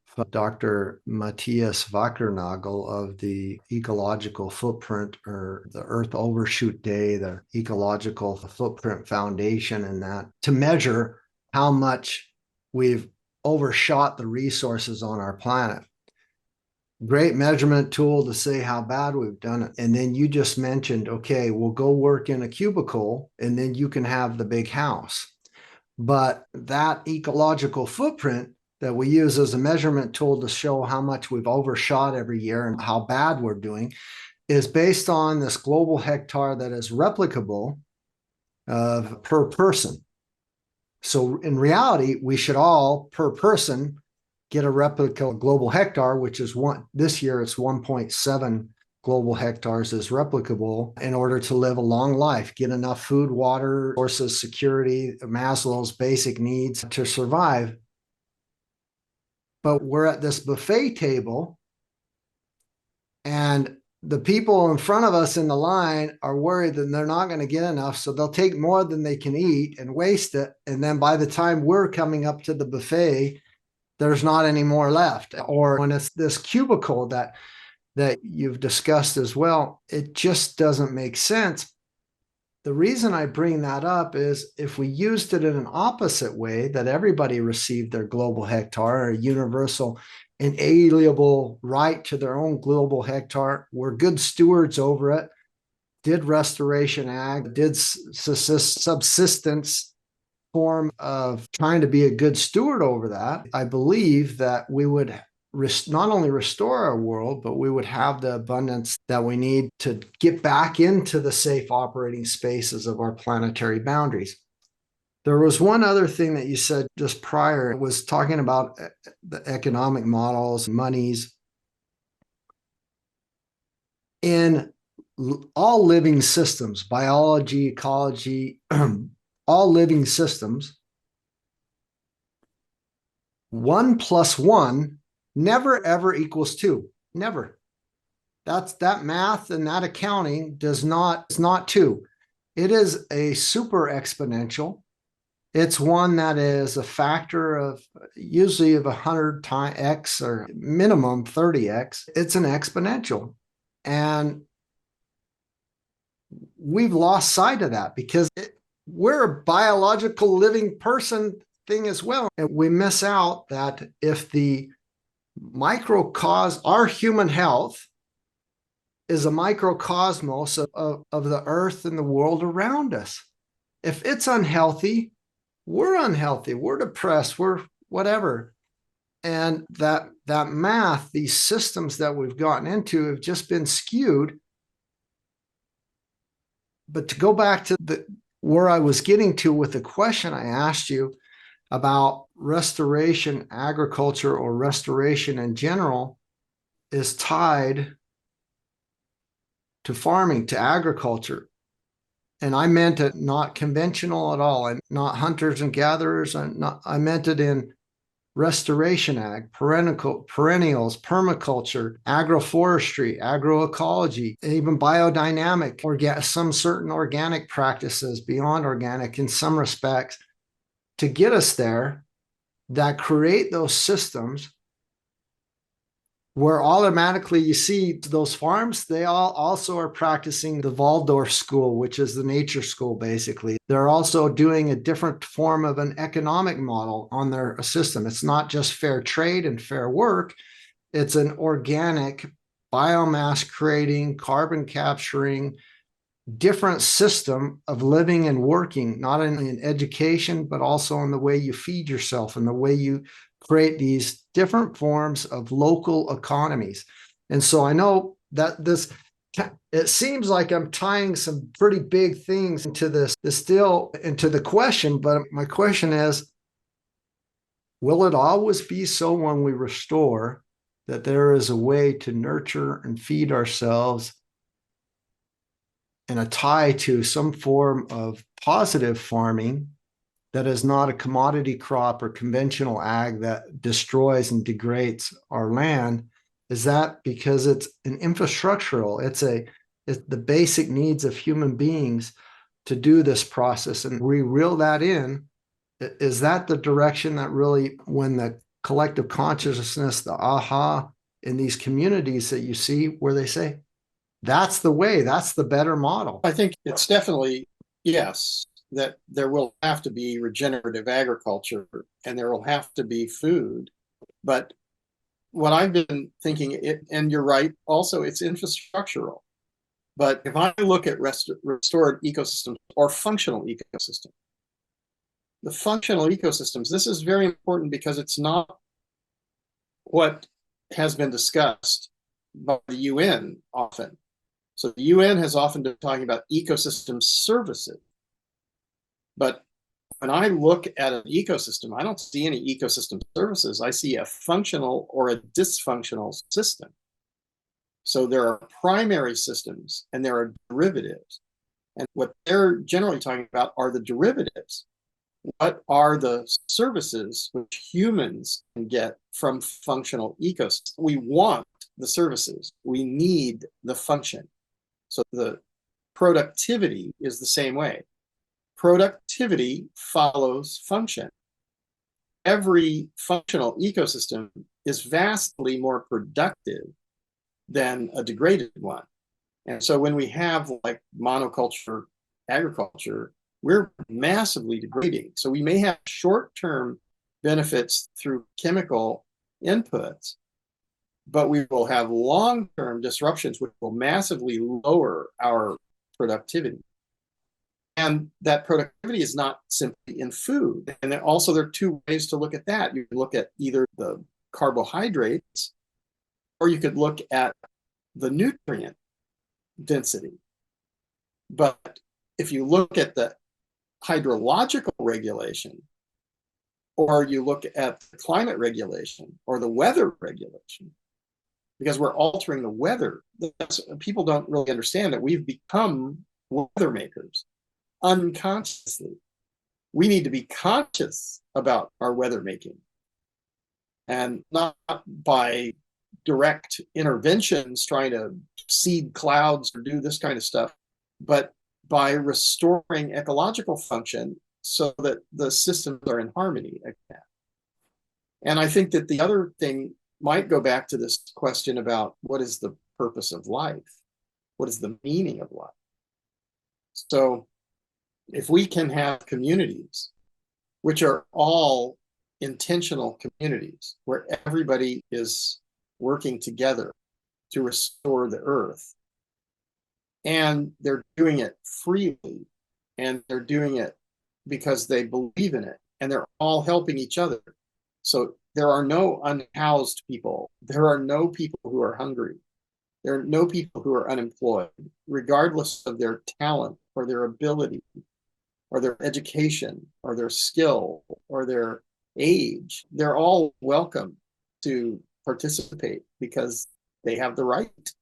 from Dr. Matthias Wackernagel of the Ecological Footprint, or the Earth Overshoot Day, the Ecological Footprint Foundation, and that to measure how much we've overshot the resources on our planet. Great measurement tool to say how bad we've done it. And then you just mentioned, okay, we'll go work in a cubicle and then you can have the big house. But that ecological footprint that we use as a measurement tool to show how much we've overshot every year and how bad we're doing is based on this global hectare that is replicable per person. So in reality, we should all, per person, get a replica global hectare, which is this year it's 1.7 global hectares is replicable in order to live a long life, get enough food, water, resources, security, Maslow's basic needs to survive. But we're at this buffet table and the people in front of us in the line are worried that they're not going to get enough. So they'll take more than they can eat and waste it. And then by the time we're coming up to the buffet, there's not any more left. Or when it's this cubicle that you've discussed as well, it just doesn't make sense. The reason I bring that up is if we used it in an opposite way, that everybody received their global hectare, a universal, inalienable right to their own global hectare, we're good stewards over it, did restoration ag, did subsistence form of trying to be a good steward over that, I believe that we would not only restore our world, but we would have the abundance that we need to get back into the safe operating spaces of our planetary boundaries. There was one other thing that you said just prior. It was talking about the economic models, monies. In all living systems, biology, ecology, all living systems, 1 + 1 never ever equals 2. Never. that math and that accounting is not two. It is a super exponential. It's one that is a factor of usually of 100 times x or minimum 30x. It's an exponential. And we've lost sight of that because we're a biological living person thing as well. And we miss out that if the microcosm, our human health is a microcosmos of the earth and the world around us. If it's unhealthy, we're depressed, we're whatever. And that math, these systems that we've gotten into have just been skewed. But to go back to where I was getting to with the question I asked you about restoration agriculture or restoration in general is tied to farming, to agriculture. And I meant it not conventional at all. I'm not hunters and gatherers. I meant it in restoration ag, perennials, permaculture, agroforestry, agroecology, even biodynamic, some certain organic practices beyond organic in some respects to get us there that create those systems where automatically you see those farms, they all also are practicing the Waldorf school, which is the nature school, basically. They're also doing a different form of an economic model on their system. It's not just fair trade and fair work. It's an organic, biomass creating, carbon capturing, different system of living and working, not only in education, but also in the way you feed yourself and the way you create these different forms of local economies. And so I know that it seems like I'm tying some pretty big things into into the question, but my question is, will it always be so when we restore that there is a way to nurture and feed ourselves and a tie to some form of positive farming that is not a commodity crop or conventional ag that destroys and degrades our land? Is that because it's an infrastructural, it's the basic needs of human beings to do this process, and we reel that in? Is that the direction that really, when the collective consciousness, the aha in these communities that you see where they say, that's the way, that's the better model? I think it's definitely, yes, that there will have to be regenerative agriculture and there will have to be food. But what I've been thinking, and you're right, also it's infrastructural. But if I look at restored ecosystems or functional ecosystems, the functional ecosystems, this is very important because it's not what has been discussed by the UN often. So the UN has often been talking about ecosystem services. But when I look at an ecosystem, I don't see any ecosystem services. I see a functional or a dysfunctional system. So there are primary systems and there are derivatives. And what they're generally talking about are the derivatives. What are the services which humans can get from functional ecosystems? We want the services. We need the function. So the productivity is the same way. Productivity follows function. Every functional ecosystem is vastly more productive than a degraded one. And so when we have like monoculture agriculture, we're massively degrading. So we may have short-term benefits through chemical inputs, but we will have long-term disruptions which will massively lower our productivity. And that productivity is not simply in food. And then also there are two ways to look at that. You can look at either the carbohydrates, or you could look at the nutrient density. But if you look at the hydrological regulation, or you look at the climate regulation or the weather regulation, because we're altering the weather, people don't really understand that we've become weather makers unconsciously. We need to be conscious about our weather making, and not by direct interventions trying to seed clouds or do this kind of stuff, but by restoring ecological function so that the systems are in harmony again. And I think that the other thing might go back to this question about what is the purpose of life? What is the meaning of life? So if we can have communities which are all intentional communities where everybody is working together to restore the earth, and they're doing it freely, and they're doing it because they believe in it, and they're all helping each other. So there are no unhoused people. There are no people who are hungry. There are no people who are unemployed, regardless of their talent or their ability or their education or their skill or their age. They're all welcome to participate because they have the right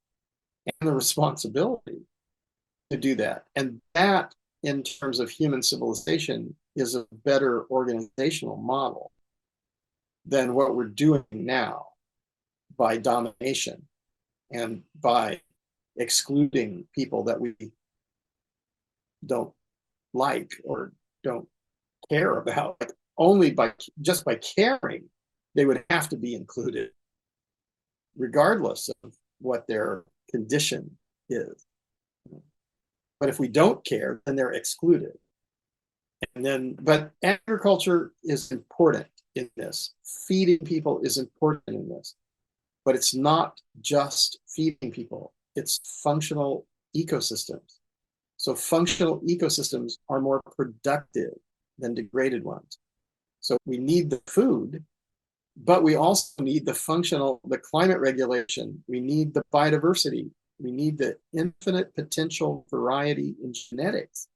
and the responsibility to do that. And that, in terms of human civilization, is a better organizational model than what we're doing now by domination and by excluding people that we don't like or don't care about. Like only by just by caring, they would have to be included, regardless of what their condition is. But if we don't care, then they're excluded. And then, but agriculture is important in this. Feeding people is important in this. But it's not just feeding people, it's functional ecosystems. So functional ecosystems are more productive than degraded ones. So we need the food, but we also need the climate regulation. We need the biodiversity. We need the infinite potential variety in genetics.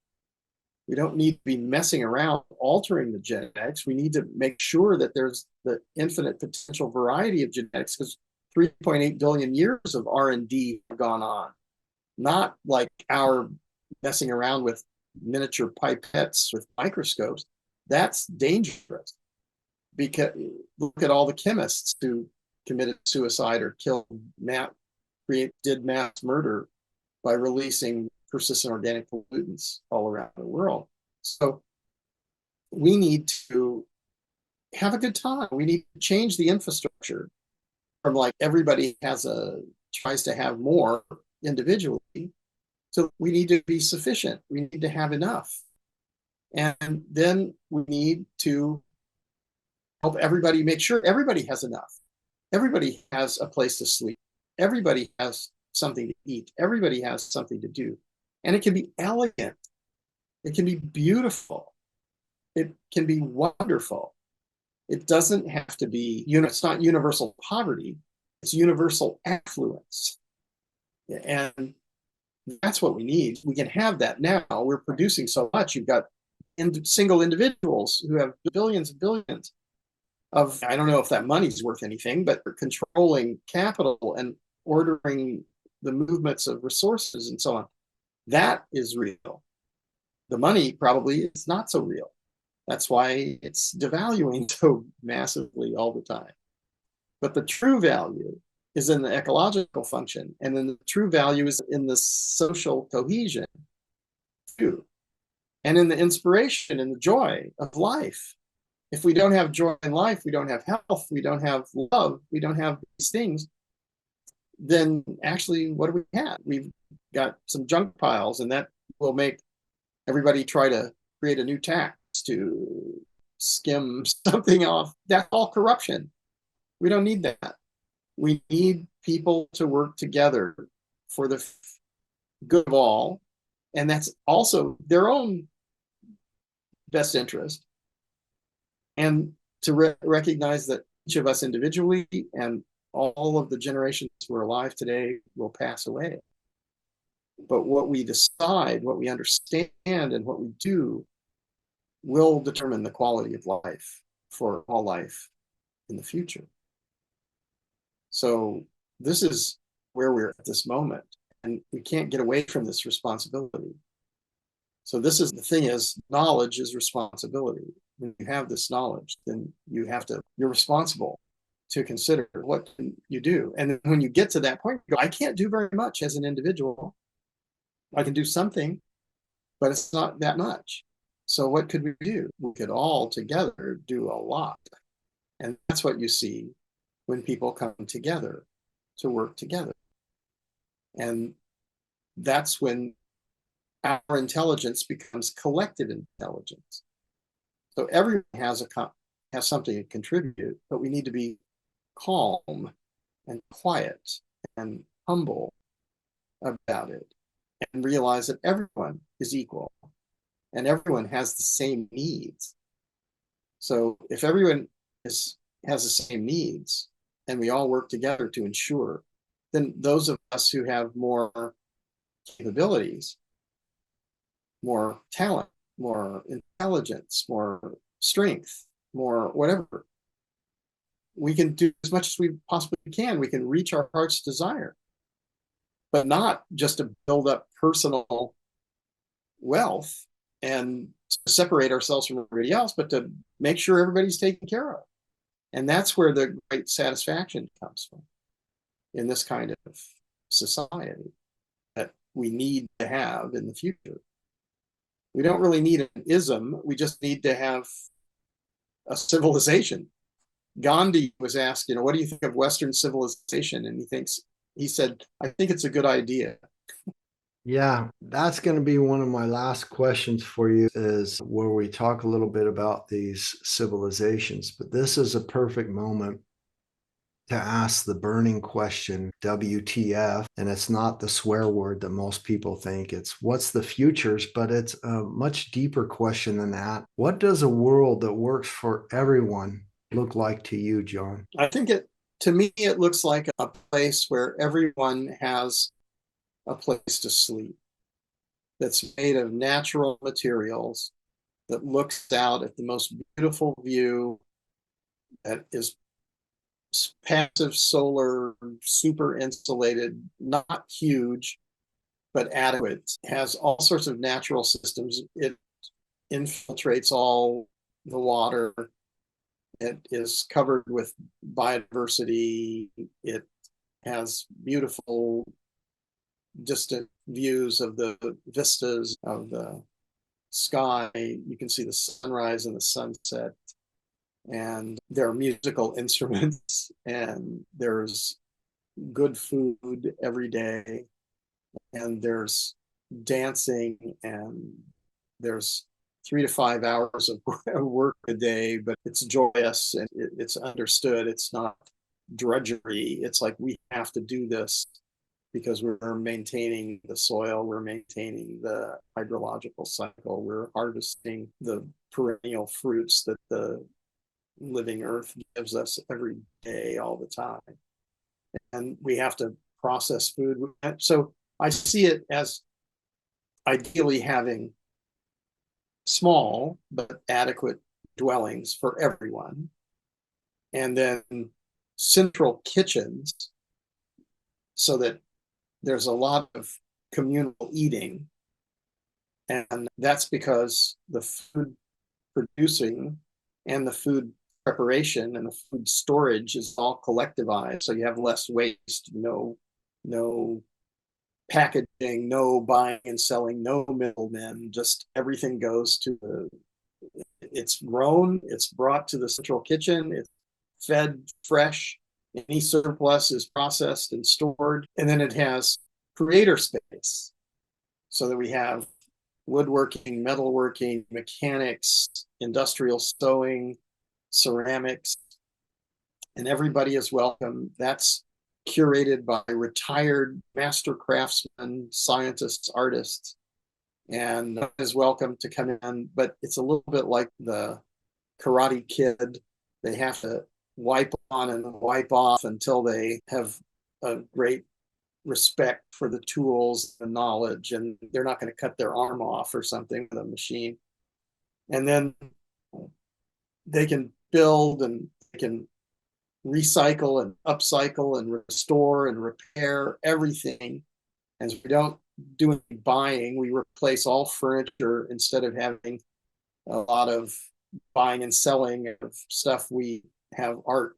We don't need to be messing around altering the genetics. We need to make sure that there's the infinite potential variety of genetics, because 3.8 billion years of R&D have gone on. Not like our messing around with miniature pipettes with microscopes. That's dangerous. Because look at all the chemists who committed suicide or did mass murder by releasing persistent organic pollutants all around the world. So we need to have a good time. We need to change the infrastructure from like everybody tries to have more individually. So we need to be sufficient. We need to have enough. And then we need to help everybody make sure everybody has enough. Everybody has a place to sleep. Everybody has something to eat. Everybody has something to do. And it can be elegant. It can be beautiful. It can be wonderful. It doesn't have to be, it's not universal poverty. It's universal affluence. And that's what we need. We can have that now. We're producing so much. You've got single individuals who have billions and billions of, I don't know if that money's worth anything, but they're controlling capital and ordering the movements of resources and so on. That is real. The money probably is not so real. That's why it's devaluing so massively all the time. But the true value is in the ecological function, and then the true value is in the social cohesion too, and in the inspiration and the joy of life. If we don't have joy in life, we don't have health, we don't have love, we don't have these things, then actually what do we have? We've got some junk piles, and that will make everybody try to create a new tax to skim something off. That's all corruption. We don't need that. We need people to work together for the good of all, and that's also their own best interest. And to recognize that each of us individually and all of the generations who are alive today will pass away. But what we decide, what we understand, and what we do will determine the quality of life for all life in the future. So this is where we're at this moment, and we can't get away from this responsibility. So this is the thing is, knowledge is responsibility. When you have this knowledge, then you're responsible to consider what can you do. And then when you get to that point, you go, I can't do very much as an individual. I can do something, but it's not that much. So what could we do? We could all together do a lot. And that's what you see when people come together to work together. And that's when our intelligence becomes collective intelligence. So everyone has something to contribute, but we need to be calm and quiet and humble about it and realize that everyone is equal and everyone has the same needs. So if everyone has the same needs and we all work together to ensure, then those of us who have more capabilities, more talent, more intelligence, more strength, more whatever, we can do as much as we possibly can. We can reach our heart's desire, but not just to build up personal wealth and to separate ourselves from everybody else, but to make sure everybody's taken care of. And that's where the great satisfaction comes from in this kind of society that we need to have in the future. We don't really need an ism. We just need to have a civilization. Gandhi was asked, what do you think of Western civilization? And he said, I think it's a good idea. Yeah, that's going to be one of my last questions for you, is where we talk a little bit about these civilizations. But this is a perfect moment to ask the burning question, WTF? And it's not the swear word that most people think. It's what's the futures? But it's a much deeper question than that. What does a world that works for everyone look like to you, John? I think to me, it looks like a place where everyone has a place to sleep that's made of natural materials, that looks out at the most beautiful view, that is passive solar, super insulated, not huge, but adequate, has all sorts of natural systems. It infiltrates all the water. It is covered with biodiversity. It has beautiful distant views of the vistas of the sky. You can see the sunrise and the sunset. And there are musical instruments, and there's good food every day, and there's dancing, and there's 3 to 5 hours of work a day, but it's joyous and it's understood. It's not drudgery. It's like we have to do this because we're maintaining the soil, we're maintaining the hydrological cycle, we're harvesting the perennial fruits that the living earth gives us every day, all the time. And we have to process food. So I see it as ideally having small but adequate dwellings for everyone, and then central kitchens so that there's a lot of communal eating. And that's because the food producing and the food preparation and the food storage is all collectivized. So you have less waste, no packaging, no buying and selling, no middlemen, just everything goes to it's grown, it's brought to the central kitchen, it's fed fresh. Any surplus is processed and stored. And then it has creator space so that we have woodworking, metalworking, mechanics, industrial sewing, ceramics, and everybody is welcome. That's curated by retired master craftsmen, scientists, artists, and is welcome to come in. But it's a little bit like the Karate Kid. They have to wipe on and wipe off until they have a great respect for the tools and knowledge, and they're not going to cut their arm off or something with a machine. And then they can build and they can recycle and upcycle and restore and repair everything. And we don't do any buying. We replace all furniture instead of having a lot of buying and selling of stuff. We have art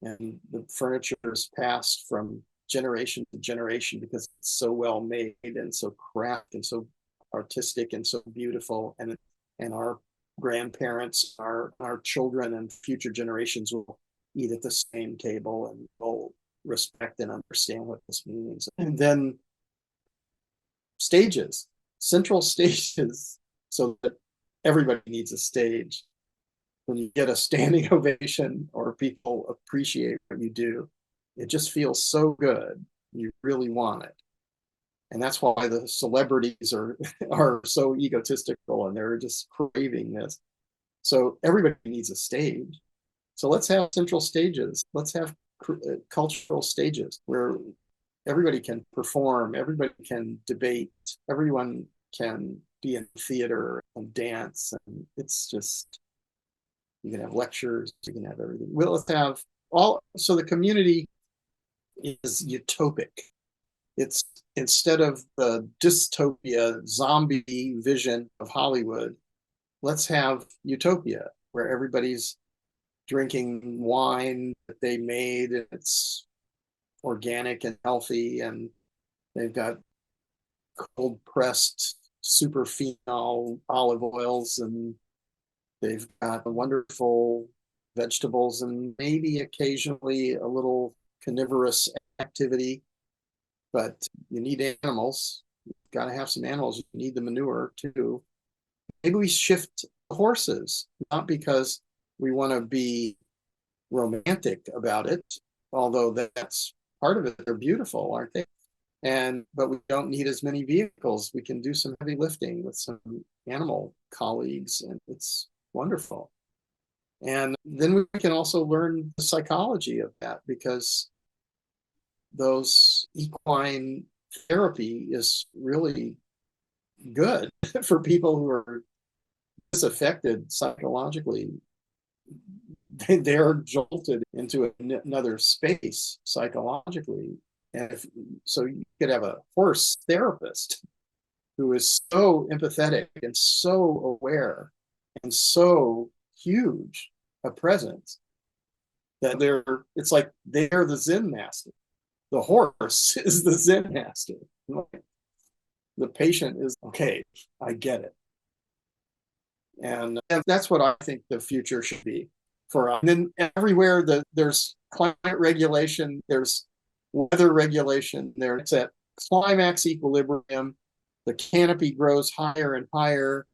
and the furniture is passed from generation to generation because it's so well made and so crafted and so artistic and so beautiful. And our grandparents, our children and future generations will eat at the same table and will respect and understand what this means. And then stages, central stages, so that everybody needs a stage. When you get a standing ovation or people appreciate what you do, it just feels so good. You really want it. And that's why the celebrities are so egotistical and they're just craving this. So everybody needs a stage. So let's have central stages. Let's have cultural stages where everybody can perform, everybody can debate, everyone can be in theater and dance. And it's just, you can have lectures, you can have everything. Well, let's have all, so the community is utopic. It's, instead of the dystopia zombie vision of Hollywood, let's have utopia where everybody's drinking wine that they made and it's organic and healthy, and they've got cold pressed super phenol olive oils, and they've got wonderful vegetables and maybe occasionally a little carnivorous activity. But you need animals. You've got to have some animals. You need the manure too. Maybe we shift horses, not because we want to be romantic about it, although that's part of it. They're beautiful, aren't they? But we don't need as many vehicles. We can do some heavy lifting with some animal colleagues, and it's wonderful. And then we can also learn the psychology of that, because those equine therapy is really good for people who are disaffected psychologically. They're jolted into another space psychologically. And so you could have a horse therapist who is so empathetic and so aware and so huge a presence that it's like they're the Zen master. The horse is the Zen master. The patient is, okay, I get it. And that's what I think the future should be for us. And then everywhere there's climate regulation, there's weather regulation, there's at climax equilibrium, the canopy grows higher and higher,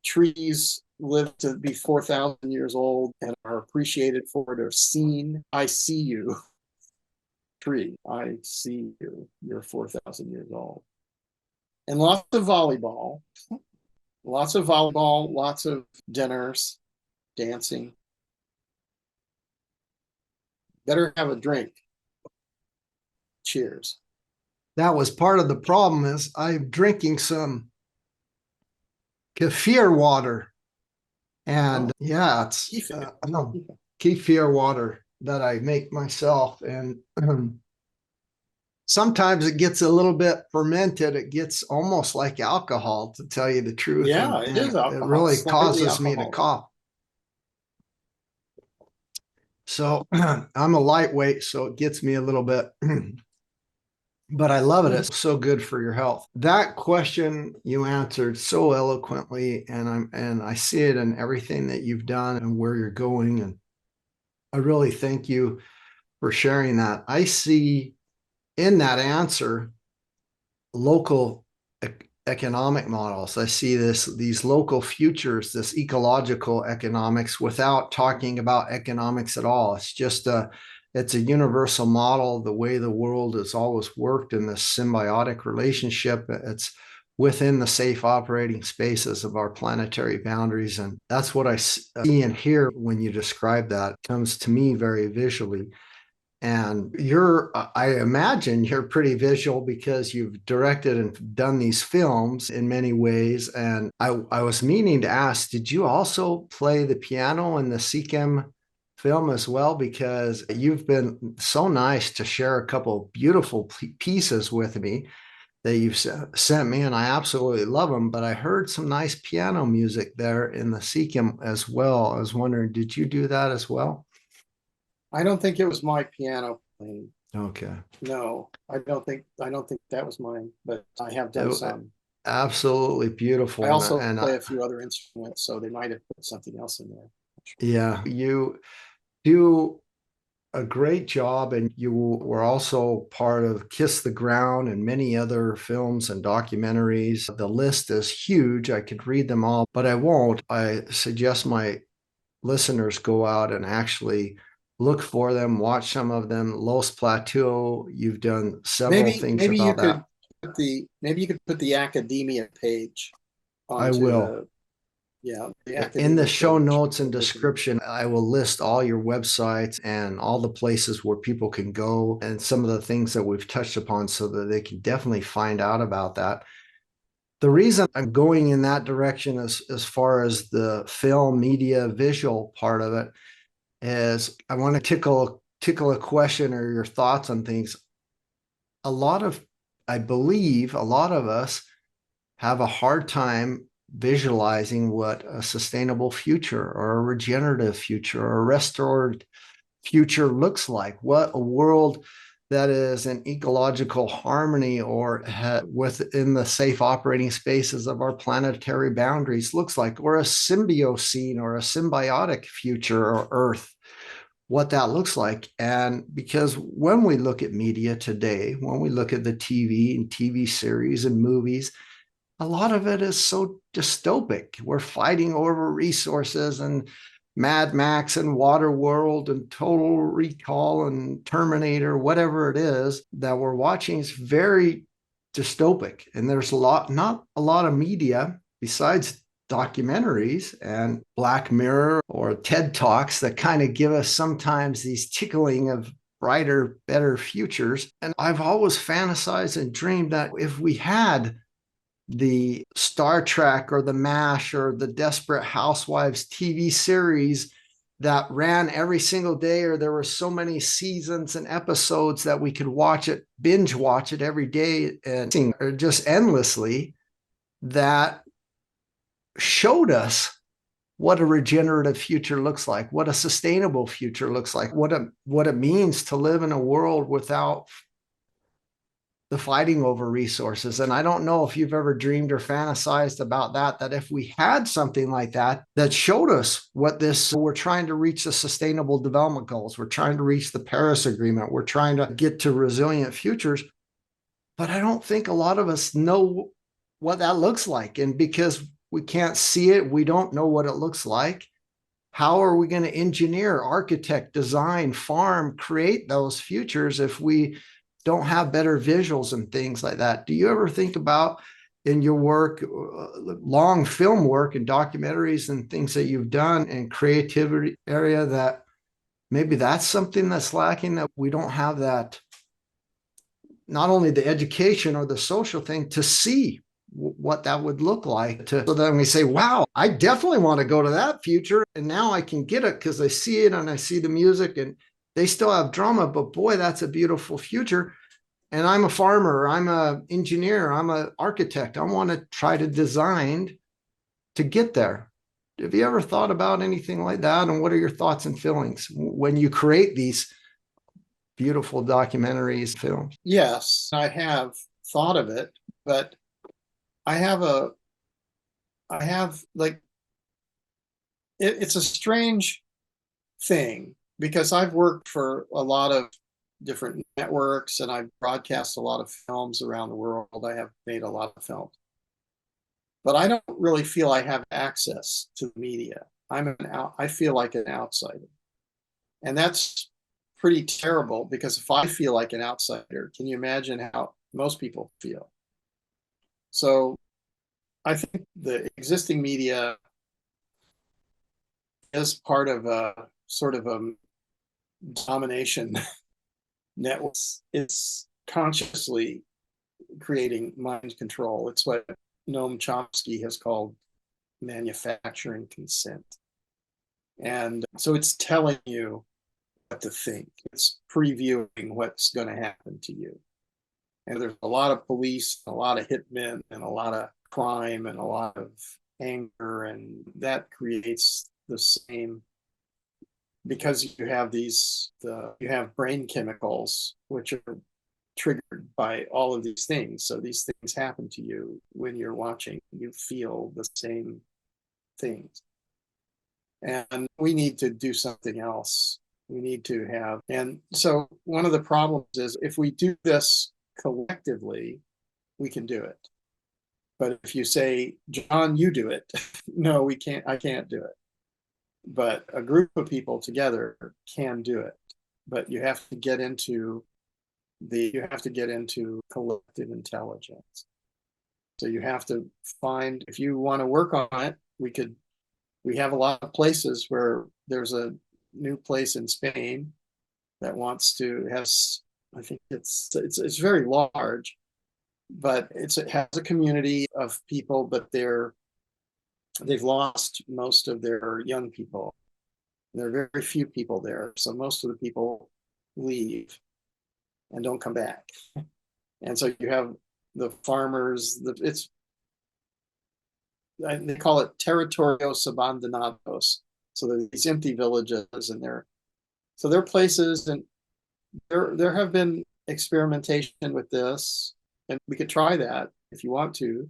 trees live to be 4,000 years old and are appreciated for it, or seen. I see you, tree, I see you, you're 4,000 years old. And lots of volleyball, lots of dinners, dancing. Better have a drink. Cheers. That was part of the problem, is I'm drinking some kefir water. And yeah, it's kefir water that I make myself. And sometimes it gets a little bit fermented. It gets almost like alcohol, to tell you the truth. Yeah, it is alcohol. It really causes me to cough. So I'm a lightweight, so it gets me a little bit, but I love it. It's so good for your health. That question you answered so eloquently, and I see it in everything that you've done and where you're going. And I really thank you for sharing that. I see in that answer local economic models. I see these local futures, this ecological economics, without talking about economics at all. It's just it's a universal model, the way the world has always worked in this symbiotic relationship. It's within the safe operating spaces of our planetary boundaries. And that's what I see and hear when you describe that. It comes to me very visually. And I imagine you're pretty visual, because you've directed and done these films in many ways. And I was meaning to ask, did you also play the piano in the SEKEM film as well? Because you've been so nice to share a couple beautiful pieces with me that you've sent me, and I absolutely love them. But I heard some nice piano music there in the SEKEM as well. I was wondering, did you do that as well? I don't think it was my piano playing. Okay. No, I don't think that was mine, but I have done some. Absolutely beautiful. I also and play a few other instruments, so they might have put something else in there. yeah, you do a great job, and you were also part of Kiss the Ground and many other films and documentaries. The list is huge. I could read them all, but I won't. I suggest my listeners go out and actually look for them, watch some of them. Loess Plateau, you've done several things about that. Maybe you could put the academia page I onto will. In the show notes and description, I will list all your websites and all the places where people can go and some of the things that we've touched upon so that they can definitely find out about that. The reason I'm going in that direction as far as the film, media, visual part of it is I want to tickle a question or your thoughts on things. I believe a lot of us have a hard time visualizing what a sustainable future or a regenerative future or a restored future looks like, what a world that is in ecological harmony or within the safe operating spaces of our planetary boundaries looks like, or a symbiosis or a symbiotic future or Earth, what that looks like. And because when we look at media today, when we look at the TV and TV series and movies, a lot of it is so dystopic. We're fighting over resources, and Mad Max and Waterworld and Total Recall and Terminator, whatever it is that we're watching is very dystopic. And there's not a lot of media besides documentaries and Black Mirror or TED Talks that kind of give us sometimes these tickling of brighter, better futures. And I've always fantasized and dreamed that if we had the Star Trek or the MASH or the Desperate Housewives TV series that ran every single day, or there were so many seasons and episodes that we could binge watch it every day and or just endlessly, that showed us what a regenerative future looks like, what a sustainable future looks like, what it means to live in a world without the fighting over resources. And I don't know if you've ever dreamed or fantasized about that if we had something like that showed us we're trying to reach the sustainable development goals, we're trying to reach the Paris Agreement, we're trying to get to resilient futures. But I don't think a lot of us know what that looks like. And because we can't see it, we don't know what it looks like. How are we going to engineer, architect, design, farm, create those futures if we don't have better visuals and things like that? Do you ever think about in your work, long film work and documentaries and things that you've done in creativity area, that maybe that's something that's lacking, that we don't have that, not only the education or the social thing to see what that would look like, so then we say, wow, I definitely want to go to that future. And now I can get it because I see it and I see the music and they still have drama, but boy, that's a beautiful future. And I'm a farmer, I'm an engineer, I'm an architect. I want to try to design to get there. Have you ever thought about anything like that? And what are your thoughts and feelings when you create these beautiful documentaries, films? Yes, I have thought of it, but I have like, it's a strange thing because I've worked for a lot of different networks and I've broadcast a lot of films around the world. I have made a lot of films, but I don't really feel I have access to the media. I feel like an outsider, and that's pretty terrible because if I feel like an outsider, can you imagine how most people feel? So I think the existing media is part of a sort of a domination network. It's consciously creating mind control. It's what Noam Chomsky has called manufacturing consent. And so it's telling you what to think. It's previewing what's going to happen to you. And there's a lot of police, a lot of hitmen, and a lot of crime, and a lot of anger, and that creates the same because you have you have brain chemicals which are triggered by all of these things. So these things happen to you when you're watching. You feel the same things. And we need to do something else. We need to have, and so one of the problems is if we do this collectively, we can do it. But if you say, John, you do it, no, we can't, I can't do it. But a group of people together can do it. But you have to get into collective intelligence. So you have to find, if you want to work on it, we have a lot of places where there's a new place in Spain that wants to have, I think it's very large, but it has a community of people, but they've lost most of their young people. There are very few people there. So most of the people leave and don't come back. And so you have the farmers, they call it territorios abandonados. So there are these empty villages, and they're places, and there have been experimentation with this, and we could try that if you want to.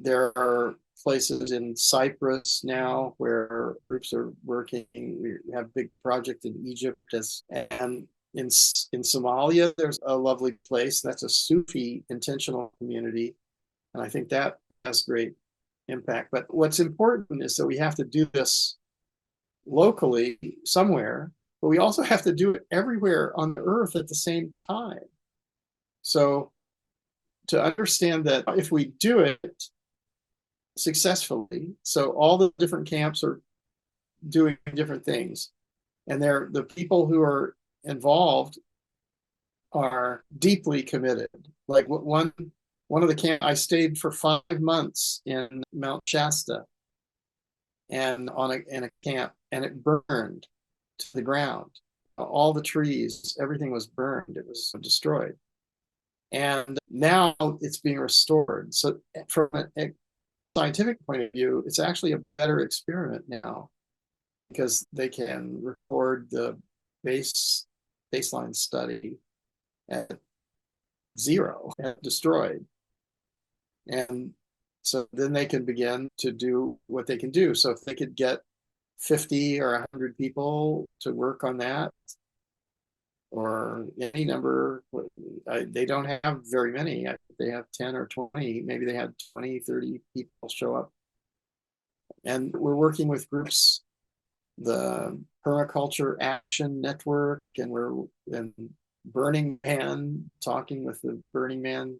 There are places in Cyprus now where groups are working. We have a big project in Egypt, and in Somalia, there's a lovely place that's a Sufi intentional community, and I think that has great impact. But what's important is that we have to do this locally somewhere, but we also have to do it everywhere on the earth at the same time. So to understand that if we do it successfully, so all the different camps are doing different things, and the people who are involved are deeply committed. Like one of the camps, I stayed for 5 months in Mount Shasta, and in a camp, and it burned to the ground. All the trees, everything was burned. It was destroyed. And now it's being restored. So from a scientific point of view, it's actually a better experiment now, because they can record the baseline study at 0 and destroyed. And so then they can begin to do what they can do. So if they could get 50 or 100 people to work on that, or any number, they don't have very many. I think they have 10 or 20. Maybe they had 20, 30 people show up. And we're working with groups, the Permaculture Action Network, and Burning Man, talking with the Burning Man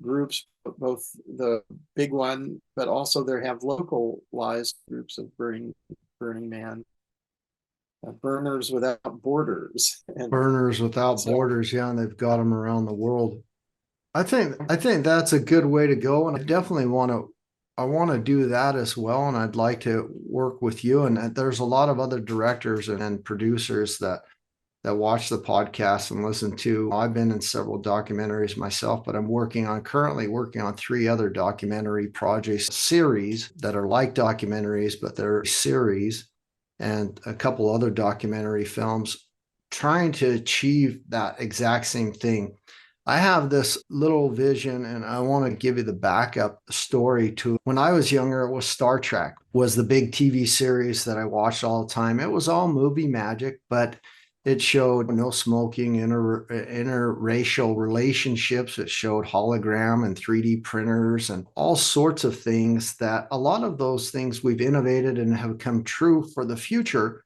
groups, both the big one, but also they have localized groups of Burning Man, Burners Without Borders. Burners Without Borders, yeah, and they've got them around the world. I think that's a good way to go, and I definitely want to do that as well, and I'd like to work with you. And there's a lot of other directors and producers that watch the podcast and listen to. I've been in several documentaries myself, but I'm currently working on 3 other documentary projects, series that are like documentaries, but they're series, and a couple other documentary films trying to achieve that exact same thing. I have this little vision, and I want to give you the backup story to when I was younger. It was Star Trek was the big TV series that I watched all the time. It was all movie magic, but it showed no smoking, interracial relationships. It showed hologram and 3D printers and all sorts of things that a lot of those things we've innovated and have come true for the future.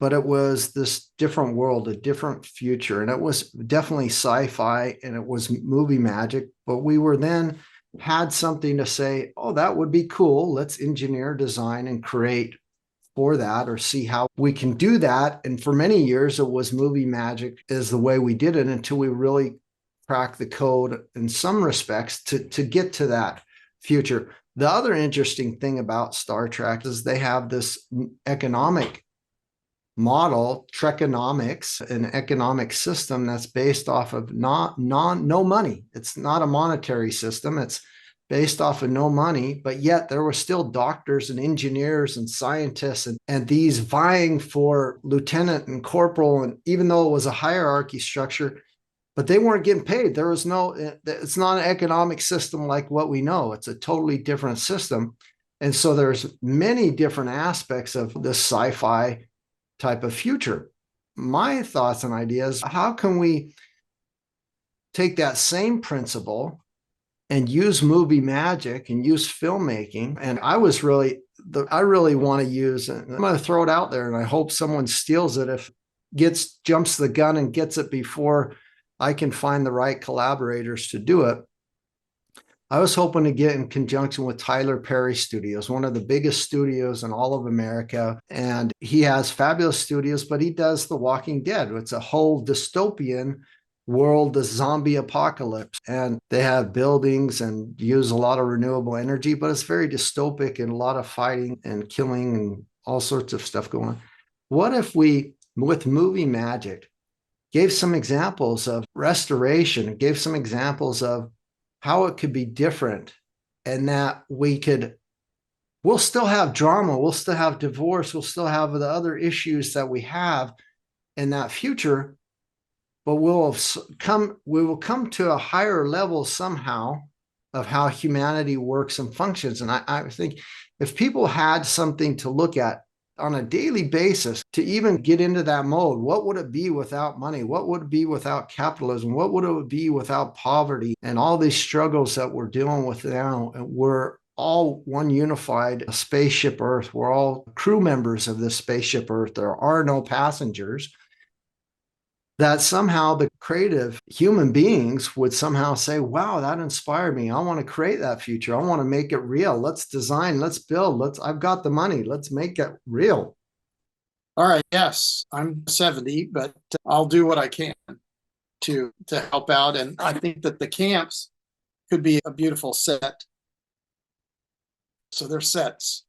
But it was this different world, a different future. And it was definitely sci-fi, and it was movie magic. But we were then had something to say, oh, that would be cool. Let's engineer, design, and create for that, or see how we can do that. And for many years, it was movie magic is the way we did it, until we really cracked the code in some respects to get to that future. The other interesting thing about Star Trek is they have this economic model, Trekonomics, an economic system that's based off of no money. It's not a monetary system. It's based off of no money, but yet there were still doctors and engineers and scientists and these vying for lieutenant and corporal. And even though it was a hierarchy structure, but they weren't getting paid. There was no, it's not an economic system like what we know. It's a totally different system. And so there's many different aspects of this sci-fi type of future. My thoughts and ideas, how can we take that same principle and use movie magic and use filmmaking? And I really want to use, and I'm going to throw it out there, and I hope someone steals it, if jumps the gun and gets it before I can find the right collaborators to do it. I was hoping to get in conjunction with Tyler Perry Studios, one of the biggest studios in all of America. And he has fabulous studios, but he does The Walking Dead. It's a whole dystopian world, the zombie apocalypse. And they have buildings and use a lot of renewable energy, but it's very dystopic and a lot of fighting and killing and all sorts of stuff going on. What if we, with movie magic, gave some examples of restoration, gave some examples of how it could be different, and that we'll still have drama, we'll still have divorce, we'll still have the other issues that we have in that future, but we will come to a higher level somehow of how humanity works and functions. And I think if people had something to look at on a daily basis to even get into that mode, what would it be without money? What would it be without capitalism? What would it be without poverty and all these struggles that we're dealing with now? We're all one unified spaceship Earth. We're all crew members of this spaceship Earth. There are no passengers. That somehow the creative human beings would somehow say, wow, that inspired me. I want to create that future. I want to make it real. Let's design, let's build, I've got the money. Let's make it real. All right. Yes, I'm 70, but I'll do what I can to help out. And I think that the camps could be a beautiful set. So they're sets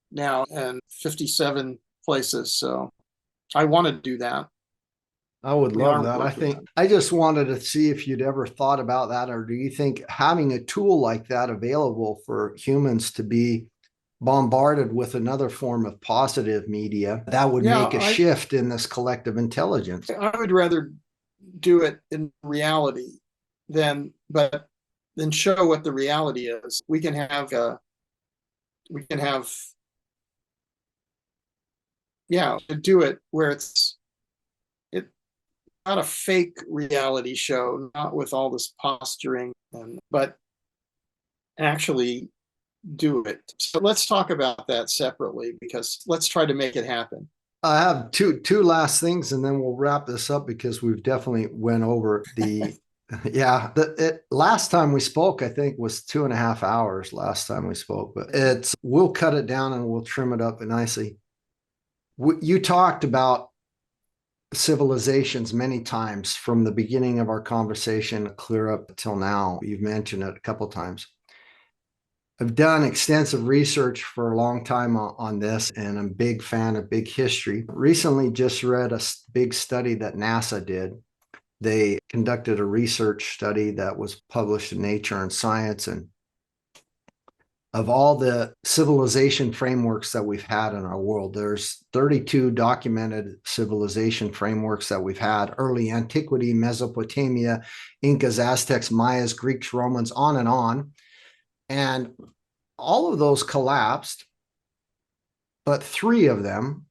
now in 57 places. So I want to do that. I would love that. I just wanted to see if you'd ever thought about that, or do you think having a tool like that available for humans to be bombarded with another form of positive media that would make a shift in this collective intelligence? I would rather do it in reality than show what the reality is. We can have do it where it's not a fake reality show, not with all this posturing, but actually do it. So let's talk about that separately, because let's try to make it happen. I have two last things, and then we'll wrap this up, because we've definitely went over the last time we spoke, I think, was 2.5 hours last time we spoke, but we'll cut it down and we'll trim it up nicely. You talked about civilizations many times from the beginning of our conversation clear up till now. You've mentioned it a couple of times. I've done extensive research for a long time on this, and I'm a big fan of big history. Recently just read a big study that NASA did. They conducted a research study that was published in Nature and Science, and of all the civilization frameworks that we've had in our world, there's 32 documented civilization frameworks that we've had: early antiquity, Mesopotamia, Incas, Aztecs, Mayas, Greeks, Romans, on and on. And all of those collapsed, but 3 of them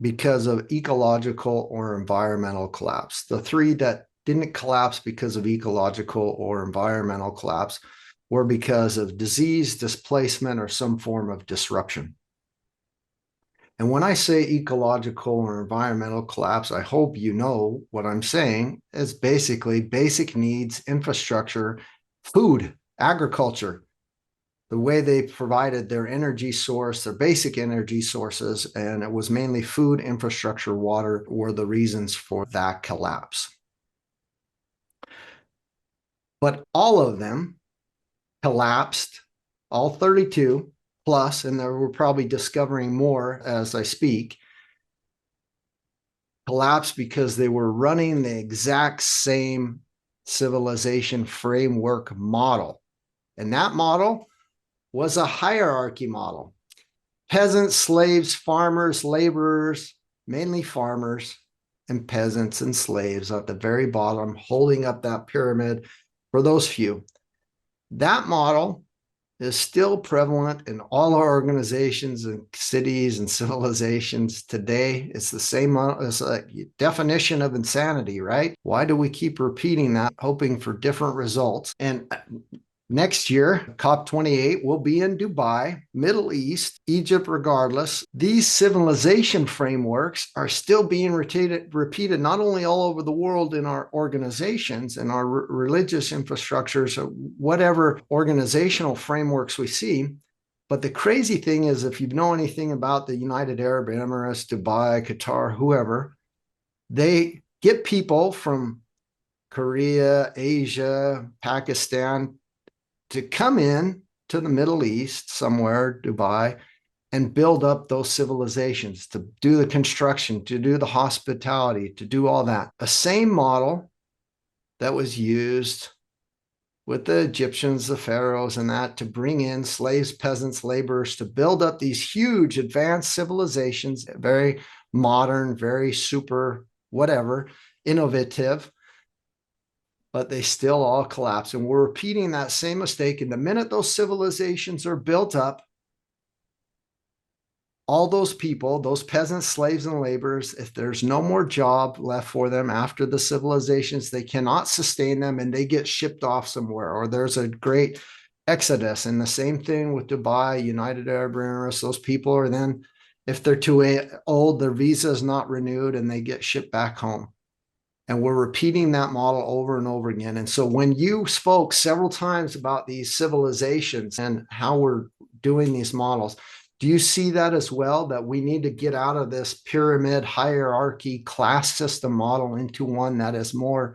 because of ecological or environmental collapse. The 3 that didn't collapse because of ecological or environmental collapse were because of disease, displacement, or some form of disruption. And when I say ecological or environmental collapse, I hope you know what I'm saying is basically basic needs, infrastructure, food, agriculture, the way they provided their energy source, their basic energy sources, and it was mainly food, infrastructure, water, were the reasons for that collapse. But all of them collapsed, all 32 plus, and we're probably discovering more as I speak, collapsed because they were running the exact same civilization framework model. And that model was a hierarchy model. Peasants, slaves, farmers, laborers, mainly farmers, and peasants and slaves at the very bottom, holding up that pyramid for those few. That model is still prevalent in all our organizations and cities and civilizations today. It's the same as a definition of insanity, right? Why do we keep repeating that, hoping for different results? And next year, COP28 will be in Dubai, Middle East, Egypt, regardless. These civilization frameworks are still being repeated not only all over the world in our organizations and our religious infrastructures, or whatever organizational frameworks we see. But the crazy thing is, if you know anything about the United Arab Emirates, Dubai, Qatar, whoever, they get people from Korea, Asia, Pakistan, to come in to the Middle East, somewhere, Dubai, and build up those civilizations, to do the construction, to do the hospitality, to do all that. A same model that was used with the Egyptians, the pharaohs, and that, to bring in slaves, peasants, laborers, to build up these huge advanced civilizations, very modern, very super, whatever, innovative, but they still all collapse. And we're repeating that same mistake. And the minute those civilizations are built up, all those people, those peasants, slaves, and laborers, if there's no more job left for them after the civilizations, they cannot sustain them and they get shipped off somewhere, or there's a great exodus. And the same thing with Dubai, United Arab Emirates, those people are then, if they're too old, their visa is not renewed and they get shipped back home. And we're repeating that model over and over again. And so when you spoke several times about these civilizations and how we're doing these models, do you see that as well, that we need to get out of this pyramid hierarchy class system model into one that is more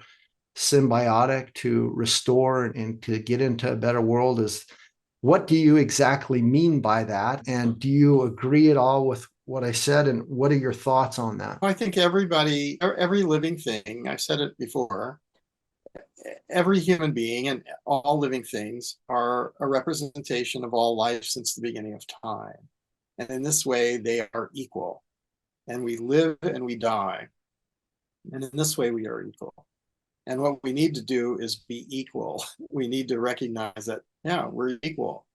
symbiotic to restore and to get into a better world? What do you exactly mean by that? And do you agree at all with what I said? And what are your thoughts on that? I think everybody, every living thing, I've said it before, every human being and all living things are a representation of all life since the beginning of time. And in this way, they are equal. And we live and we die. And in this way, we are equal. And what we need to do is be equal. We need to recognize that, yeah, we're equal.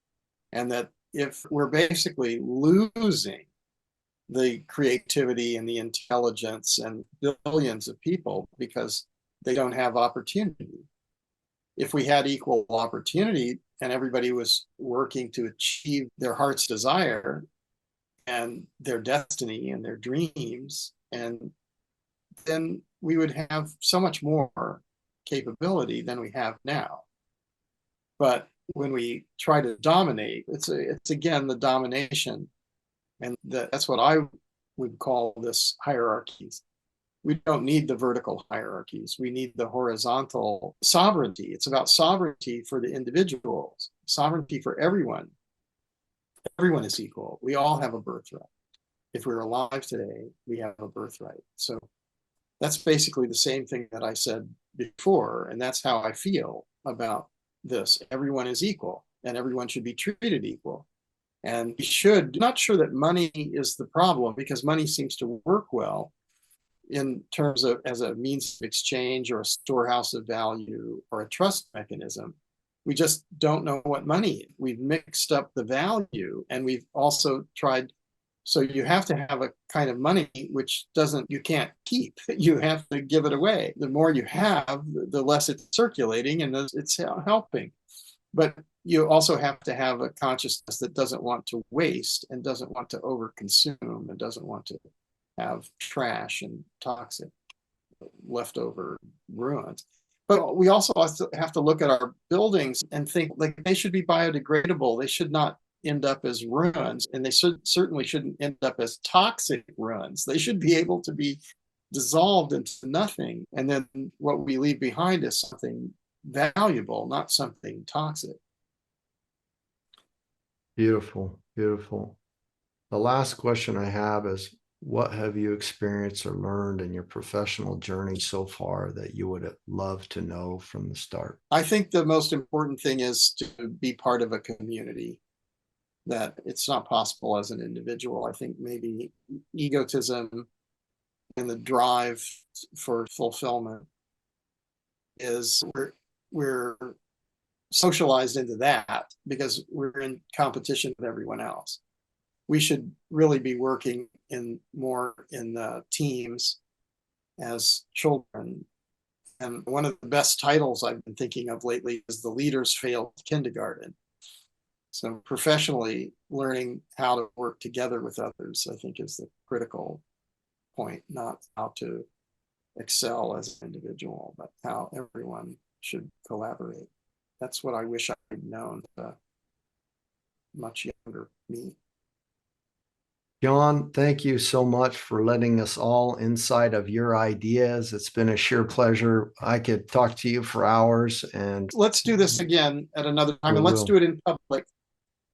And that if we're basically losing the creativity and the intelligence and billions of people because they don't have opportunity. If we had equal opportunity and everybody was working to achieve their heart's desire and their destiny and their dreams, and then we would have so much more capability than we have now. But when we try to dominate, it's again the domination. And that's what I would call this hierarchies. We don't need the vertical hierarchies. We need the horizontal sovereignty. It's about sovereignty for the individuals, sovereignty for everyone. Everyone is equal. We all have a birthright. If we're alive today, we have a birthright. So that's basically the same thing that I said before. And that's how I feel about this. Everyone is equal and everyone should be treated equal. And we should, not sure that money is the problem, because money seems to work well in terms of as a means of exchange or a storehouse of value or a trust mechanism. We just don't know what money is. We've mixed up the value, and we've also tried. So you have to have a kind of money which you can't keep. You have to give it away. The more you have, the less it's circulating and it's helping. But you also have to have a consciousness that doesn't want to waste and doesn't want to overconsume and doesn't want to have trash and toxic leftover ruins. But we also have to look at our buildings and think like they should be biodegradable. They should not end up as ruins, and they certainly shouldn't end up as toxic ruins. They should be able to be dissolved into nothing. And then what we leave behind is something valuable, not something toxic. Beautiful, beautiful. The last question I have is, what have you experienced or learned in your professional journey so far that you would love to know from the start? I think the most important thing is to be part of a community, that it's not possible as an individual. I think maybe egotism and the drive for fulfillment is we're socialized into that because we're in competition with everyone else. We should really be working more in the teams as children. And one of the best titles I've been thinking of lately is The Leaders Failed Kindergarten. So professionally, learning how to work together with others, I think, is the critical point, not how to excel as an individual, but how everyone should collaborate. That's what I wish I'd known much younger me. John, thank you so much for letting us all inside of your ideas. It's been a sheer pleasure. I could talk to you for hours, and let's do this again at another time, and let's do it in public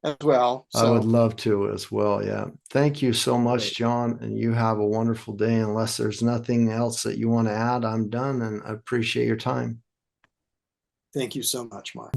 as well. I would love to as well. Yeah. Thank you so much, John. And you have a wonderful day. Unless there's nothing else that you want to add, I'm done, and I appreciate your time. Thank you so much, Mark.